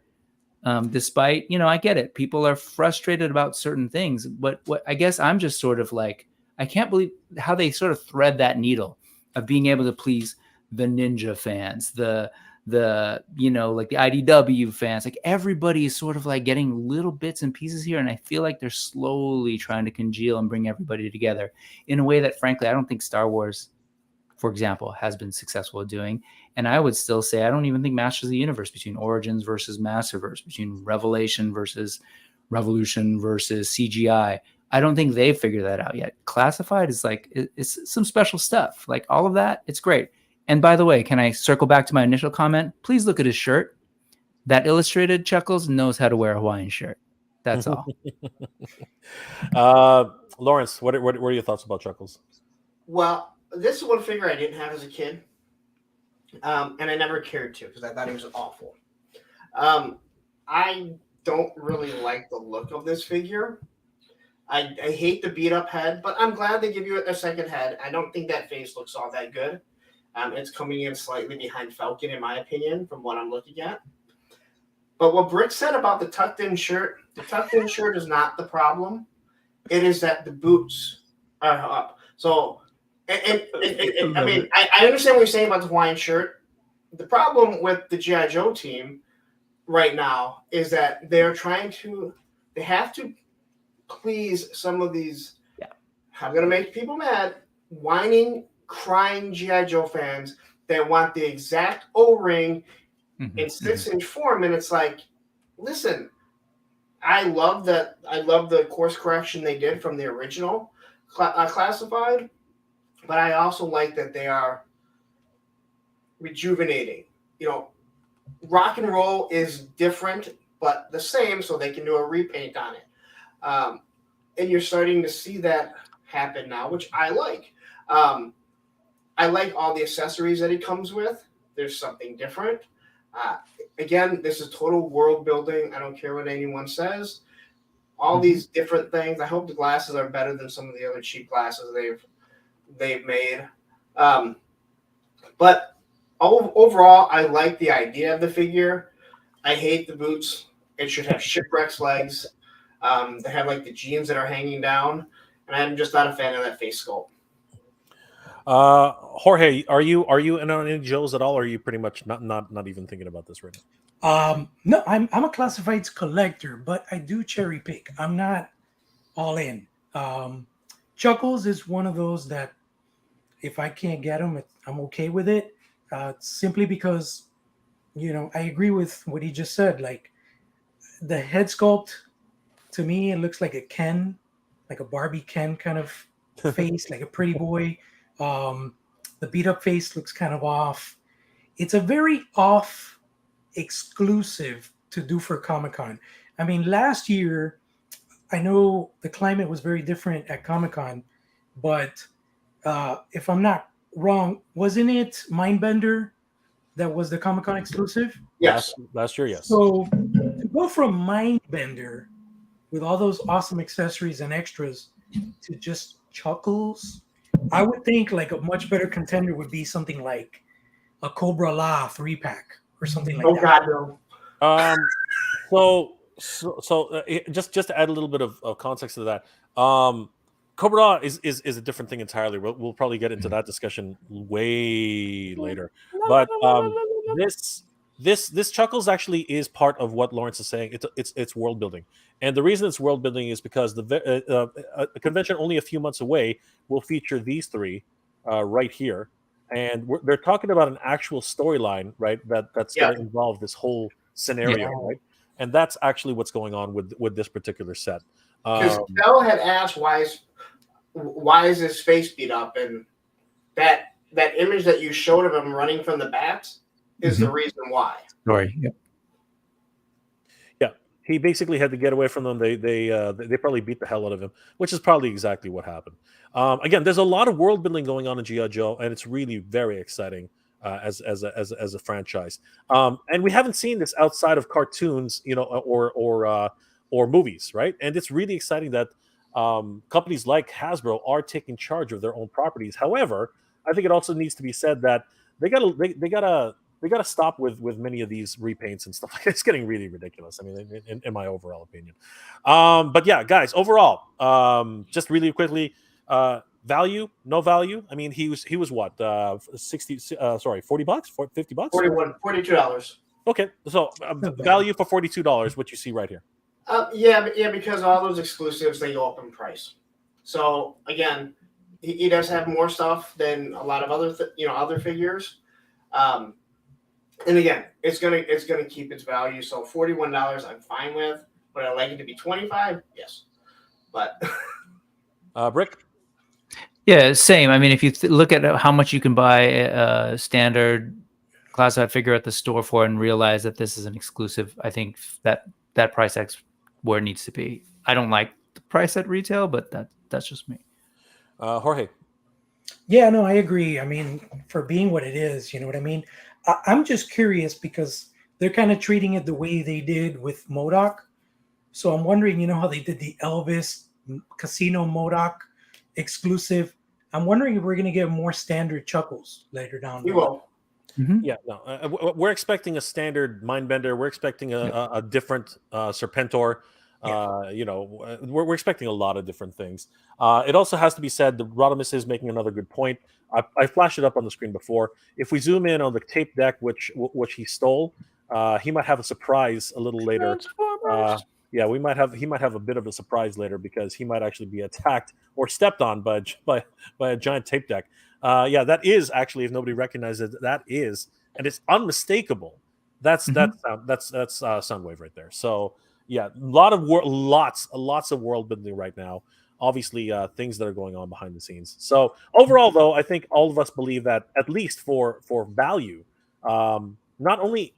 despite, I get it. People are frustrated about certain things, but what I guess I'm just sort of like, I can't believe how they sort of thread that needle of being able to please the Ninja fans, the like the IDW fans, like everybody is sort of like getting little bits and pieces here. And I feel like they're slowly trying to congeal and bring everybody together in a way that, frankly, I don't think Star Wars, for example, has been successful at doing. And I would still say, I don't even think Masters of the Universe, between Origins versus Masterverse, between Revelation versus Revolution versus CGI, I don't think they've figured that out yet. Classified is like, it's some special stuff. Like all of that, it's great. And by the way, can I circle back to my initial comment? Please look at his shirt. That illustrated Chuckles knows how to wear a Hawaiian shirt. That's all. Lawrence, what are your thoughts about Chuckles? Well, this is one figure I didn't have as a kid. And I never cared to because I thought he was awful. I don't really like the look of this figure. I hate the beat up head, but I'm glad they give you a second head. I don't think that face looks all that good. It's coming in slightly behind Falcon, in my opinion, from what I'm looking at. But what Brick said about the tucked-in shirt is not the problem. It is that the boots are up. So, I mean, I understand what you're saying about the Hawaiian shirt. The problem with the G.I. Joe team right now is that they have to please some of these, I'm going to make people mad, whining, crying G.I. Joe fans that want the exact O-ring in 6-inch form. And it's like, listen, I love the course correction they did from the original Classified, but I also like that they are rejuvenating. Rock and roll is different, but the same, so they can do a repaint on it. And you're starting to see that happen now, which I like. I like all the accessories that he comes with. There's something different. Again, this is total world building. I don't care what anyone says. All these different things. I hope the glasses are better than some of the other cheap glasses they've made. But overall, I like the idea of the figure. I hate the boots. It should have shipwreck's legs. They have like the jeans that are hanging down, and I'm just not a fan of that face sculpt. Jorge, are you in on any Joes at all, or are you pretty much not even thinking about this right now? No, I'm a classifieds collector, but I do cherry pick. I'm not all in. Chuckles is one of those that if I can't get them, I'm okay with it. Simply because, I agree with what he just said. Like the head sculpt, to me, it looks like a Ken, like a Barbie Ken kind of face, like a pretty boy. The beat up face looks kind of off. It's a very off exclusive to do for Comic-Con. I mean, last year, I know the climate was very different at Comic-Con, but if I'm not wrong, wasn't it Mindbender that was the Comic-Con exclusive? Yes. Last year, yes. So to go from Mindbender with all those awesome accessories and extras to just Chuckles, I would think like a much better contender would be something like a Cobra La 3-pack or something like that. God, no. Just to add a little bit of context to that, Cobra La is a different thing entirely. We'll probably get into that discussion way later. But this Chuckles actually is part of what Lawrence is saying. It's world building, and the reason it's world building is because a convention only a few months away will feature these three right here, and they're talking about an actual storyline, right? That's going to involve this whole scenario, right? And that's actually what's going on with this particular set. Because Bell had asked why is his face beat up, and that image that you showed of him running from the bats is the reason why. Sorry. Yep. Yeah, he basically had to get away from them. They probably beat the hell out of him, which is probably exactly what happened. Again, there's a lot of world building going on in G.I. Joe, and it's really very exciting as a franchise. And we haven't seen this outside of cartoons, or movies, right? And it's really exciting that companies like Hasbro are taking charge of their own properties. However, I think it also needs to be said that they gotta stop with many of these repaints and stuff. It's getting really ridiculous. I mean, in my overall opinion. But yeah, guys, overall, just really quickly, value, no value. I mean, he was what, $40, $50, $42. Okay, so value for $42. What you see right here. Because all those exclusives, they go up in price. So again, he does have more stuff than a lot of other figures. And again, it's gonna keep its value. So $41, I'm fine with, but I'd like it to be $25. Yes, but Brick. Yeah, same. I mean, if you look at how much you can buy a standard classified figure at the store for and realize that this is an exclusive, I think that price X where it needs to be. I don't like the price at retail, but that's just me. Jorge. Yeah, no, I agree. I mean, for being what it is, you know what I mean? I'm just curious because they're kind of treating it the way they did with MODOK. So I'm wondering, how they did the Elvis Casino MODOK exclusive. I'm wondering if we're going to get more standard Chuckles later down. We will. Mm-hmm. Yeah, no, we're expecting a standard Mindbender. We're expecting a different Serpentor. We're expecting a lot of different things. It also has to be said that Rodimus is making another good point. I flashed it up on the screen before. If we zoom in on the tape deck, which he stole, he might have a surprise a little later. He might have a bit of a surprise later because he might actually be attacked or stepped on by a giant tape deck. That is actually, if nobody recognizes it, that is, and it's unmistakable. That's Soundwave right there. So yeah, lots of world building right now. Obviously, things that are going on behind the scenes. So overall, though, I think all of us believe that at least for value, not only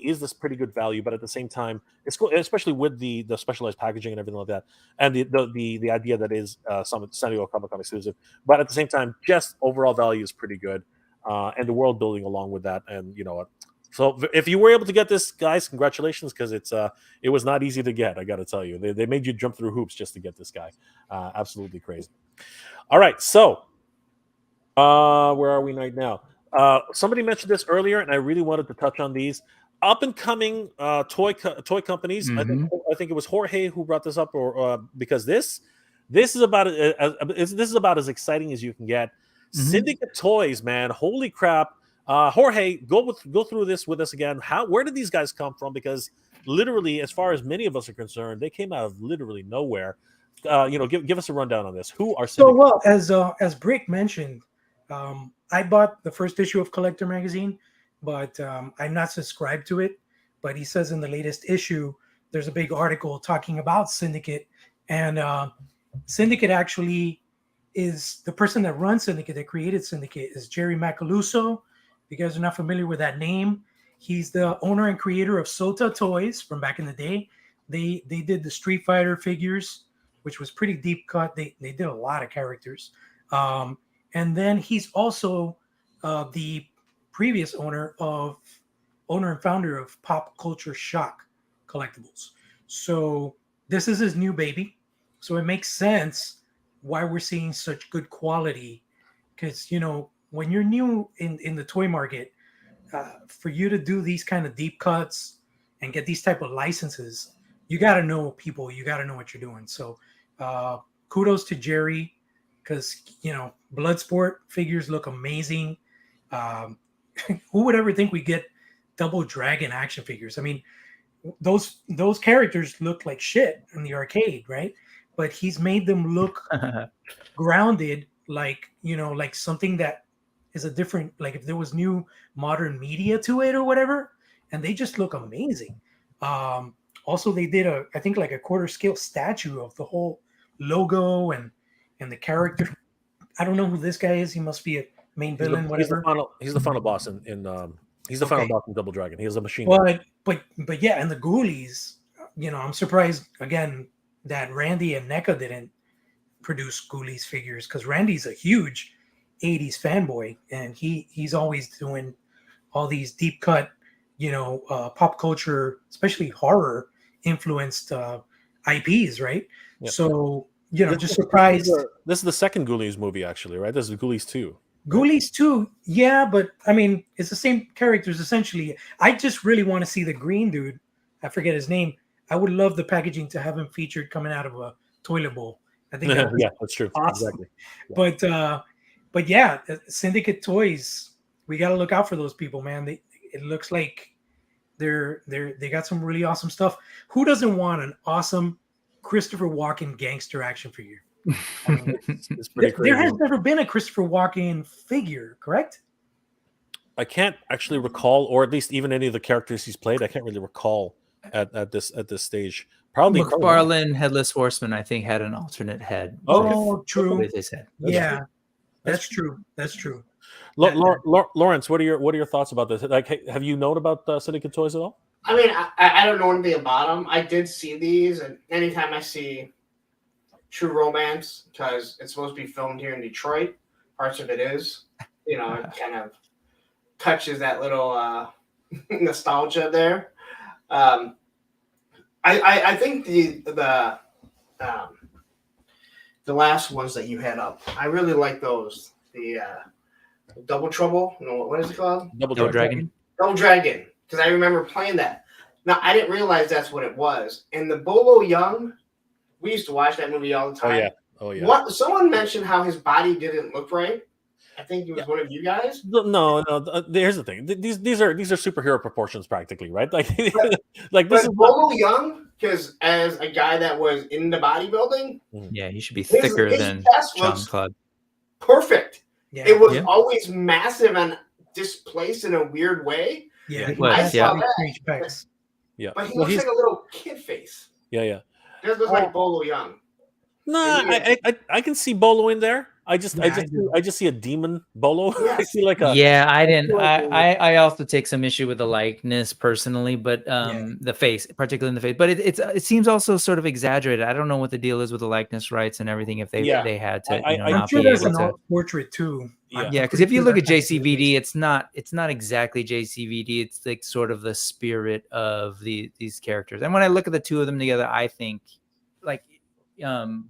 is this pretty good value, but at the same time, it's cool, especially with the specialized packaging and everything like that, and the idea that is some San Diego Comic-Con exclusive. But at the same time, just overall value is pretty good, and the world building along with that. And you know what? So if you were able to get this, guys, congratulations, because it was not easy to get. I got to tell you, they made you jump through hoops just to get this guy. Absolutely crazy. All right, so where are we right now? Somebody mentioned this earlier, and I really wanted to touch on these up and coming toy companies. Mm-hmm. I think it was Jorge who brought this up, or because this is about as exciting as you can get. Mm-hmm. Syndicate Toys, man, holy crap! Jorge, go through this with us again. Where did these guys come from? Because literally, as far as many of us are concerned, they came out of literally nowhere. Give us a rundown on this. Who are Syndicate? So well, as Brick mentioned, I bought the first issue of Collector Magazine, but I'm not subscribed to it. But he says in the latest issue, there's a big article talking about Syndicate, and Syndicate actually is the person that runs Syndicate, that created Syndicate, is Jerry Macaluso. If you guys are not familiar with that name, he's the owner and creator of Sota Toys from back in the day. They did the Street Fighter figures, which was pretty deep cut. They did a lot of characters. And then he's also the previous owner and founder of Pop Culture Shock Collectibles. So this is his new baby. So it makes sense why we're seeing such good quality. Because, you know, when you're new in the toy market, for you to do these kind of deep cuts and get these type of licenses, you got to know people. You got to know what you're doing. So kudos to Jerry, because, you know, Bloodsport figures look amazing. Who would ever think we get Double Dragon action figures? I mean, those characters look like shit in the arcade, right? But he's made them look grounded, like, you know, like something that is a different, like if there was new modern media to it or whatever, and they just look amazing. Also, they did I think like a quarter scale statue of the whole logo and the character. I don't know who this guy is. He must be a main villain, whatever. He's the final boss he's the final boss in Double Dragon. He has a machine. But yeah, and the Ghoulies, you know, I'm surprised again that Randy and NECA didn't produce Ghoulies figures, because Randy's a huge 80s fanboy, and he's always doing all these deep cut, you know, pop culture, especially horror influenced IPs, right? Yep. So, you know, just surprised. This is the second Ghoulies movie, actually, right? This is Ghoulies 2. Ghoulies 2, yeah, but I mean, it's the same characters essentially. I just really want to see the green dude. I forget his name. I would love the packaging to have him featured coming out of a toilet bowl. I think yeah, that's true. Awesome. Exactly. Yeah. But yeah, Syndicate Toys, we got to look out for those people, man. It looks like they got some really awesome stuff. Who doesn't want an awesome Christopher Walken gangster action figure? I mean, it's pretty crazy. There has never been a Christopher Walken figure, correct? I can't actually recall, or at least even any of the characters he's played. I can't really recall at this stage. Probably McFarlane Headless Horseman, I think, had an alternate head. Oh, true. With his head. Yeah, that's true. That's true. Lawrence, what are your thoughts about this? Like, have you known about Syndicate Toys at all? I mean, I don't know anything about them. I did see these, and anytime I see True Romance, because it's supposed to be filmed here in Detroit, parts of it is, you know, it kind of touches that little nostalgia there. I think the last ones that you had up, I really like those. The Double Trouble, what is it called? Double Dragon. Double Dragon, because I remember playing that. Now, I didn't realize that's what it was. And the Bolo Young, we used to watch that movie all the time. Oh yeah. Someone mentioned how his body didn't look right. I think it was one of you guys. No. Here's the thing. These are superhero proportions, practically, right? Like, this is Bolo Young, because as a guy that was in the bodybuilding, yeah, he should be thicker than Jean-Claude. Perfect. Yeah. It was always massive and displaced in a weird way. Yeah, I saw that. Yeah, but he looks like a little kid face. Yeah. It does look like Bolo Young. No, I can see Bolo in there. I just see a demon Bolo. Yes. I see like a I didn't. I also take some issue with the likeness personally, but the face, particularly in the face. But it seems also sort of exaggerated. I don't know what the deal is with the likeness rights and everything. If they had to, I'm sure there's an alt portrait too. Yeah, because if you look at JCVD, it's not exactly JCVD. It's like sort of the spirit of these characters. And when I look at the two of them together, I think like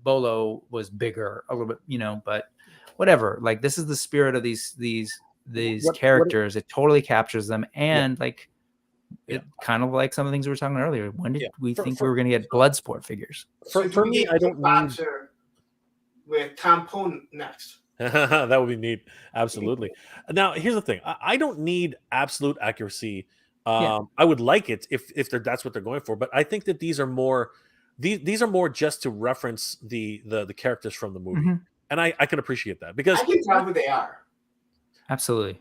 Bolo was bigger a little bit, but whatever. Like, this is the spirit of these characters. It totally captures them, and it kind of like some of the things we were talking earlier. When did we think we were going to get Bloodsport figures? For me, I don't need with Tom Poe next. That would be neat. Absolutely. Now, here's the thing. I don't need absolute accuracy. I would like it if that's what they're going for, but I think that these are more. These are more just to reference the characters from the movie, and I can appreciate that because I can tell who they are. Absolutely,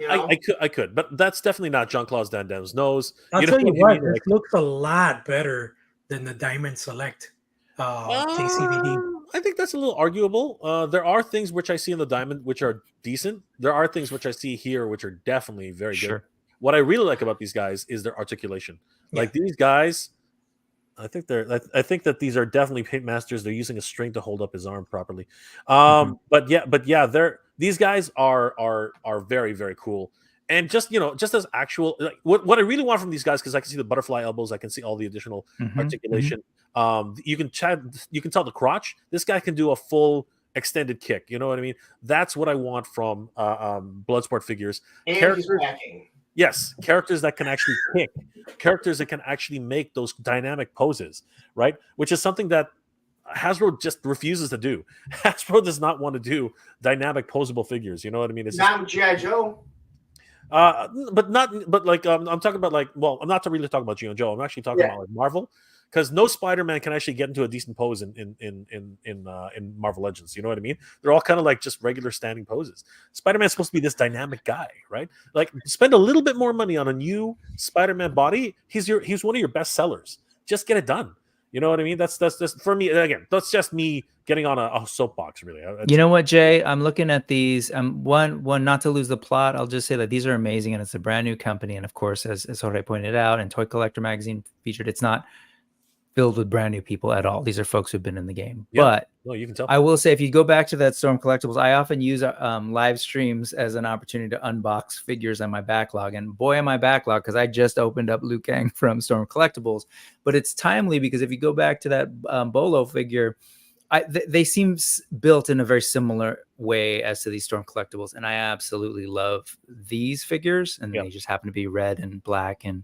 I could, but that's definitely not Jean-Claude Van Damme's nose. I'll tell you what, this looks a lot better than the Diamond Select JCVD. I think that's a little arguable. There are things which I see in the diamond which are decent. There are things which I see here which are definitely very good. What I really like about these guys is their articulation. Like these guys, I think that these are definitely paint masters. They're using a string to hold up his arm properly. But yeah, these guys are very, very cool. And just just as actual, like, what I really want from these guys, because I can see the butterfly elbows, I can see all the additional articulation. You can tell the crotch. This guy can do a full extended kick. You know what I mean? That's what I want from Bloodsport figures. And Yes, characters that can actually kick, characters that can actually make those dynamic poses, right? Which is something that Hasbro just refuses to do. Hasbro does not want to do dynamic posable figures. You know what I mean? It's not G.I. Joe. I'm talking about I'm not really talking about G.I. Joe. I'm actually talking about like Marvel, because no Spider-Man can actually get into a decent pose in Marvel Legends. You know what I mean? They're all kind of like just regular standing poses. Spider-Man's supposed to be this dynamic guy, right? Like, spend a little bit more money on a new Spider-Man body. He's one of your best sellers. Just get it done. You know what I mean? That's for me. Again, that's just me getting on a soapbox, really. You know what, Jay? I'm looking at these. One, not to lose the plot, I'll just say that these are amazing, and it's a brand new company. And of course, as Jorge pointed out, and Toy Collector Magazine featured, it's not filled with brand new people at all. These are folks who've been in the game. But you can tell. I will say, if you go back to that Storm Collectibles, I often use live streams as an opportunity to unbox figures on my backlog. And boy, am I backlog, because I just opened up Liu Kang from Storm Collectibles. But it's timely, because if you go back to that Bolo figure, they seem built in a very similar way as to these Storm Collectibles. And I absolutely love these figures. And they just happen to be red and black and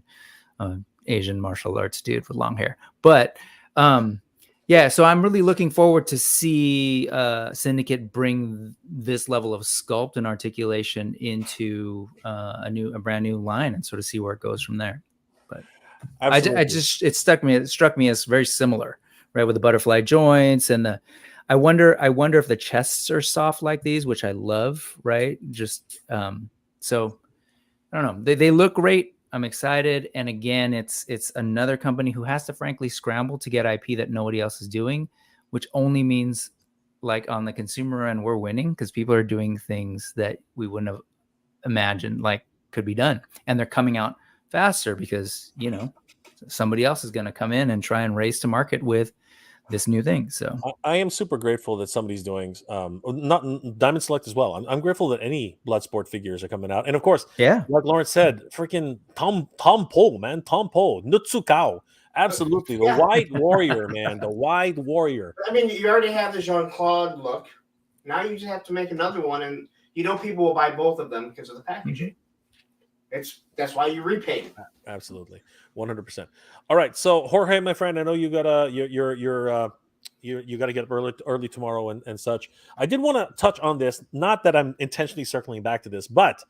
Asian martial arts dude with long hair. But so I'm really looking forward to see Syndicate bring this level of sculpt and articulation into a brand new line, and sort of see where it goes from there. But it struck me as very similar, right, with the butterfly joints and I wonder if the chests are soft like these, which I love, right? Just so I don't know. They look great. I'm excited. And again, it's another company who has to frankly scramble to get IP that nobody else is doing, which only means, like, on the consumer end, we're winning, because people are doing things that we wouldn't have imagined like could be done. And they're coming out faster because, somebody else is going to come in and try and race to market with this new thing. So I am super grateful that somebody's doing not Diamond Select as well. I'm grateful that any Bloodsport figures are coming out, and of course, like Lawrence said, freaking Tom Po, man, Tom Po, Nutsukao, absolutely, the Wide Warrior, man, the Wide Warrior. I mean, you already have the Jean-Claude look. Now you just have to make another one, and people will buy both of them because of the packaging. That's why you repaint. Absolutely, 100%. All right, so Jorge, my friend, I know you gotta you got to get up early tomorrow and such. I did want to touch on this. Not that I'm intentionally circling back to this, but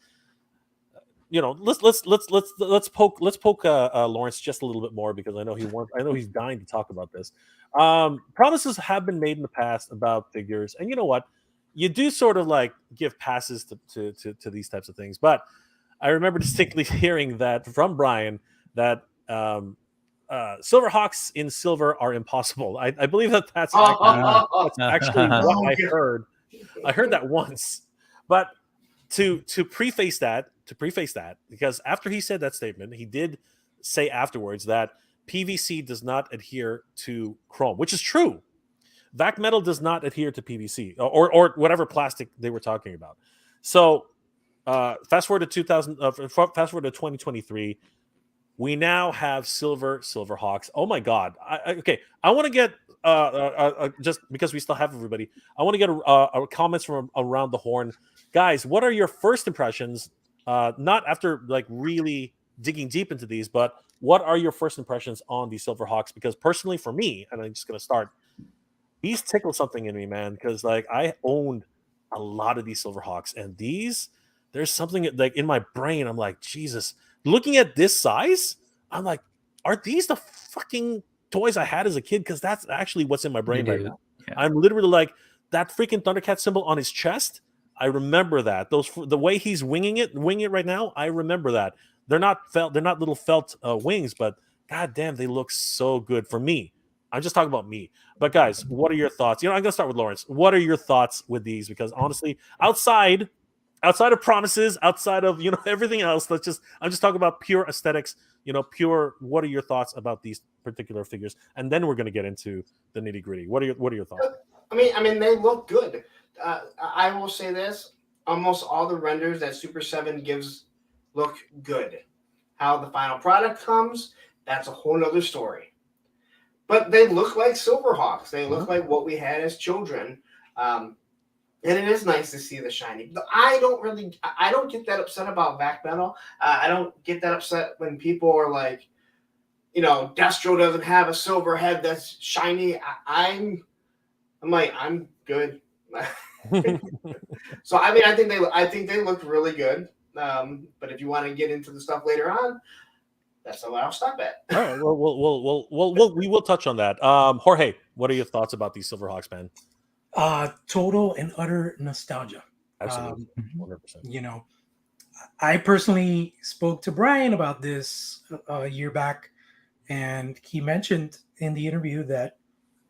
let's poke Lawrence just a little bit more, because I know he's dying to talk about this. Promises have been made in the past about figures, and you know what? You do sort of like give passes to these types of things, but I remember distinctly hearing that from Brian that Silverhawks in silver are impossible. I believe that's actually what I heard. I heard that once. But to preface that, because after he said that statement, he did say afterwards that PVC does not adhere to chrome, which is true. Vac metal does not adhere to PVC or whatever plastic they were talking about. So fast forward to 2023, we now have Silverhawks. Oh my God! I want to get just because we still have everybody. I want to get comments from around the horn, guys. What are your first impressions? Not after like really digging deep into these, but what are your first impressions on the Silverhawks? Because personally, for me, and I'm just gonna start, these tickle something in me, man. Because like I owned a lot of these Silverhawks, and there's something like in my brain. I'm like, Jesus. Looking at this size, I'm like, are these the fucking toys I had as a kid? Because that's actually what's in my brain right now. Yeah. I'm literally like that freaking Thundercat symbol on his chest. I remember that. The way he's winging it right now. I remember that. They're not little felt wings, but goddamn, they look so good for me. I'm just talking about me. But guys, what are your thoughts? I'm gonna start with Lawrence. What are your thoughts with these? Because honestly, outside of promises, outside of everything else, I'm just talking about pure aesthetics. Pure. What are your thoughts about these particular figures? And then we're gonna get into the nitty gritty. What are your thoughts? I mean, they look good. I will say this: almost all the renders that Super 7 gives look good. How the final product comes, that's a whole nother story. But they look like Silverhawks. They look like what we had as children. And it is nice to see the shiny. I don't get that upset about back metal. I don't get that upset when people are like, Destro doesn't have a silver head that's shiny. I'm like, I'm good. So I think they look really good. But if you want to get into the stuff later on, that's what I'll stop at. All right. Well, we will touch on that. Jorge, what are your thoughts about these Silverhawks, man? Total and utter nostalgia. Absolutely, 100%. I personally spoke to Brian about this a year back, and he mentioned in the interview that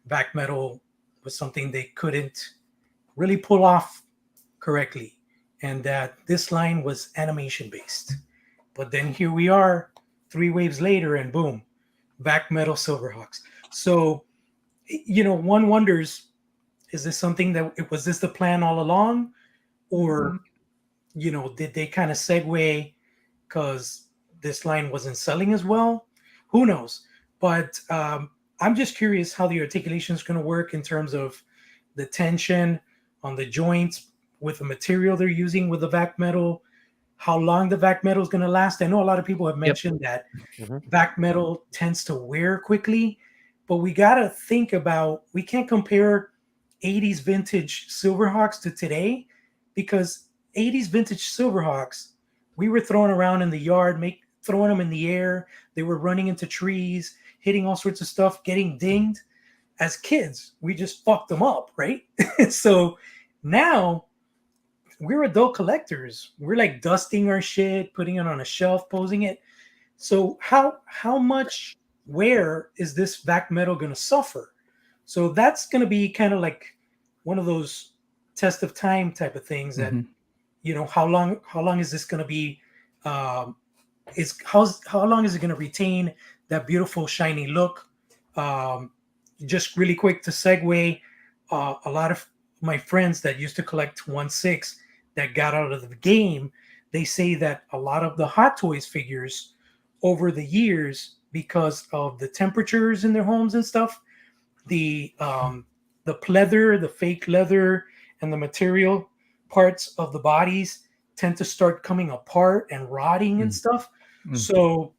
back metal was something they couldn't really pull off correctly, and that this line was animation based. But then here we are 3 waves later, and boom, back metal Silverhawks. So, one wonders, is this something was this the plan all along? Or, did they kind of segue because this line wasn't selling as well? Who knows? But I'm just curious how the articulation is going to work in terms of the tension on the joints with the material they're using with the vac metal, how long the vac metal is going to last. I know a lot of people have mentioned that vac metal tends to wear quickly, but we got to think about, we can't compare 80s vintage Silverhawks to today, because 80s vintage Silverhawks, we were throwing around in the yard, throwing them in the air. They were running into trees, hitting all sorts of stuff, getting dinged. As kids, we just fucked them up, right? So now we're adult collectors. We're like dusting our shit, putting it on a shelf, posing it. So how much wear is this vac metal going to suffer? So that's going to be kind of like one of those test of time type of things that, how long is this going to be? How long is it going to retain that beautiful shiny look? Just really quick to segue, a lot of my friends that used to collect 1/6 that got out of the game, they say that a lot of the Hot Toys figures over the years, because of the temperatures in their homes and stuff, the pleather, the fake leather, and the material parts of the bodies tend to start coming apart and rotting and stuff. So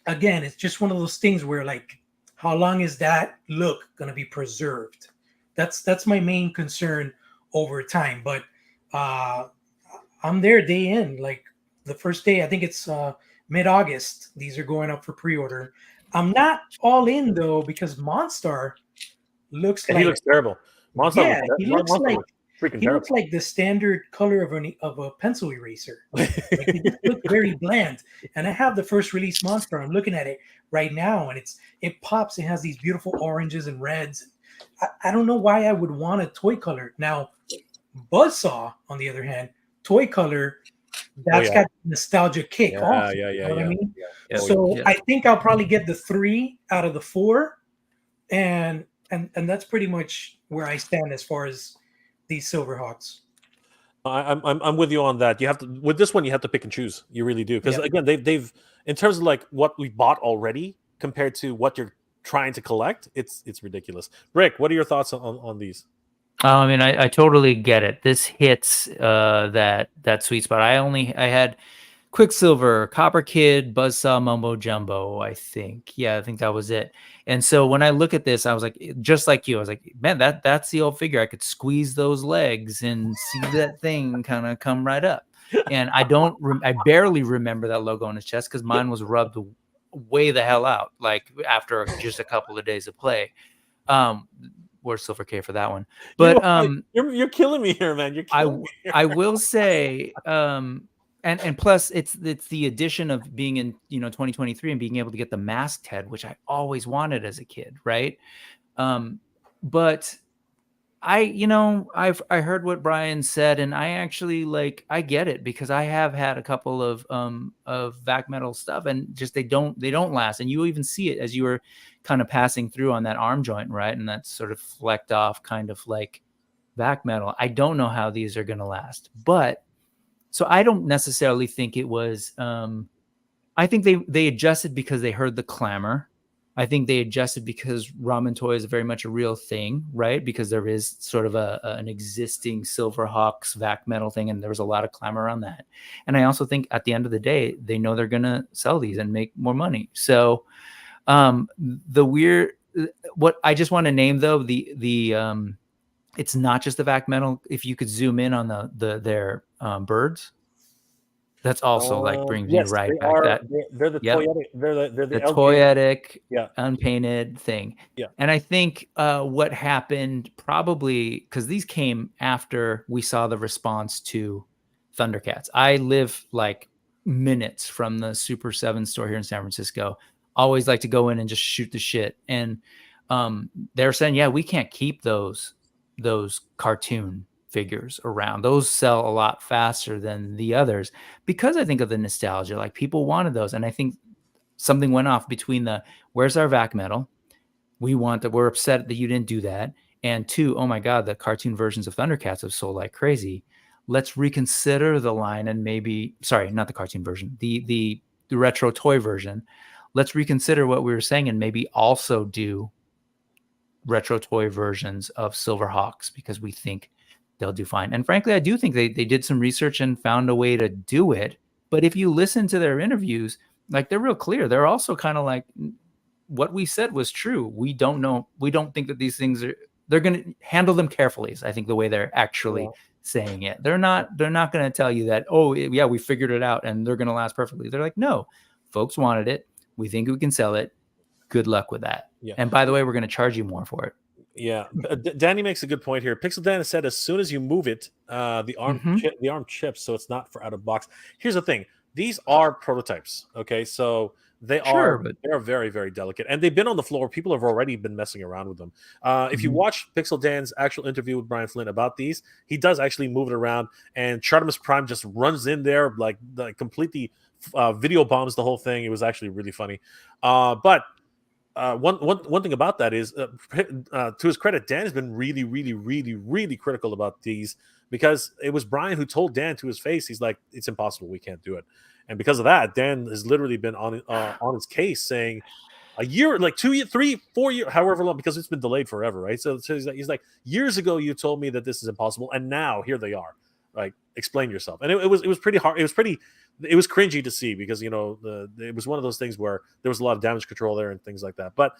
again, it's just one of those things where, like, how long is that look going to be preserved? That's my main concern over time. But I'm there day in, like the first day, I think it's mid-August. These are going up for pre-order. I'm not all in though, because Monstar looks he looks terrible. Monstar, he looks like freaking he terrible. looks like the standard color of a pencil eraser. Like, it just looks very bland. And I have the first release Monstar. I'm looking at it right now, and it pops. It has these beautiful oranges and reds. I don't know why I would want a toy color. Now, Buzzsaw, on the other hand, toy color, that's got nostalgia kick off. You know what I mean? So I think I'll probably get the 3 out of the 4, and that's pretty much where I stand as far as these Silverhawks. I'm with you on that. You have to, with this one, you have to pick and choose. You really do, because again, they've in terms of like what we bought already compared to what you're trying to collect, it's ridiculous. Rick, what are your thoughts on these? I mean, I totally get it. This hits that sweet spot. I had Quicksilver, Copper Kid, Buzzsaw, Mumbo Jumbo, I think. Yeah, I think that was it. And so when I look at this, I was like, just like you, I was like, man, that's the old figure. I could squeeze those legs and see that thing kind of come right up. And I barely remember that logo on his chest, because mine was rubbed way the hell out, like after just a couple of days of play. Where's Silver K for that one? But you're killing me here, man. You're killing me here. I will say, and plus it's the addition of being in 2023 and being able to get the masked head, which I always wanted as a kid, right? But I heard what Brian said, and I actually I get it, because I have had a couple of vac metal stuff, and just they don't last. And you even see it as you were kind of passing through on that arm joint, right? And that's sort of flecked off, kind of like vac metal. I don't know how these are going to last, but so I don't necessarily think it was. I think they adjusted because they heard the clamor. I think they adjusted because ramen toy is very much a real thing, right? Because there is sort of an existing Silverhawks vac metal thing, and there was a lot of clamor around that. And I also think at the end of the day, they know they're going to sell these and make more money. So what I just want to name though, it's not just the vac metal. If you could zoom in on their birds. That's also brings you right back. They're the toyetic. They're the toyetic, unpainted thing. Yeah. And I think what happened probably because these came after we saw the response to Thundercats. I live minutes from the Super 7 store here in San Francisco. Always like to go in and just shoot the shit. And they're saying, yeah, we can't keep those cartoon figures around. Those sell a lot faster than the others because I think of the nostalgia. People wanted those, and I think something went off between where's our vac metal? We're upset that you didn't do that, and 2, oh my god, the cartoon versions of Thundercats have sold like crazy. Let's reconsider the line, and maybe not the cartoon version, the retro toy version. Let's reconsider what we were saying and maybe also do retro toy versions of Silverhawks because we think they'll do fine. And frankly, I do think they did some research and found a way to do it. But if you listen to their interviews, they're real clear. They're also kind of what we said was true. We don't know. We don't think that these things they're going to handle them carefully is I think the way they're actually saying it. They're not going to tell you that, oh yeah, we figured it out and they're going to last perfectly. They're like, no, folks wanted it. We think we can sell it. Good luck with that. Yeah. And by the way, we're going to charge you more for it. Yeah, Danny makes a good point here. Pixel Dan said as soon as you move it, the arm chips, so it's not for out of box. Here's the thing: these are prototypes. Okay, so they're very, very delicate, and they've been on the floor. People have already been messing around with them. If you watch Pixel Dan's actual interview with Brian Flynn about these, he does actually move it around, and Chartimus Prime just runs in there completely video bombs the whole thing. It was actually really funny, but. One thing about that is, to his credit, Dan has been really, really, really, really critical about these because it was Brian who told Dan to his face, he's like, it's impossible, we can't do it. And because of that, Dan has literally been on his case saying a year, 2 years, 3, 4 years, however long, because it's been delayed forever, right? So he's like, years ago you told me that this is impossible, and now here they are. Explain yourself. And it was pretty hard. It was cringy to see because it was one of those things where there was a lot of damage control there and things like that. But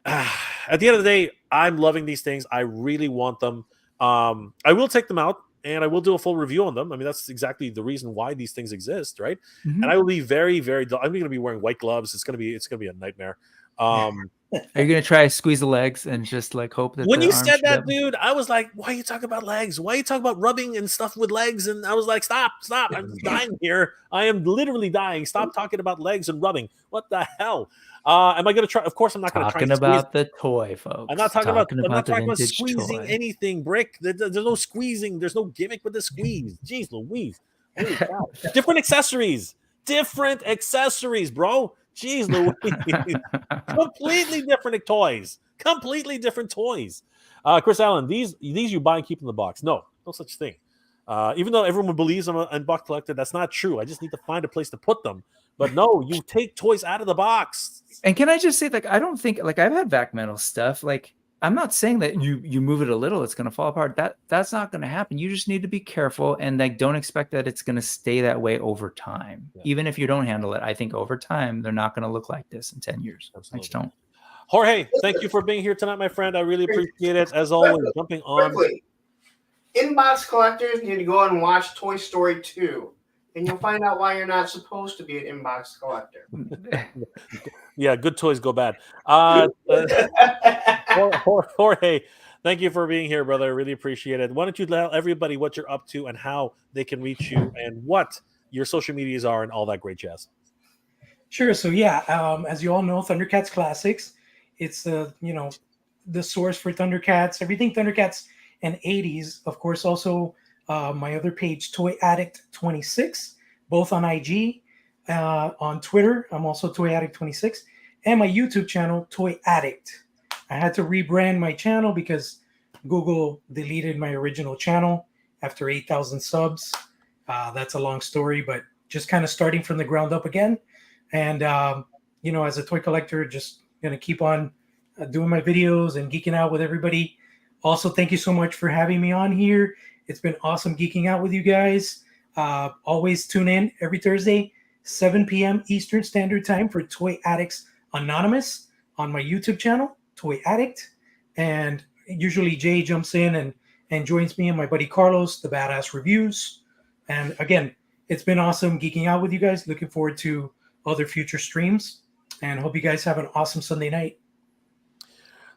at the end of the day, I'm loving these things. I really want them. I will take them out and I will do a full review on them. I mean, that's exactly the reason why these things exist, right? Mm-hmm. And I will be very, very. I'm going to be wearing white gloves. It's going to be a nightmare. Are you gonna try to squeeze the legs and just hope that when you said that, dude, I was like, why are you talking about legs? Why are you talking about rubbing and stuff with legs? And I was like, stop, I'm dying here. I am literally dying. Stop talking about legs and rubbing. What the hell? Am I gonna try? Of course I'm not gonna try talking about the toy, folks. I'm not talking about squeezing toy. Anything, Brick. There's no squeezing, there's no gimmick with the squeeze. Jeez Louise. Different accessories, bro. Jeez Louise. Completely different toys. Chris Allen, these you buy and keep in the box. No such thing. Even though everyone believes I'm a box collector, that's not true. I just need to find a place to put them. But no, you take toys out of the box. And can I just say, I don't think I've had vac metal stuff. I'm not saying that you move it a little, it's going to fall apart. That's not going to happen. You just need to be careful and don't expect that it's going to stay that way over time. Yeah. Even if you don't handle it, I think over time they're not going to look like this in 10 years. Absolutely. I just don't. Jorge, thank you for being here tonight, my friend. I really appreciate it. As always, jumping on. Inbox collectors need to go and watch Toy Story 2. And you'll find out why you're not supposed to be an inbox collector. Yeah, good toys go bad. Jorge, thank you for being here, brother. I really appreciate it. Why don't you tell everybody what you're up to and how they can reach you and what your social medias are and all that great jazz. Sure. So yeah, as you all know, Thundercats Classics. It's the the source for Thundercats, everything Thundercats and 80s. Of course, also my other page, Toy Addict 26, both on IG, on Twitter. I'm also Toy Addict 26, and my YouTube channel, Toy Addict. I had to rebrand my channel because Google deleted my original channel after 8,000 subs. That's a long story, but just kind of starting from the ground up again. And, as a toy collector, just going to keep on doing my videos and geeking out with everybody. Also, thank you so much for having me on here. It's been awesome geeking out with you guys. Always tune in every Thursday, 7 p.m. Eastern Standard Time for Toy Addicts Anonymous on my YouTube channel, Toy Addict. And usually Jay jumps in and joins me and my buddy Carlos, the Badass Reviews. And again, it's been awesome geeking out with you guys. Looking forward to other future streams, and hope you guys have an awesome Sunday night.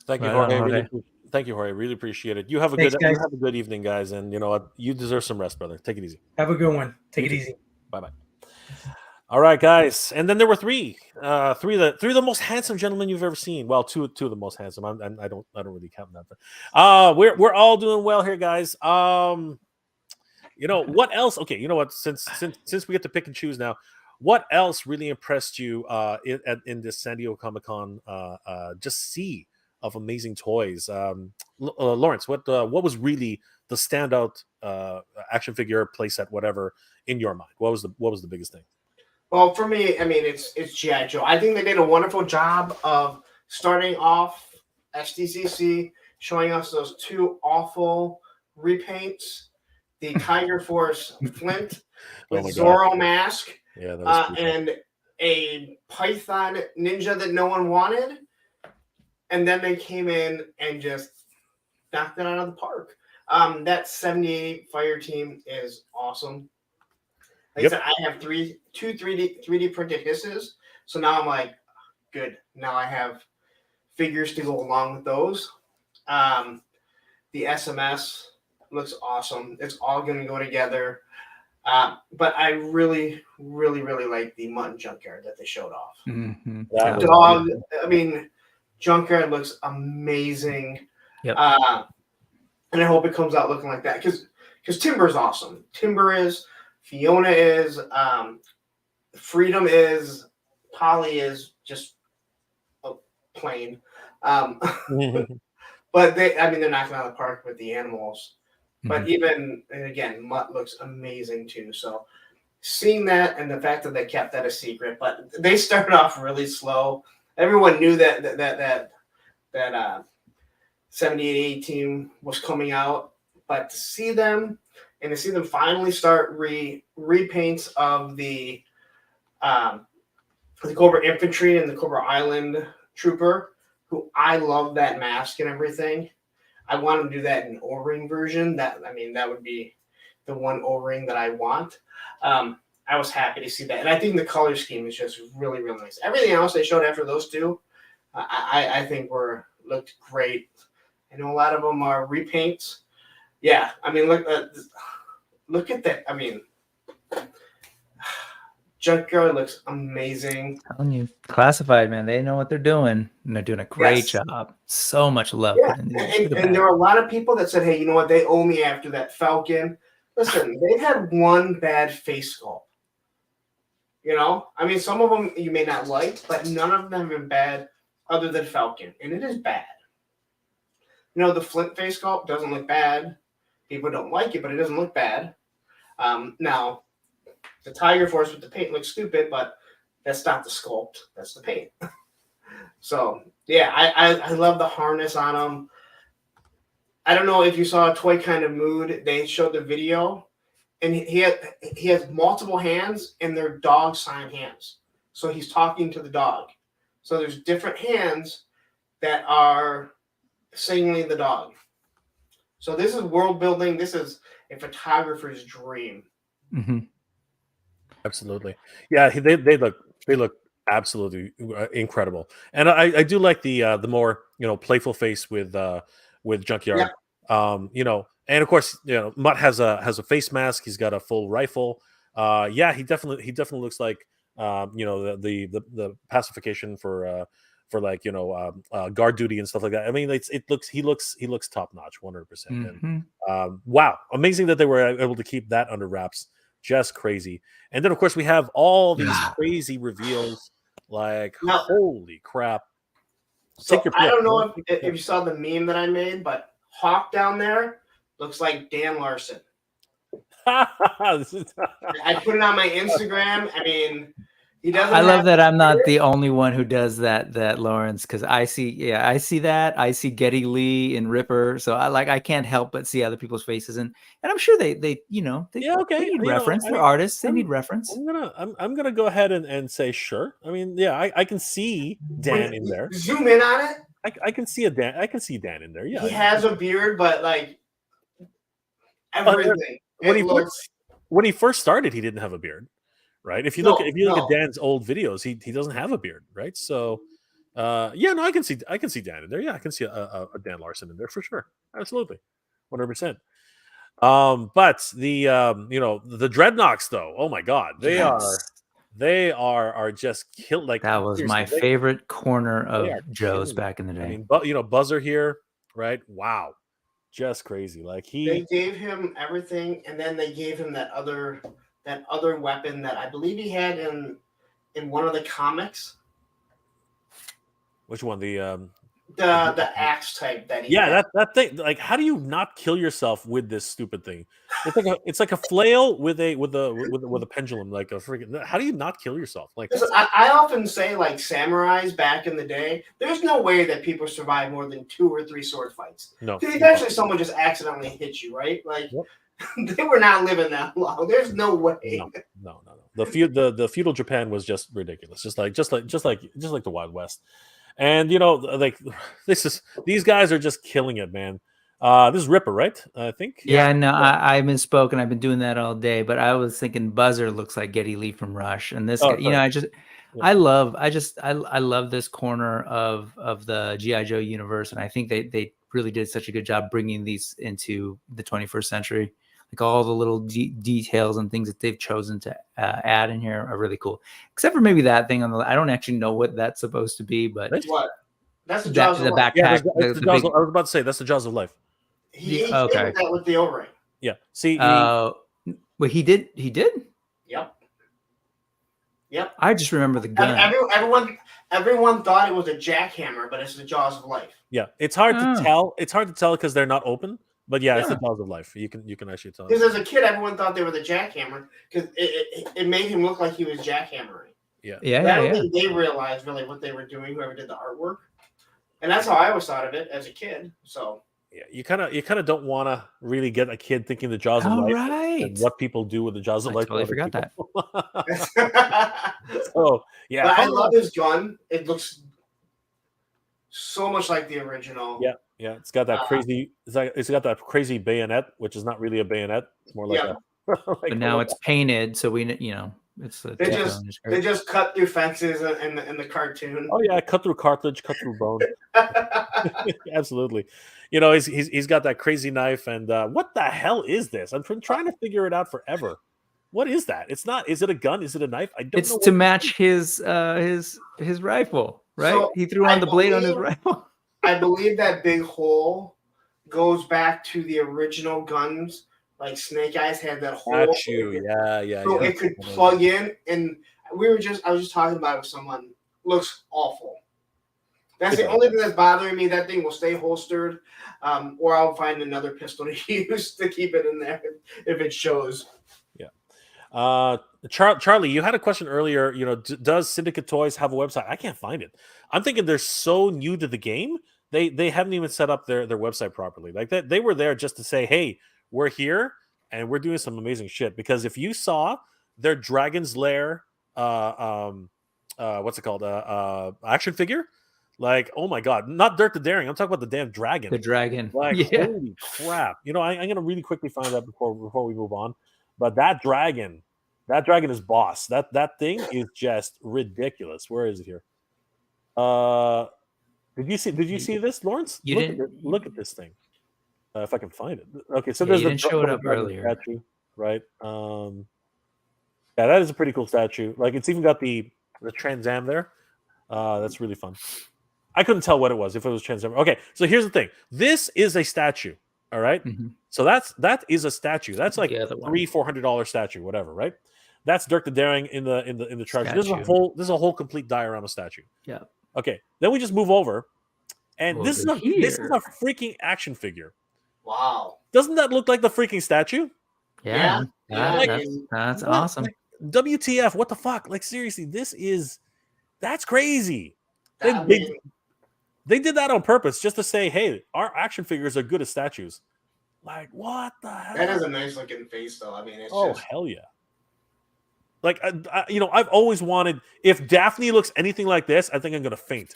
Thank you, Jorge. Thank you, Jorge. Really appreciate it. You have a good evening, guys, and you know what? You deserve some rest, brother. Take it easy. Have a good one. Take it easy. Bye. All right, guys. And then there were three of the most handsome gentlemen you've ever seen. Well, two of the most handsome. I don't really count that. But we're all doing well here, guys. What else? Okay, you know what? Since we get to pick and choose now, what else really impressed you in this San Diego Comic-Con just sea of amazing toys? Lawrence, what was really the standout action figure, playset, whatever in your mind? What was the biggest thing? Well, for me, I mean, it's G.I. Joe. I think they did a wonderful job of starting off SDCC, showing us those two awful repaints, the Tiger Force Flint with Zorro mask. Yeah, that was and a Python ninja that no one wanted. And then they came in and just knocked it out of the park. That 78 fire team is awesome. Like I said, I have two 3D printed hisses. So now I'm like, good. Now I have figures to go along with those. The SMS looks awesome. It's all going to go together. But I really, really, really like the Mutton Junkyard that they showed off. Mm-hmm. Dog, I mean, Junkyard looks amazing. Yep. And I hope it comes out looking like that because Timber is awesome. Timber is, Fiona is, Freedom is, Polly is just plain. But they're knocking out of the park with the animals. But even, and again, Mutt looks amazing too. So seeing that and the fact that they kept that a secret, but they started off really slow. Everyone knew that 78 team was coming out, but to see them and to see them finally start repaints of the Cobra Infantry and the Cobra Island Trooper, who I love that mask and everything. I want to do that in O-ring version. That would be the one O-ring that I want. I was happy to see that. And I think the color scheme is just really, really nice. Everything else they showed after those two, I think looked great. I know a lot of them are repaints. Yeah, I mean, look at that. I mean, Junkyard looks amazing. I'm telling you, Classified, man, they know what they're doing, and they're doing a great job. So much love. Yeah, and there were a lot of people that said, hey, you know what? They owe me after that Falcon. Listen, they've had one bad face sculpt. I mean, some of them you may not like, but none of them have been bad other than Falcon, and it is bad. The Flint face sculpt doesn't look bad. People don't like it, but it doesn't look bad. Now, the Tiger Force with the paint looks stupid, but that's not the sculpt. That's the paint. So, yeah, I love the harness on them. I don't know if you saw Toy Kind of Mood. They showed the video, and he has multiple hands, and they're dog sign hands. So he's talking to the dog. So there's different hands that are signaling the dog. So this is world building. This is a photographer's dream. Mm-hmm. Absolutely. Yeah, they look absolutely incredible. And I do like the more, playful face with Junkyard. Yeah. And of course, Mutt has a face mask. He's got a full rifle. Yeah, he definitely looks like the pacification for like guard duty and stuff like that. I mean, he looks top notch, 100%. And wow, amazing that they were able to keep that under wraps. Just crazy. And then of course we have all these crazy reveals. Like holy crap! So I don't know if you saw the meme that I made, but Hawk down there looks like Dan Larson. I put it on my Instagram. I mean, he doesn't. I love that I'm not the only one who does that, Lawrence, because I see that. I see Geddy Lee and Ripper, so I can't help but see other people's faces, and I'm sure they need reference. They're artists. They need reference. I'm gonna go ahead and say sure. I mean, yeah, I can see Dan in there. Zoom in on it. I can see Dan. I can see Dan in there. Yeah, he has a beard, but like everything. When he first started, he didn't have a beard, right? If you look at Dan's old videos, he doesn't have a beard, right? So, I can see Dan in there. Yeah, I can see a Dan Larson in there for sure, absolutely, 100%. But the the Dreadnoks though, oh my god, they are just killed. Like that was my favorite corner of Joe's back in the day. I mean, Buzzer here, right? Wow. Just crazy. Like they gave him everything, and then they gave him that other weapon that I believe he had in one of the comics. Which one? The axe type that he had. that thing. Like, how do you not kill yourself with this stupid thing? It's like a flail with a pendulum. Like a freaking. How do you not kill yourself? Like I often say, like samurais back in the day, there's no way that people survive more than 2 or 3 sword fights. No, because eventually someone just accidentally hits you, right? Like they were not living that long. There's no way. No. The feudal Japan was just ridiculous. Just like the Wild West. And like these guys are just killing it, man. This is Ripper, right? I think. Yeah, no, I misspoke, and I've been doing that all day. But I was thinking Buzzer looks like Geddy Lee from Rush, and this guy, I love this corner of the G.I. Joe universe, and I think they really did such a good job bringing these into the 21st century. Like all the little details and things that they've chosen to add in here are really cool. Except for maybe that thing on the. I don't actually know what that's supposed to be, but what? That's the Jaws of Life. Yeah, I was about to say that's the Jaws of Life. He did that with the O-ring. Yeah. See. Well, he did. He did. Yep. I just remember the gun. Everyone thought it was a jackhammer, but it's the Jaws of Life. Yeah, it's hard to tell. It's hard to tell because they're not open. But it's the Jaws of Life. You can actually tell. Because as a kid, everyone thought they were the jackhammer because it made him look like he was jackhammering. Yeah. I don't think they realized really what they were doing. Whoever did the artwork, and that's how I always thought of it as a kid. So. Yeah, you kind of don't want to really get a kid thinking the Jaws of Life and what people do with the Jaws of Life. I totally forgot that. So yeah, but I love his gun. It looks so much like the original. Yeah, it's got that crazy. It's got that crazy bayonet, which is not really a bayonet. It's more like a. But now it's painted, so we it's. They just cut through fences in the cartoon. Oh yeah, cut through cartilage, cut through bone. Absolutely. He's got that crazy knife, and what the hell is this? I've been trying to figure it out forever. What is that? It's not. Is it a gun? Is it a knife? I don't know. It's to match his rifle, right? So he threw on the blade on his rifle. I believe that big hole goes back to the original guns. Like Snake Eyes had that hole. Got you. Yeah. So it could plug in, and I was just talking about it with someone. Looks awful. That's the only thing that's bothering me. That thing will stay holstered, or I'll find another pistol to use to keep it in there if it shows. Yeah. Charlie, you had a question earlier. Does Syndicate Toys have a website? I can't find it. I'm thinking they're so new to the game. They haven't even set up their website properly. Like that, they were there just to say, "Hey, we're here and we're doing some amazing shit." Because if you saw their Dragon's Lair, what's it called? Action figure. Like, oh my god, not Dirt the Daring. I'm talking about the damn dragon. The dragon. Like, holy crap. I'm gonna really quickly find that before we move on. But that dragon is boss. That thing is just ridiculous. Where is it here? Did you see this, Lawrence? Look at this thing. If I can find it. Okay, so there's you didn't show it up earlier. Statue, right? Yeah, that is a pretty cool statue. Like it's even got the Trans Am there. That's really fun. I couldn't tell what it was, if it was Trans Am. Okay, so here's the thing. This is a statue. All right? So that is a statue. That's like $300-$400 statue, whatever, right? That's Dirk the Daring in the charge. This is a whole complete diorama statue. Yeah. Okay. Then we just move over, and this is a freaking action figure. Wow. Doesn't that look like the freaking statue? Yeah. That's awesome. Like, WTF? What the fuck? Like seriously, that's crazy. They did that on purpose just to say, hey, our action figures are good as statues. Like, what the hell? That has a nice looking face, though. I mean, it's hell yeah. Like, I've always wanted, if Daphne looks anything like this, I think I'm going to faint.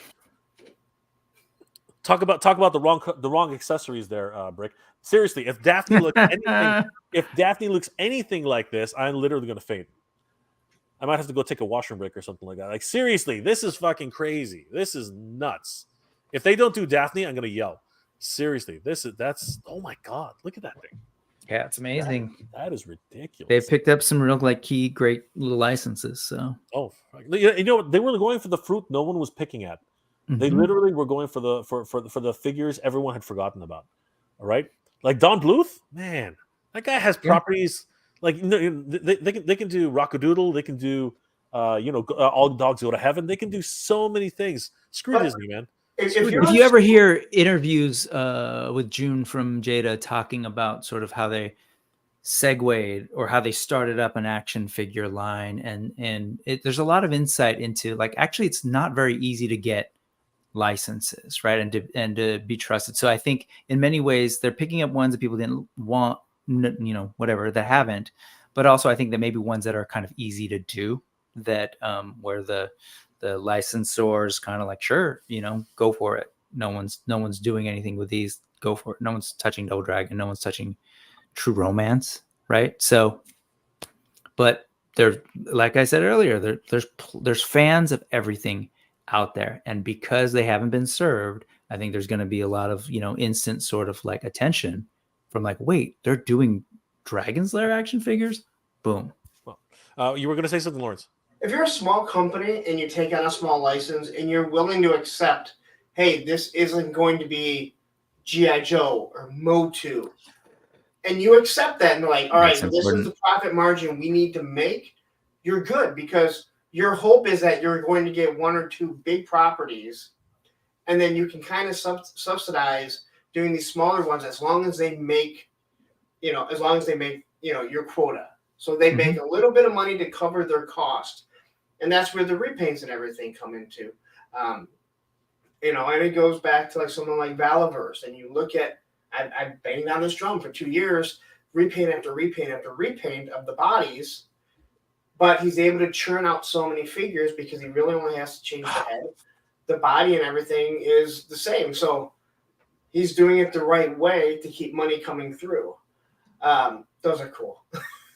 Talk about the wrong accessories there, Brick. Seriously, if Daphne looks anything like this, I'm literally going to faint. I might have to go take a washroom break or something like that. Like, seriously, this is fucking crazy. This is nuts. If they don't do Daphne, I'm gonna yell. Seriously, that's oh my god, look at that thing. Yeah, it's amazing. That is ridiculous. They've picked up some real great little licenses. So you know they were going for the fruit no one was picking at. They literally were going for the figures everyone had forgotten about. All right, like Don Bluth, man, that guy has properties. Like they can do Rockadoodle, they can do All Dogs Go to Heaven. They can do so many things. Screw Disney, man. If you ever hear interviews with June from Jada talking about sort of how they segued or how they started up an action figure line, and there's a lot of insight into like actually it's not very easy to get licenses, right, and to be trusted. So I think in many ways they're picking up ones that people didn't want, whatever, that haven't, but also I think that maybe ones that are kind of easy to do, that where the licensors kind of like, sure, go for it. No one's doing anything with these. Go for it. No one's touching Double Dragon. No one's touching True Romance, right? So, but there, like I said earlier, there's fans of everything out there, and because they haven't been served, I think there's going to be a lot of instant sort of like attention from like, wait, they're doing Dragon's Lair action figures? Boom. Well, you were going to say something, Lawrence. If you're a small company and you take on a small license and you're willing to accept, hey, this isn't going to be G.I. Joe or MOTU, and you accept that and they're like, all right, this is the profit margin we need to make, you're good, because your hope is that you're going to get one or two big properties, and then you can kind of subsidize doing these smaller ones as long as they make, your quota. So they make a little bit of money to cover their cost. And that's where the repaints and everything come into. And it goes back to like someone like Valaverse. And you look at, I've banged on this drum for 2 years, repaint after repaint after repaint of the bodies. But he's able to churn out so many figures because he really only has to change the head. The body and everything is the same. So he's doing it the right way to keep money coming through. Those are cool.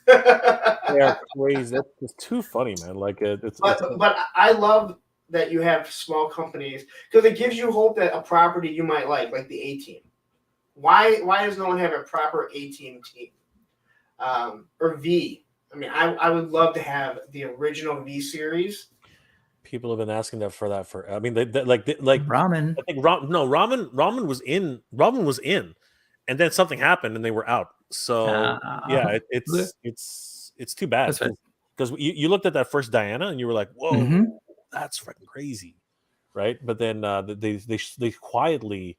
They are crazy. It's too funny, man. Like but I love that you have small companies because it gives you hope that a property you might like the A-Team. Why does no one have a proper A-Team team? Or V? I mean, I would love to have the original V series. People have been asking for. I mean, they like Ramen. I think Ramen was in. Ramen was in, and then something happened and they were out. So yeah, it's too bad because you looked at that first Diana and you were like, whoa, that's freaking crazy, right? But then they quietly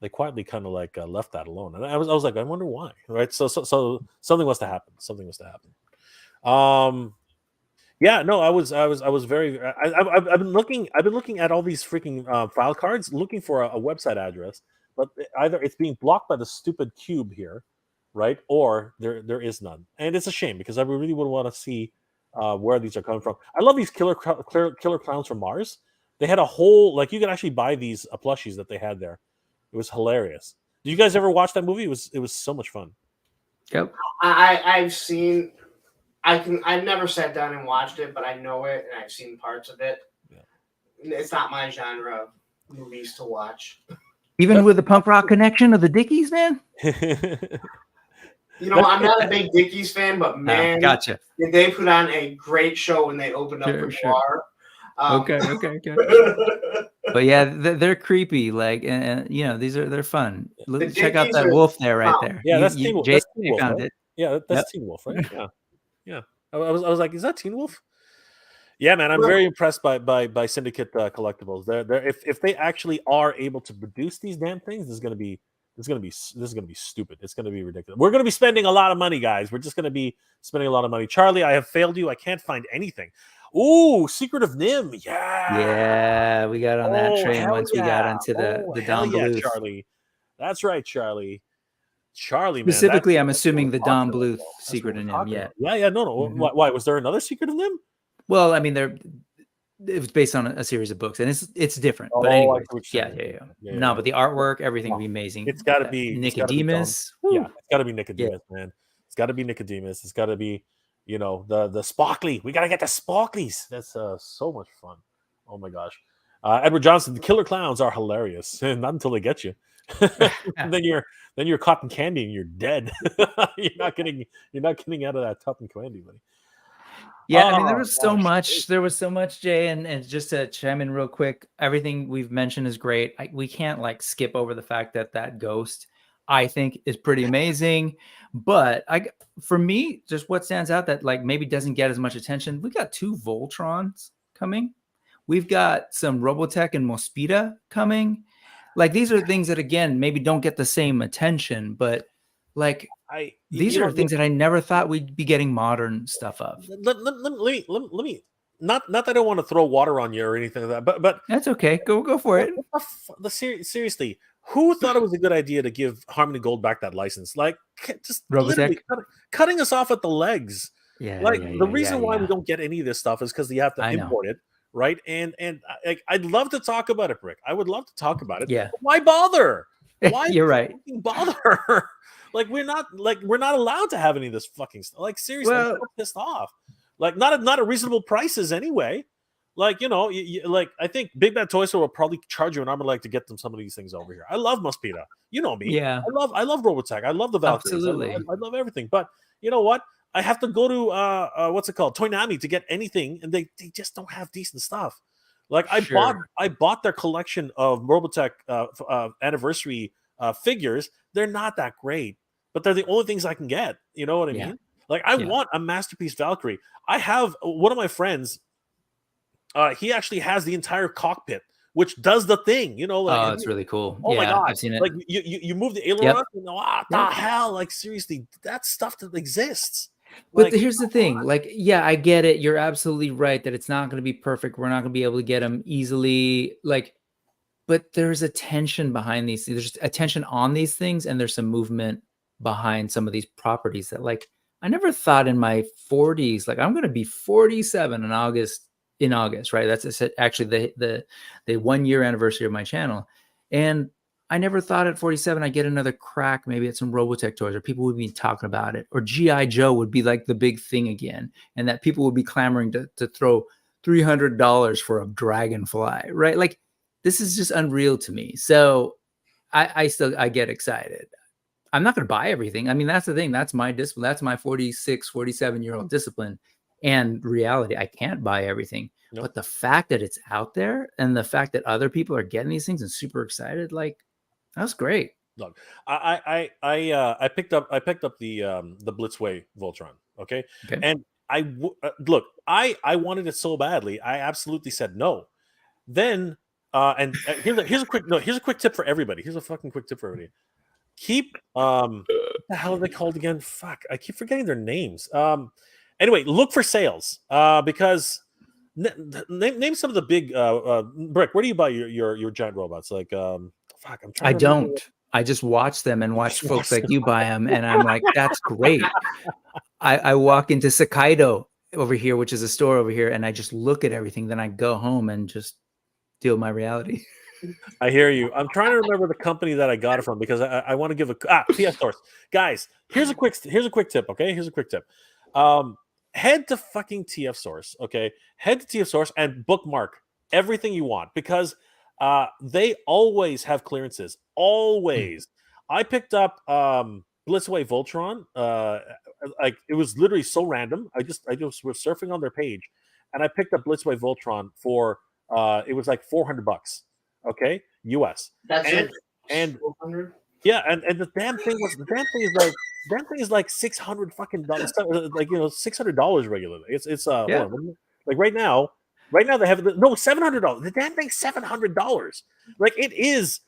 kind of like left that alone, and I was like, I wonder why, right? So something must have happened. Something must have happened. Yeah, no, I was very. I've been looking at all these freaking file cards, looking for a website address, but either it's being blocked by the stupid cube here, right, or there is none, and it's a shame because I really would want to see where these are coming from. I love these killer clowns from Mars. They had a whole you could actually buy these plushies that they had there. It was hilarious. Did you guys ever watch that movie? It was so much fun. Yep. I've seen. I've never sat down and watched it, but I know it and I've seen parts of it. Yeah. It's not my genre of movies to watch. Even with the punk rock connection of the Dickies, man. You know, I'm not a big Dickies fan, but man, gotcha. they put on a great show when they opened up Sure. Boudoir. Okay. But yeah, they're creepy. Like, and you know, they're fun. Check out that wolf there, right there. Yeah, that's Teen Wolf. That's Teen Wolf, found right? it. Yeah, that's Teen Wolf, right? Yeah. I was like, is that Teen Wolf? Yeah, man, I'm very impressed by Syndicate Collectibles. They're if they actually are able to produce these damn things, this is gonna be stupid. It's gonna be ridiculous. We're gonna be spending a lot of money, guys. We're just gonna be spending a lot of money. Charlie, I have failed you. I can't find anything. Ooh, Secret of Nim. Yeah, we got on that train once we got onto the Don Bluth. Charlie. That's right, Charlie. Charlie, man. Specifically, I'm assuming the Don Bluth Secret of Nim. Yeah. No. Why was there another Secret of Nim? Well, I mean, it was based on a series of books, and it's different. But anyway, yeah. No, but the artwork, everything will be amazing. It's got to be Nicodemus. Yeah, it's got to be Nicodemus, man. It's got to be Nicodemus. It's got to be, you know, the Sparkly. We got to get the Sparklies. That's so much fun. Oh my gosh. Edward Johnson, the Killer Clowns are hilarious. Not until they get you. then you're cotton candy and you're dead. you're not getting out of that cotton candy, buddy. Yeah, I mean, there was so much, Jay, and just to chime in real quick, everything we've mentioned is great. We can't like skip over the fact that ghost, I think, is pretty amazing. But for me, just what stands out that like maybe doesn't get as much attention, we got 2 Voltrons coming. We've got some Robotech and Mospeada coming. Like these are things that again maybe don't get the same attention, but like these are things that I never thought we'd be getting modern stuff of. Let me not that I don't want to throw water on you or anything like that, but that's okay. Go for it. Seriously, who thought it was a good idea to give Harmony Gold back that license? Like just literally cutting us off at the legs. The reason why we don't get any of this stuff is because you have to import it. Right. And I'd love to talk about it, Brick. I would love to talk about it. Yeah. Why bother? Why you're right. Bother? Like we're not allowed to have any of this fucking stuff. Like seriously, I'm so pissed off. Like not at reasonable prices anyway. Like, you know, like I think Big Bad Toy Store will probably charge you an arm and leg to get them some of these things over here. I love Mospeada. You know me. Yeah. I love Robotech. I love the Valkyries. Absolutely. I love everything. But you know what? I have to go to what's it called, Toynami, to get anything, and they just don't have decent stuff. Like I bought their collection of Robotech anniversary figures. They're not that great, but they're the only things I can get. You know what I mean? Like I want a Masterpiece Valkyrie. I have one of my friends. He actually has the entire cockpit, which does the thing. You know, like it's really cool. Oh my god, I've seen it. Like you move the aileron. You know, what the hell? Like seriously, that's stuff that exists. But here's the thing, like, yeah, I get it. You're absolutely right that it's not going to be perfect. We're not going to be able to get them easily. Like, but there's a tension behind these. There's a tension on these things, and there's some movement behind some of these properties that, like, I never thought in my 40s. Like, I'm going to be 47 in August. Right? That's actually the 1 year anniversary of my channel, and I never thought at 47 I'd get another crack maybe at some Robotech toys, or people would be talking about it, or G.I. Joe would be like the big thing again, and that people would be clamoring to throw $300 for a Dragonfly, right? Like this is just unreal to me. So I get excited. I'm not going to buy everything. I mean, that's the thing. That's my discipline. That's my 46, 47-year-old discipline and reality. I can't buy everything. Nope. But the fact that it's out there and the fact that other people are getting these things and super excited, like, that's great. Look, I picked up the Blitzway Voltron. Okay. And I wanted it so badly. I absolutely said no. Then here's a quick tip for everybody. Here's a fucking quick tip for everybody. Keep what the hell are they called again? Fuck, I keep forgetting their names. Anyway, look for sales because name some of the big Brick. Where do you buy your giant robots? Like fuck, I'm trying. I don't. I just watch them and watch folks like you buy them, and I'm like, that's great. I walk into Sakaido over here, which is a store over here, and I just look at everything. Then I go home and just deal with my reality. I hear you. I'm trying to remember the company that I got it from because I want to give a TF Source. Guys, here's a quick tip. Okay, here's a quick tip. Head to fucking TF Source. Okay, head to TF Source and bookmark everything you want because they always have clearances. Always. I picked up Blitzway Voltron. Like it was literally so random. I just was surfing on their page, and I picked up Blitzway Voltron for it was like $400, okay, US. That's and, it. And 400. Yeah, and the damn thing is like $600 fucking dollars, like $600 regularly. It's hold on, like right now they have $700. The damn thing's $700. Like it is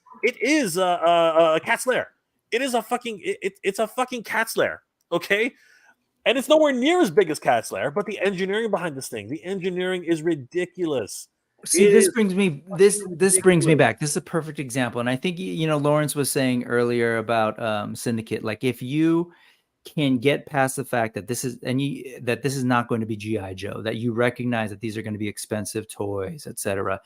a Cat's Lair. It is a fucking it's a fucking Cat's Lair, okay? And it's nowhere near as big as Cat's Lair, but the engineering behind this thing, the engineering is ridiculous. See, this brings me back. This is a perfect example, and I think Lawrence was saying earlier about Syndicate. Like, if you can get past the fact that this is not going to be GI Joe, that you recognize that these are going to be expensive toys, etc.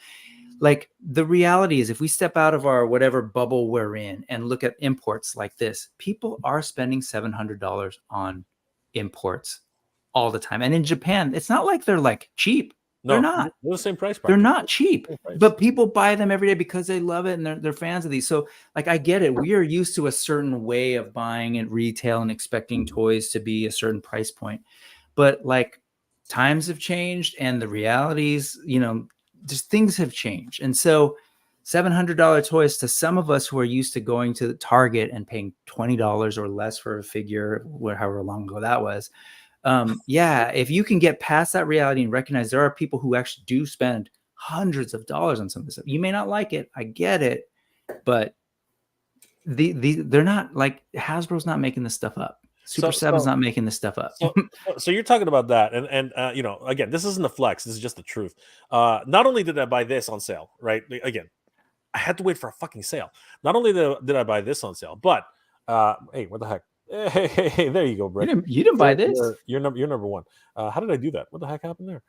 Like, the reality is, if we step out of our whatever bubble we're in and look at imports like this, people are spending $700 on imports all the time, and in Japan, it's not like they're like cheap. They're not. They're the same price. They're not cheap, but people buy them every day because they love it and they're fans of these. So, like, I get it. We are used to a certain way of buying at retail and expecting toys to be a certain price point. But like, times have changed, and the realities, just things have changed. And so, $700 toys to some of us who are used to going to Target and paying $20 or less for a figure, however long ago that was. If you can get past that reality and recognize there are people who actually do spend hundreds of dollars on some of this stuff. You may not like it, I get it, but they're not, like, Hasbro's not making this stuff up. Super 7's not making this stuff up. So you're talking about that, and again, this isn't a flex. This is just the truth. Not only did I buy this on sale, right? Again, I had to wait for a fucking sale. Not only did I buy this on sale, but hey, what the heck? Hey, there you go, Brett. You didn't buy this. You're number one. How did I do that? What the heck happened there?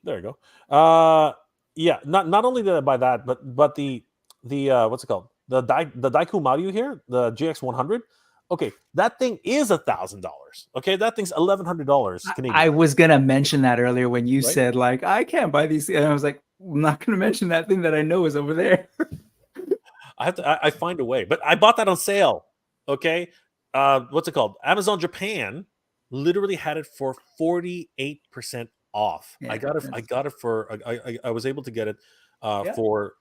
There you go. Yeah. Not only did I buy that, but the what's it called? The Daiku Mario here, the GX100. Okay, that thing is $1,000. Okay, that thing's $1,100 Canadian. I was gonna mention that earlier when you said, like, I can't buy these, and I was like, I'm not gonna mention that thing that I know is over there. I find a way, but I bought that on sale. Okay, what's it called? Amazon Japan literally had it for 48% off. Yeah, I got it for. I was able to get it for,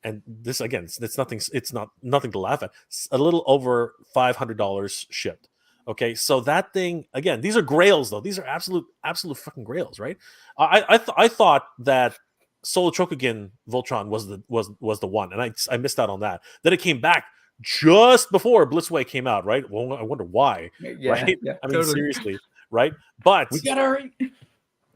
and this again, it's nothing. It's not nothing to laugh at. It's a little over $500 shipped. Okay, so that thing again. These are Grails though. These are absolute fucking Grails, right? I thought that Solo Chokugen Voltron was the one, and I missed out on that. Then it came back just before Blitzway came out, right? Well, I wonder why. Yeah, right? Yeah, I mean, seriously, right? But we gotta hurry.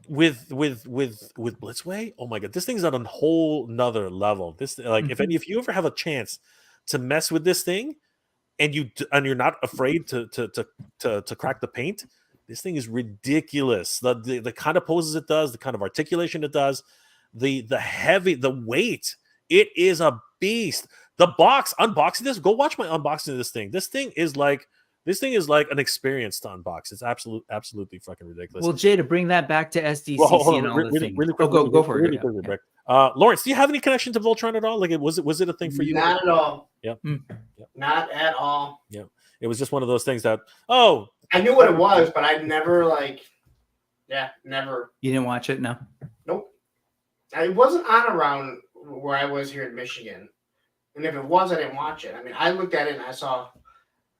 With Blitzway, oh my god, this thing's on a whole nother level. This like if you ever have a chance to mess with this thing, and you're not afraid to crack the paint, this thing is ridiculous. The kind of poses it does, the kind of articulation it does, the weight, it is a beast. The box, unboxing this, go watch my unboxing of this thing. This thing is like an experience to unbox. It's absolutely fucking ridiculous. Well, Jay, to bring that back to SDCC and all the things. Really quick, go for it. Lawrence, do you have any connection to Voltron at all? Like, was it a thing for you? Not at all. Yeah. Not at all. Yeah. It was just one of those things that I knew what it was, but I'd never never. You didn't watch it? No. Nope. I wasn't on around where I was here in Michigan. And if it was, I didn't watch it. I mean, I looked at it and I saw,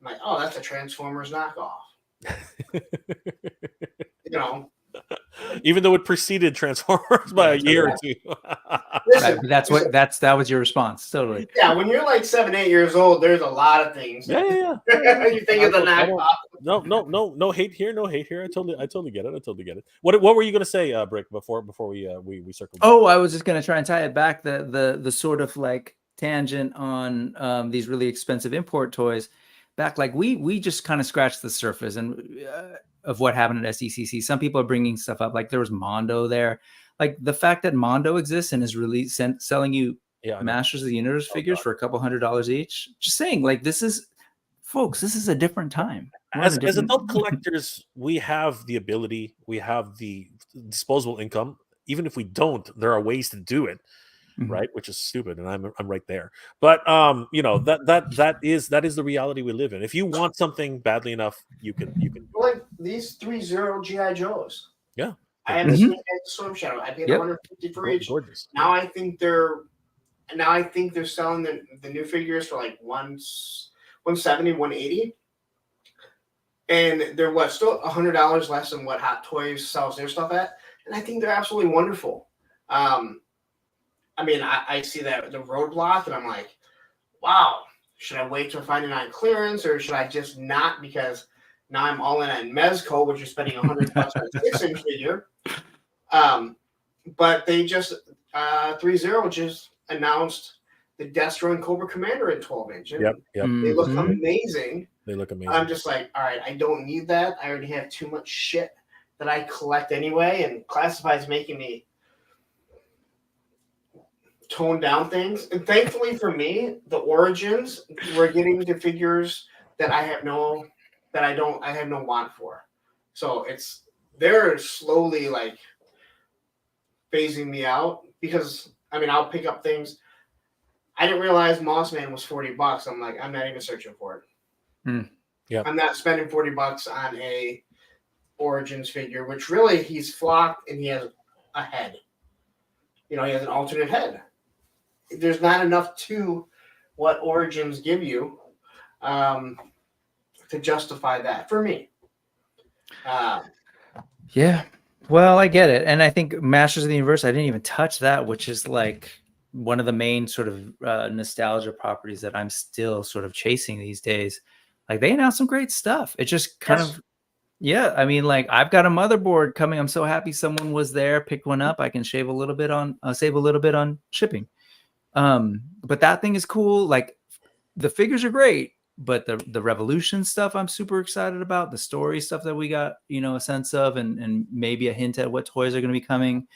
I'm like, oh, that's a Transformers knockoff. Even though it preceded Transformers by a year or two. Listen, that was your response. Totally. Yeah, when you're like 7, 8 years old, there's a lot of things. Yeah. You think of the knockoff. No hate here. No hate here. I totally get it. What were you gonna say, Brick, before we circle back? Oh, I was just gonna try and tie it back, the sort of like tangent on these really expensive import toys. Back, like we just kind of scratched the surface and of what happened at SDCC. Some people are bringing stuff up, like there was Mondo there. Like the fact that Mondo exists and is really selling you Masters of the Universe figures for $200 each. Just saying, like, this is a different time. As adult collectors, we have the ability, we have the disposable income. Even if we don't, there are ways to do it. right? Which is stupid, and I'm right there. But that is the reality we live in. If you want something badly enough, you can. Like these 3-0 GI Joes. Yeah, I had the Storm Shadow. I paid $150 for each. Gorgeous. Now I think they're selling the new figures for like 170, 180. And they're still $100 less than what Hot Toys sells their stuff at. And I think they're absolutely wonderful. I see that the roadblock and I'm like, wow, should I wait till finding on clearance or should I just not? Because now I'm all in on Mezco, which is spending $100 on a 6-inch figure. But they just 3-0 just announced the Destro and Cobra Commander in 12-inch. Yep. They look amazing. They look amazing. I'm just like, all right, I don't need that. I already have too much shit that I collect anyway, and Classified's making me tone down things. And thankfully for me, the Origins, we're getting to figures that I have no want for. So they're slowly like phasing me out because I'll pick up things. I didn't realize Mossman was $40. I'm like, I'm not even searching for it. Yeah, I'm not spending $40 on a Origins figure, which really he's flocked and he has a head. He has an alternate head. There's not enough to what Origins give you to justify that for me. Yeah. Well, I get it. And I think Masters of the Universe, I didn't even touch that, which is like one of the main sort of nostalgia properties that I'm still sort of chasing these days. Like they announced some great stuff. It just kind of, like I've got a motherboard coming. I'm so happy someone was there, picked one up. I can save a little bit on shipping. But that thing is cool. Like the figures are great, but the Revolution stuff I'm super excited about. The story stuff that we got, a sense of, and maybe a hint at what toys are going to be coming.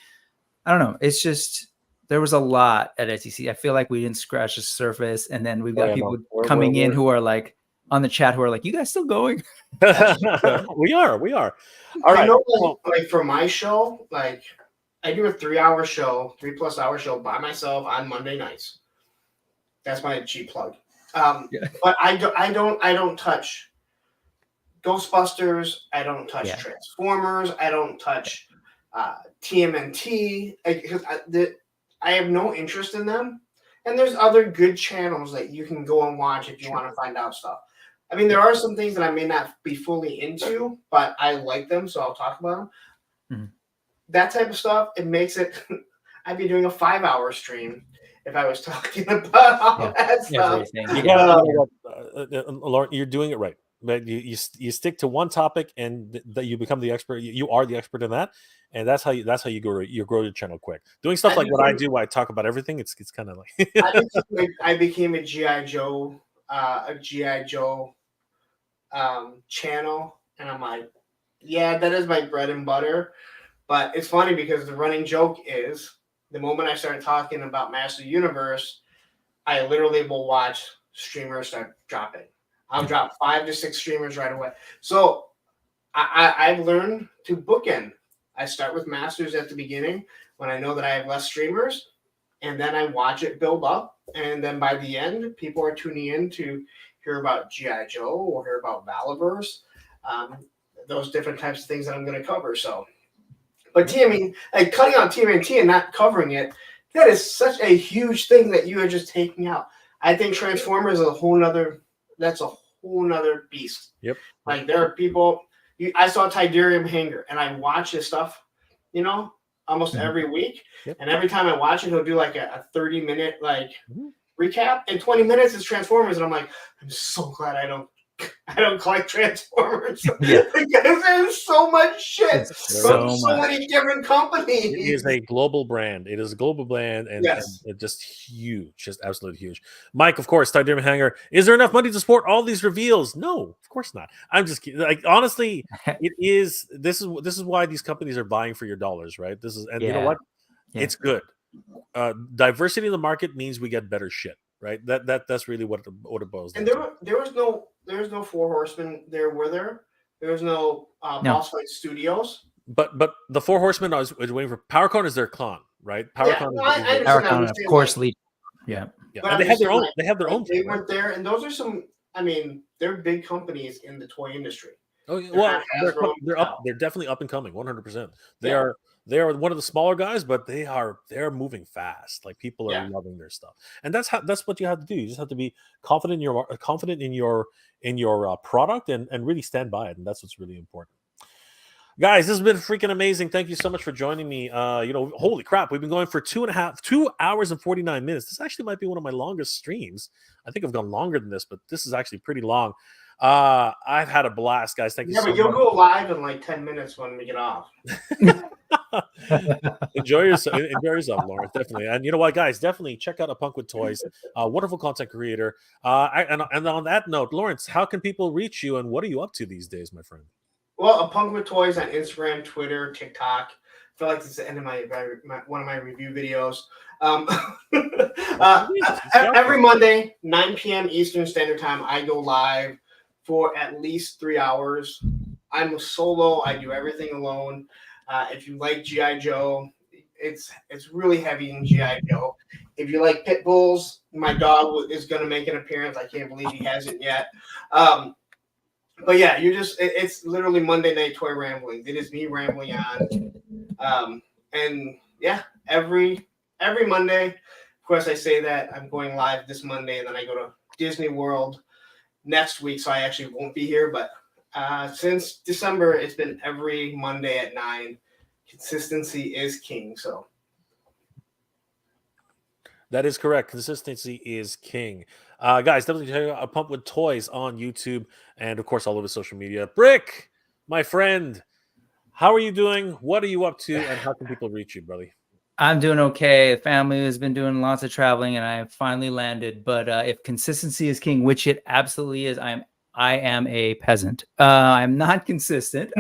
I don't know. It's just there was a lot at SDCC. I feel like we didn't scratch the surface, and then we've got people coming in who are like on the chat who are like, "You guys still going?" We are. All right. Like for my show, like I do a 3-hour show, 3+ hour show by myself on Monday nights. That's my cheap plug. But I don't touch Ghostbusters. I don't touch Transformers. I don't touch TMNT. I have no interest in them. And there's other good channels that you can go and watch if you want to find out stuff. There are some things that I may not be fully into, but I like them, so I'll talk about them. Mm-hmm. That type of stuff, it makes it. I'd be doing a 5-hour stream if I was talking about all that stuff. Lauren, you're doing it right. But you stick to one topic, and that you become the expert. You are the expert in that, and that's how you grow your channel quick. Doing stuff like what I do, where I talk about everything. It's kind of like I became a GI Joe channel, and I'm like, yeah, that is my bread and butter. But it's funny because the running joke is the moment I started talking about Master Universe, I literally will watch streamers start dropping. I'll drop 5 to 6 streamers right away. So I've learned to bookend. I start with Masters at the beginning when I know that I have less streamers, and then I watch it build up. And then by the end, people are tuning in to hear about G.I. Joe or hear about Valaverse, those different types of things that I'm going to cover. So, but cutting out TMNT and not covering it, that is such a huge thing that you are just taking out. I think Transformers is a whole nother beast. Yep. Like there are people, I saw Tidarium Hanger and I watch his stuff, almost every week. Yep. And every time I watch it, he'll do like a 30-minute recap, and 20 minutes is Transformers. And I'm like, I'm so glad I don't collect Transformers because there's so much shit from so many different companies. It is a global brand. And it's just huge, just absolutely huge. Mike, of course, Tidarium Hanger. Is there enough money to support all these reveals? No, of course not. I'm just kidding. Like honestly, it is. This is why these companies are vying for your dollars, right? You know what? Yeah. It's good. Diversity in the market means we get better shit, right? That's really what it boils down. And there was no Four Horsemen there, were there? There was no Boss Fight Studios. But the Four Horsemen, I was waiting for. PowerCon is their con. right? Yeah, PowerCon, no, I understand. PowerCon, of course, lead. Yeah. yeah, But and I'm they have just their saying, own. like, They have their own. They thing, right? went there, and those are some. I mean, they're big companies in the toy industry. Oh, yeah, They're well, not Hasbro, they're up. Mattel. They're definitely up and coming. 100%. Yeah. They are one of the smaller guys, but they're moving fast. Like people are Yeah. loving their stuff, and that's what you have to do. You just have to be confident in your product and really stand by it, and that's what's really important. Guys, this has been freaking amazing. Thank you so much for joining me. Holy crap, we've been going for 2 hours and 49 minutes. This actually might be one of my longest streams. I think I've gone longer than this, but this is actually pretty long. I've had a blast, guys. Thank you so but you'll much. go live in like 10 minutes when we get off. Enjoy yourself, Lawrence. Definitely. And you know what, guys, definitely check out A Punk with Toys, wonderful content creator. And on that note, Lawrence, how can people reach you and what are you up to these days, my friend? Well, A Punk with Toys on Instagram, Twitter, TikTok. I feel like it's the end of one of my review videos. Every Monday, 9 p.m. Eastern Standard Time, I go live for at least 3 hours. I'm a solo. I do everything alone. If you like G.I. Joe, it's really heavy in G.I. Joe. If you like pit bulls, my dog is going to make an appearance. I can't believe he hasn't yet. But yeah, it's literally Monday Night Toy Ramblings. It is me rambling on. And yeah, every Monday, of course, I say that I'm going live this Monday, and then I go to Disney World next week, so I actually won't be here. But since December, it's been every Monday at 9. Consistency is king. So that is correct. Consistency is king. Guys, definitely check out A Pump with Toys on YouTube and, of course, all over social media. Brick, my friend, how are you doing? What are you up to? And how can people reach you, brother? I'm doing okay. The family has been doing lots of traveling, and I finally landed. But if consistency is king, which it absolutely is, I am a peasant. I'm not consistent.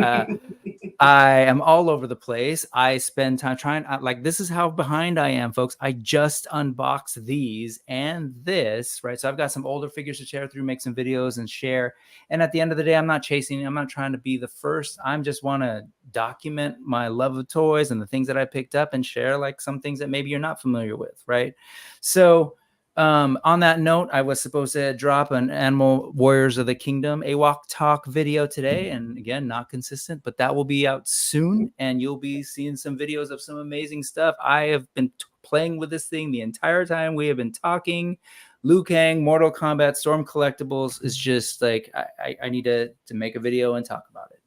I am all over the place. I spend time trying. This is how behind I am, folks. I just unboxed these and this, right? So I've got some older figures to share through, make some videos and share. And at the end of the day, I'm not chasing. I'm not trying to be the first. I just want to document my love of toys and the things that I picked up and share like some things that maybe you're not familiar with, right? So on that note, I was supposed to drop an Animal Warriors of the Kingdom Ewok talk video today, and again, not consistent, but that will be out soon, and you'll be seeing some videos of some amazing stuff. I have been playing with this thing the entire time we have been talking. Liu Kang, Mortal Kombat, Storm Collectibles is just like I need to make a video and talk about it.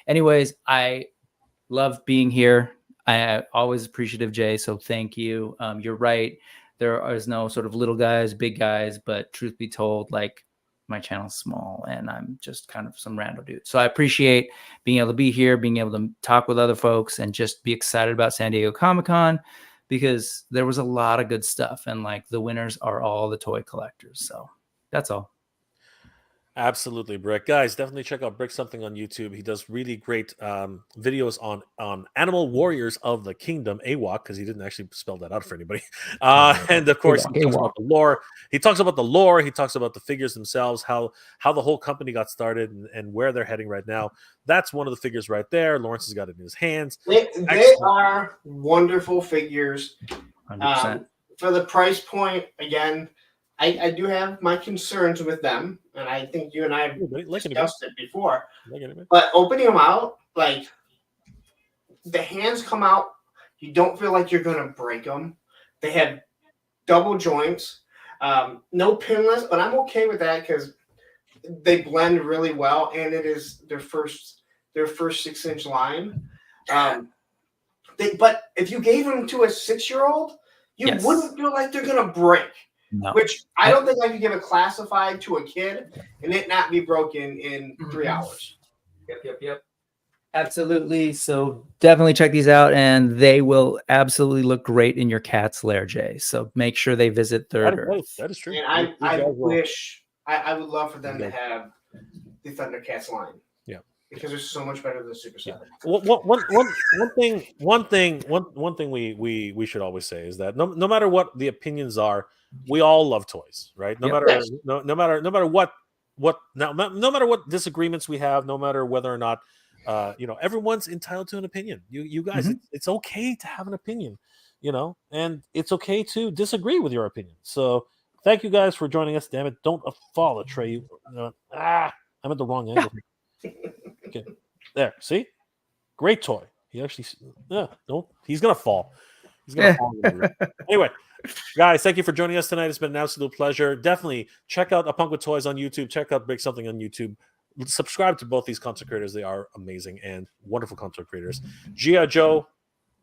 Anyways, I love being here. I always appreciative, Jay, so thank you. You're right. There is no sort of little guys, big guys, but truth be told, like my channel's small and I'm just kind of some random dude. So I appreciate being able to be here, being able to talk with other folks and just be excited about San Diego Comic-Con because there was a lot of good stuff and like the winners are all the toy collectors. So that's all. Absolutely, Brick. Guys, definitely check out Brick Something on YouTube. He does really great videos on Animal Warriors of the Kingdom, AWOC, because he didn't actually spell that out for anybody. And of course, he talks about the lore. He talks about the lore. He talks about the figures themselves, how the whole company got started and where they're heading right now. That's one of the figures right there. Lawrence has got it in his hands. They are wonderful figures. 100%. For the price point, again, I do have my concerns with them, and I think you and I have discussed it before. But opening them out, like the hands come out, you don't feel like you're going to break them. They have double joints, no pinless, but I'm okay with that because they blend really well, and it is their first 6-inch line. But if you gave them to a 6-year-old, you wouldn't feel like they're going to break. No. Which I don't think I could give a classified to a kid and it not be broken in 3 hours. Yep. Absolutely. So definitely check these out, and they will absolutely look great in your cat's lair, Jay. So make sure they visit Third Earth. That is true. And I wish I would love for them to have the Thundercats line. Yeah. Because they're so much better than Super 7. One thing we should always say is that no matter what the opinions are, we all love toys, right? No matter what disagreements we have, no matter whether or not everyone's entitled to an opinion. You guys, it's okay to have an opinion. you know, and it's okay to disagree with your opinion. So thank you guys for joining us. Damn it, don't fall a tray. I'm at the wrong angle. Okay, there. See, great toy. He actually, no, he's gonna fall. He's gonna fall. Anyway, guys, thank you for joining us tonight. It's been an absolute pleasure. Definitely check out A Punk with Toys on YouTube. Check out Break Something on YouTube. Subscribe to both these content creators. They are amazing and wonderful content creators. G.I. Joe,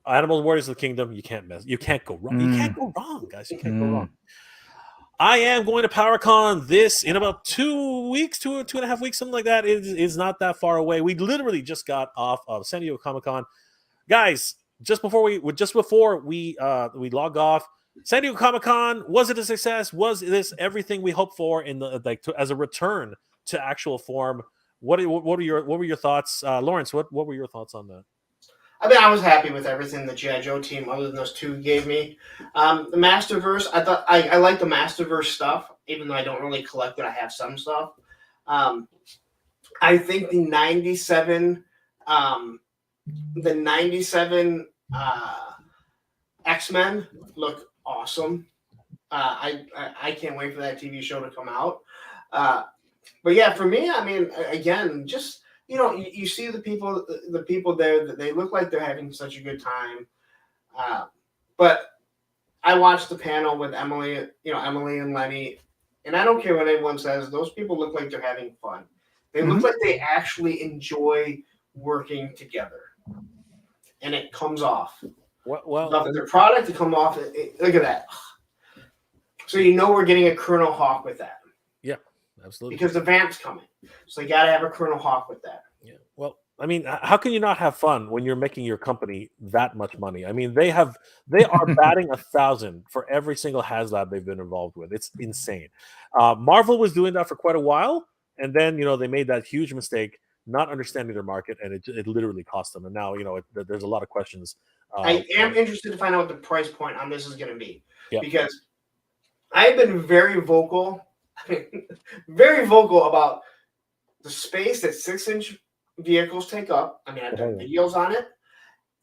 Animal Warriors of the Kingdom. You can't miss. You can't go wrong. You can't go wrong, guys. You can't go wrong. I am going to PowerCon this in about 2 weeks, 2.5 weeks, something like that. It is not that far away. We literally just got off of San Diego Comic-Con, guys. Just before we log off, San Diego Comic-Con, was it a success? Was this everything we hoped for in the as a return to actual form? What were your thoughts, Lawrence? What were your thoughts on that? I mean, I was happy with everything the G.I. Joe team, other than those two, gave me. The Masterverse, I thought I like the Masterverse stuff, even though I don't really collect it. I have some stuff. I think the 97 X-Men look awesome. I can't wait for that TV show to come out. But yeah, for me, I mean, again, just, you know, you see the people there, that they look like they're having such a good time. But I watched the panel with Emily and Lenny, and I don't care what anyone says, those people look like they're having fun. They look like they actually enjoy working together. And it comes off. Well, their product to come off. Look at that. So you know we're getting a Colonel Hawk with that. Yeah, absolutely. Because the vamp's coming. So you got to have a Colonel Hawk with that. Yeah. Well, I mean, how can you not have fun when you're making your company that much money? I mean, they are batting 1,000 for every single HasLab they've been involved with. It's insane. Marvel was doing that for quite a while, and then, you know, they made that huge mistake, not understanding their market, and it literally cost them. And now, you know, there's a lot of questions. I am interested to find out what the price point on this is going to be. Yeah. Because I've been very vocal about the space that 6-inch vehicles take up. I mean, I've done videos on it,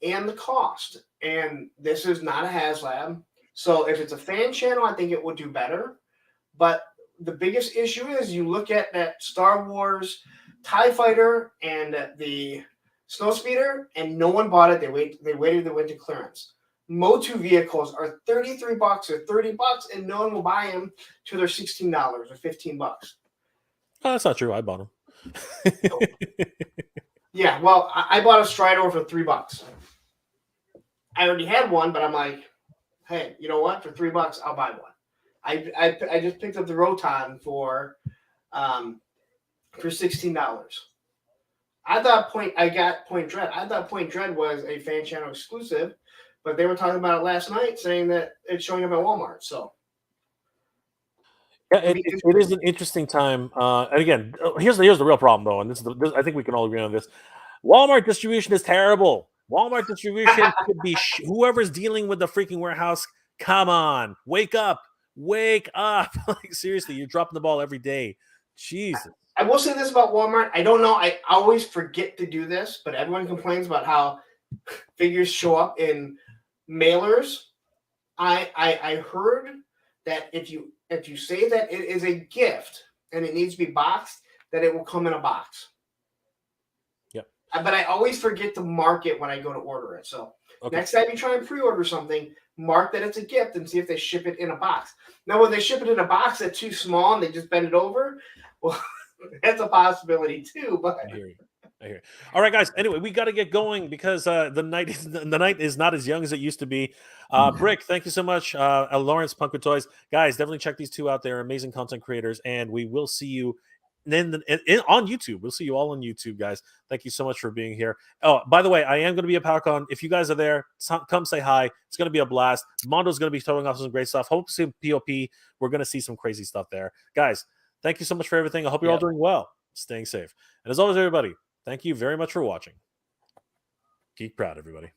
and the cost. And this is not a HasLab. So if it's a fan channel, I think it would do better. But the biggest issue is you look at that Star Wars TIE Fighter and the Snowspeeder, and no one bought it. They waited, they went to clearance. MOTU vehicles are $33 or $30, and no one will buy them till they're $16 or $15. Oh, that's not true. I bought them. Yeah, well, I bought a Stridor for $3. I already had one, but I'm like, hey, you know what? For $3, I'll buy one. I just picked up the Rokkon for $16. I got Point Dread. I thought Point Dread was a fan channel exclusive, but they were talking about it last night, saying that it's showing up at Walmart. So yeah, it is an interesting time. And again, here's the real problem, though, and this I think we can all agree on this. Walmart distribution is terrible. Walmart distribution could be whoever's dealing with the freaking warehouse. Come on, wake up. Like, seriously, you're dropping the ball every day. Jesus. I will say this about Walmart. I don't know. I always forget to do this, but everyone complains about how figures show up in mailers. I heard that if you say that it is a gift and it needs to be boxed, that it will come in a box. Yep. But I always forget to mark it when I go to order it. So next time you try and pre-order something, mark that it's a gift and see if they ship it in a box. Now, when they ship it in a box that's too small and they just bend it over, well, that's a possibility too. But I hear you. All right, guys. Anyway, we got to get going because the night is not as young as it used to be. Brick, thank you so much. Lawrence, Punk with Toys, guys, definitely check these two out. They're amazing content creators, and we will see you on YouTube. We'll see you all on YouTube, guys. Thank you so much for being here. Oh, by the way, I am going to be at PowerCon. If you guys are there, come say hi. It's going to be a blast. Mondo's going to be throwing off some great stuff. Hope to see POP. We're going to see some crazy stuff there, guys. Thank you so much for everything. I hope you're all doing well, staying safe, and as always, everybody, thank you very much for watching. Geek proud, everybody.